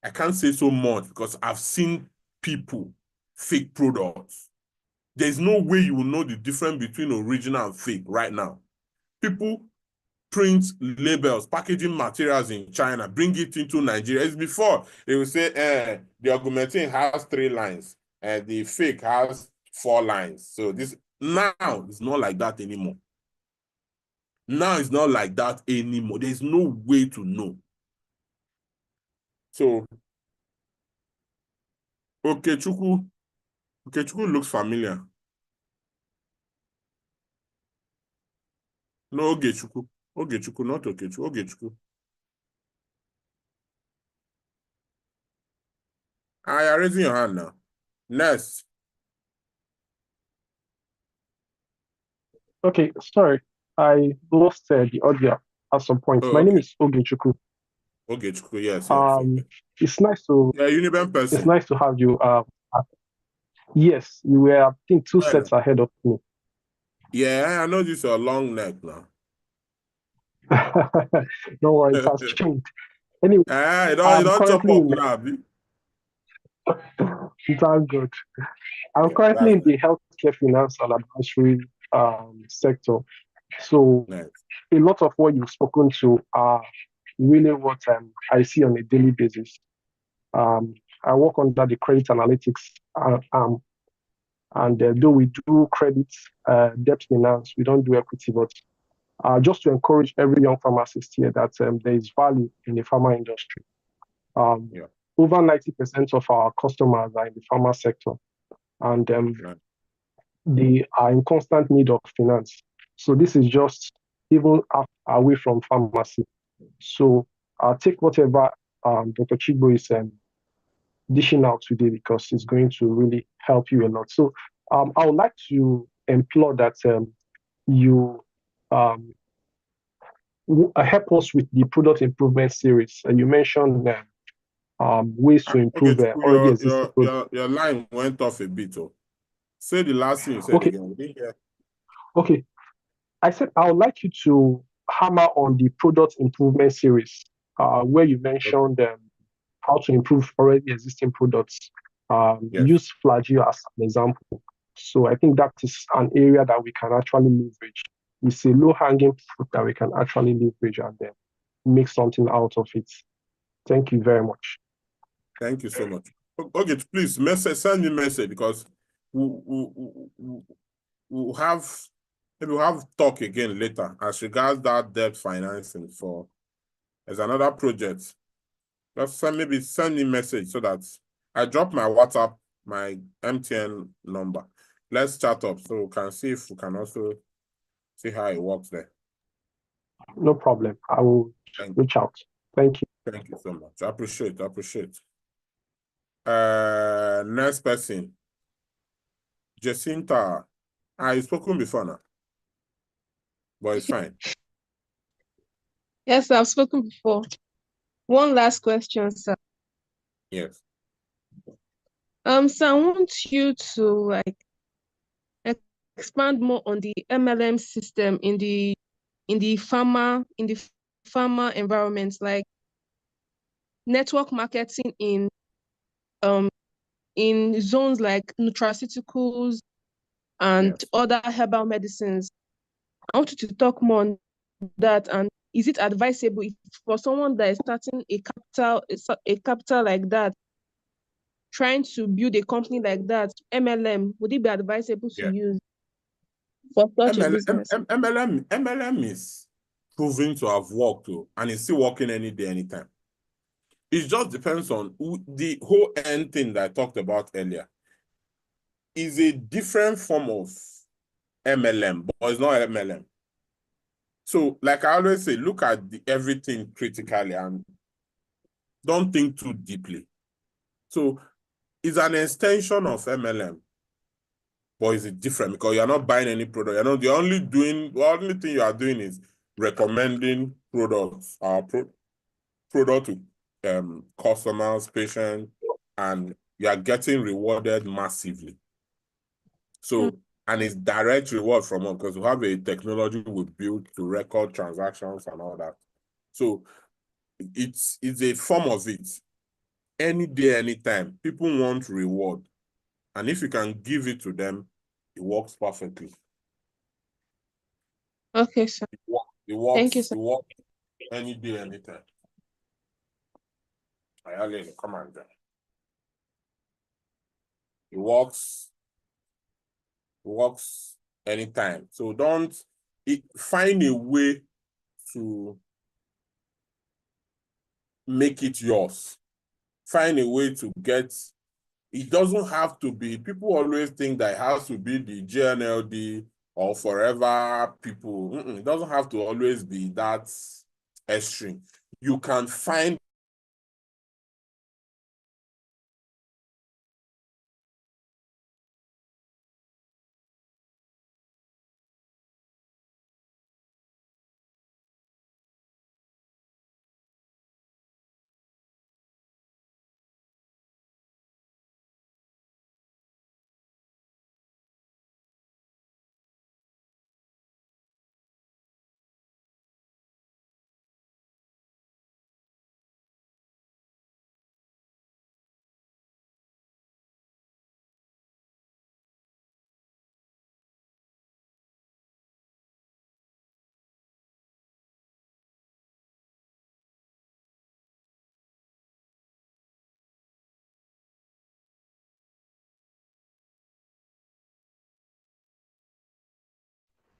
Speaker 1: I can't say so much because I've seen people fake products. There's no way you will know the difference between original and fake right now. People print labels, packaging materials in China, bring it into Nigeria. It's before they will say, the augmenting has 3 lines and the fake has 4 lines. So this now it's not like that anymore. There's no way to know. So, Okechukwu looks familiar. No, Ogechukwu, not Okechukwu, Ogechukwu. You're raising your hand now. Next.
Speaker 9: Okay, sorry. I lost the audio at some point. My name is Ogechukwu.
Speaker 1: Ogechukwu, yes.
Speaker 9: It's nice to
Speaker 1: Uniben person.
Speaker 9: It's nice to have you. Yes, you were, I think, 2 sets ahead of me.
Speaker 1: Yeah, I know this is a long neck now.
Speaker 9: Don't worry, it has changed. Anyway,
Speaker 1: you don't chop up now.
Speaker 9: Thank God. I'm currently in the healthcare finance and advisory sector. So a lot of what you've spoken to are really what I see on a daily basis. I work under the credit analytics arm, and though we do credit debt finance, we don't do equity, but just to encourage every young pharmacist here that there is value in the pharma industry. Over 90% of our customers are in the pharma sector, and they are in constant need of finance. So this is just even away from pharmacy. So I'll take whatever Dr. Chigbo is dishing out today, because it's going to really help you a lot. So I would like to implore that you help us with the product improvement series. And you mentioned ways to improve already existing products.
Speaker 1: Your line went off a bit. Say the last thing you said again.
Speaker 9: Okay. I said I would like you to hammer on the product improvement series, where you mentioned how to improve already existing products. Use Flagio as an example. So I think that is an area that we can actually leverage. It's a low-hanging fruit that we can actually leverage and then make something out of it. Thank you very much.
Speaker 1: Thank you so much. Okay, please send me a message, because we'll have talk again later as regards that debt financing for as another project. Just send me a message so that I drop my WhatsApp, my MTN number. Let's chat up so we can see if we can also see how it works there.
Speaker 9: No problem. I will reach out. Thank you.
Speaker 1: Thank you so much. I appreciate. Next person. Jacinta. I've spoken before now, but it's fine.
Speaker 7: Yes, I've spoken before. One last question, sir.
Speaker 1: Yes.
Speaker 7: So I want you to expand more on the MLM system in the pharma environment, like network marketing in zones like nutraceuticals and other herbal medicines. I want you to talk more on that, and is it advisable if, for someone that is starting a capital like that, trying to build a company like that, MLM, would it be advisable to
Speaker 1: Yeah.
Speaker 7: use for such a business?
Speaker 1: MLM is proven to have worked, and it's still working any day, anytime. It just depends on the whole end thing that I talked about earlier. Is a different form of MLM, but it's not MLM. So, like I always say, look at everything critically and don't think too deeply. So, it's an extension of MLM, but it's different because you're not buying any product. You're not the only thing you are doing is recommending products, product to customers, patients, and you are getting rewarded massively. So, and it's direct reward from us because we have a technology we built to record transactions and all that. So it's a form of it. Any day, anytime, people want reward. And if you can give it to them, it works perfectly.
Speaker 7: Okay, sir.
Speaker 1: It works,
Speaker 7: Thank you, sir.
Speaker 1: it works any day, anytime. Come on, then. It works anytime. So find a way to make it yours. Find a way to get, it doesn't have to be, people always think that it has to be the GNLD or forever people. It doesn't have to always be that extreme. You can find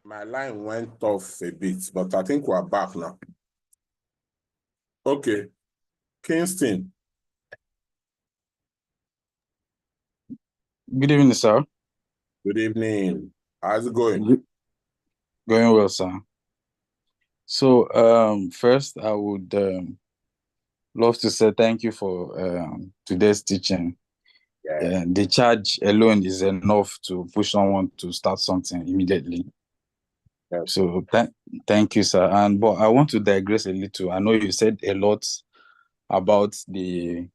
Speaker 1: my line went off a bit, but I think we're back now. Okay. Kingston.
Speaker 4: Good evening, sir.
Speaker 1: Good evening. How's it going?
Speaker 4: Going well, sir. So, first, I would love to say thank you for today's teaching.
Speaker 1: Yeah.
Speaker 4: The charge alone is enough to push someone to start something immediately.
Speaker 1: Yeah.
Speaker 4: So, thank you, sir. But I want to digress a little. I know you said a lot about the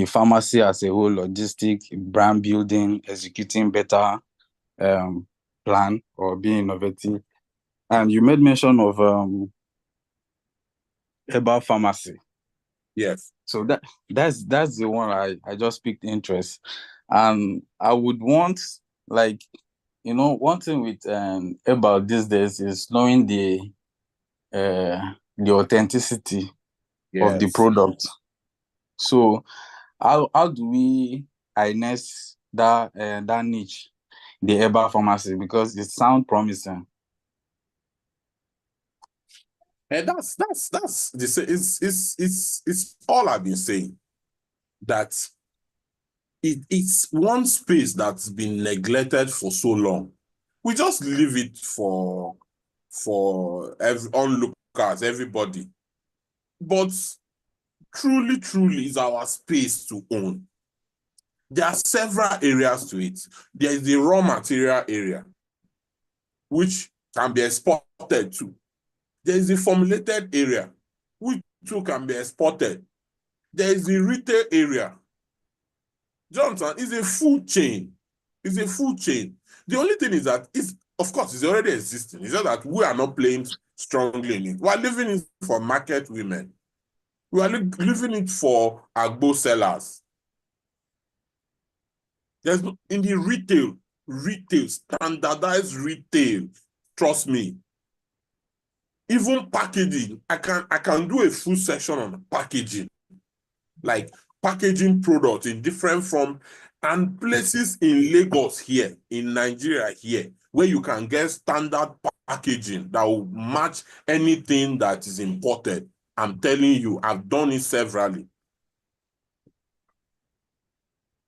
Speaker 4: pharmacy as a whole, logistic, brand building, executing better plan, or being innovative. And you made mention of Herbal pharmacy.
Speaker 1: Yes.
Speaker 4: So that's the one I just picked interest. And I would want, like, one thing with Herbal these days is knowing the authenticity of the product. So how do we harness that niche, the Herbal pharmacy, because it sounds promising.
Speaker 1: And that's it's all I've been saying, that it's one space that's been neglected for so long. We just leave it for onlookers, everybody. But truly is our space to own. There are several areas to it. There is the raw material area, which can be exported to. There is the formulated area, which too can be exported. There is the retail area. Johnson is a food chain. It's a food chain. The only thing is that of course, it's already existing. It's just that we are not playing strongly in it. We are leaving it for market women. We are leaving it for agbo sellers. There's in the retail, standardized retail, trust me, Even packaging, I can do a full section on packaging, like packaging products in different form, and places in Lagos here, in Nigeria here, where you can get standard packaging that will match anything that is imported. I'm telling you, I've done it severally.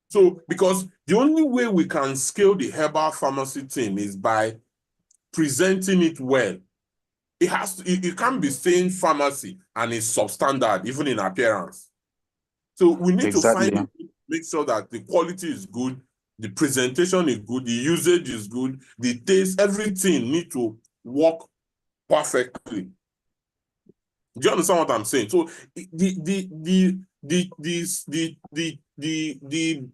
Speaker 1: So, because the only way we can scale the herbal pharmacy thing is by presenting it well. It can't be saying pharmacy and it's substandard, even in appearance. So we need to make sure that the quality is good, the presentation is good, the usage is good, the taste, everything need to work perfectly. Do you understand what I'm saying? So the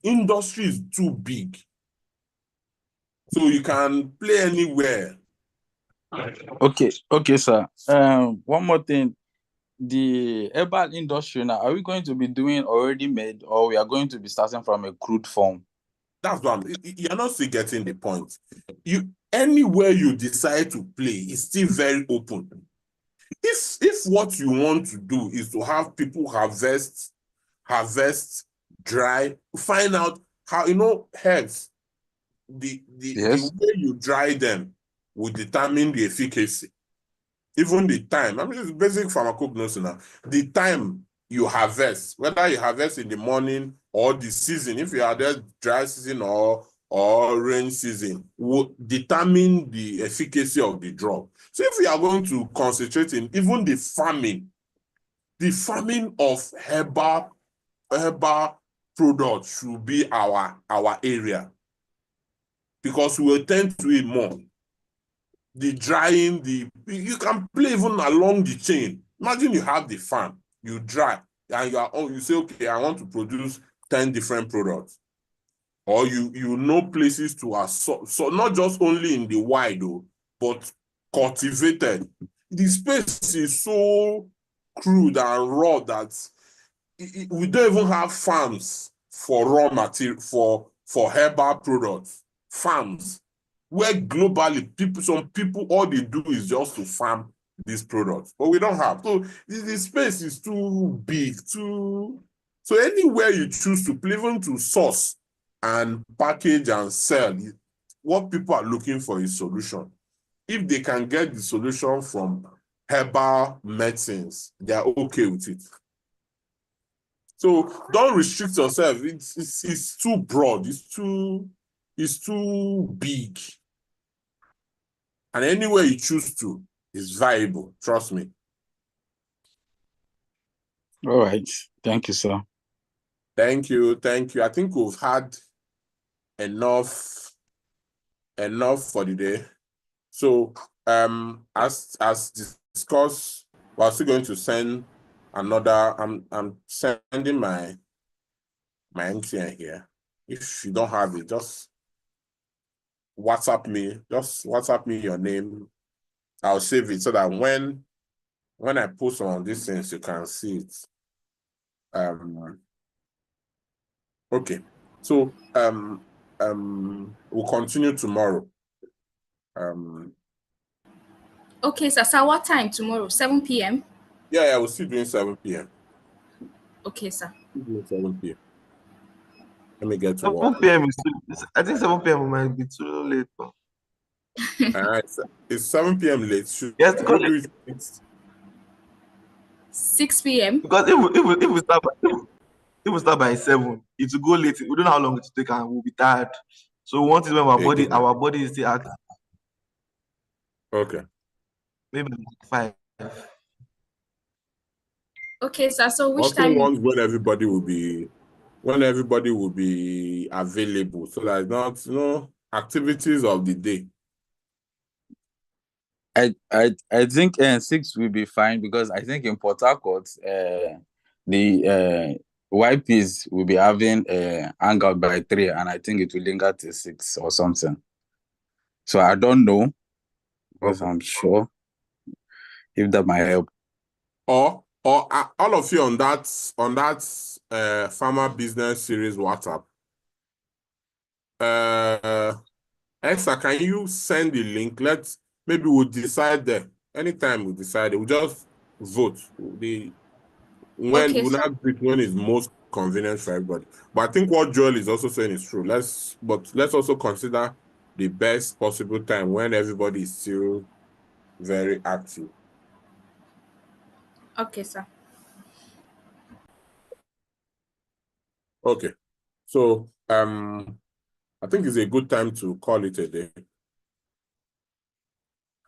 Speaker 1: industry is too big. So you can play anywhere.
Speaker 4: Okay, sir. One more thing. The herbal industry now, are we going to be doing already made, or we are going to be starting from a crude form?
Speaker 1: That's what you're not still getting the point. Anywhere you decide to play is still very open. If what you want to do is to have people harvest, dry, find out how, herbs, the way you dry them will determine the efficacy. Even the time, I mean, it's basic pharmacognosy now. The time you harvest, whether you harvest in the morning or the season, if you are there dry season or rain season, will determine the efficacy of the drug. So if we are going to concentrate in even the farming of herbal products should be our area, because we will tend to eat more. The drying, you can play even along the chain. Imagine you have the farm, you dry, and you say, okay, I want to produce 10 different products. Or you know places to so not just only in the wild though, but cultivated. The space is so crude and raw that we don't even have farms for raw material, for herbal products. Farms where globally some people, all they do is just to farm these products, but we don't have. So the space is too big, so anywhere you choose to play, even to source and package and sell, what people are looking for is solution. If they can get the solution from herbal medicines, they are okay with it. So don't restrict yourself. It's too broad. It's too big. And anywhere you choose to is viable. Trust me.
Speaker 4: All right. Thank you, sir.
Speaker 1: Thank you. I think we've had enough for the day. So as discussed, we're still going to send another. I'm sending my MTN here. If you don't have it, just WhatsApp me. Just WhatsApp me your name. I'll save it so that when I post on these things, you can see it. Okay. So we'll continue tomorrow.
Speaker 3: Okay, sir. So what time tomorrow? 7 p.m.
Speaker 1: Yeah, we'll still doing 7 p.m.
Speaker 3: Okay, sir.
Speaker 1: 7 p.m. Let me get to
Speaker 10: 7
Speaker 1: work.
Speaker 10: p.m. I think 7 p.m. might be too late. All
Speaker 1: right, it's 7 p.m. late.
Speaker 10: Yes, because
Speaker 1: we do it
Speaker 3: 6 p.m.
Speaker 10: Because if we start by 7, it will go late. We don't know how long it will take, and we'll be tired. So we want it when our body is still active.
Speaker 1: Okay.
Speaker 10: Maybe 5.
Speaker 3: Okay, sir. So which
Speaker 1: also
Speaker 3: time?
Speaker 1: Want when everybody will be available, so that not activities of the day.
Speaker 4: I think 6 will be fine, because I think in Port Harcourt, the YPs will be having hangout by 3, and I think it will linger till 6 or something. So I don't know, because I'm sure if that might help.
Speaker 1: Or all of you on that Pharma Business Series WhatsApp. Esther, can you send the link? Maybe we'll decide there. anytime we decide, we'll just vote. When
Speaker 3: Okay,
Speaker 1: we'll
Speaker 3: sir.
Speaker 1: not do it when it's most convenient for everybody. But I think what Joel is also saying is true. Let's also consider the best possible time when everybody is still very active.
Speaker 3: Okay, sir.
Speaker 1: Okay. So I think it's a good time to call it a day.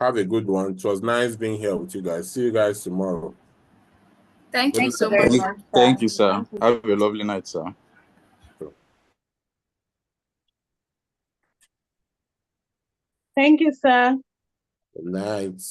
Speaker 1: Have a good one. It was nice being here with you guys. See you guys tomorrow.
Speaker 3: Thank you so
Speaker 8: Very
Speaker 3: much.
Speaker 8: much,
Speaker 4: Thank
Speaker 8: sir.
Speaker 4: you, sir. Have a lovely night, sir.
Speaker 7: Thank you, sir.
Speaker 1: Good night.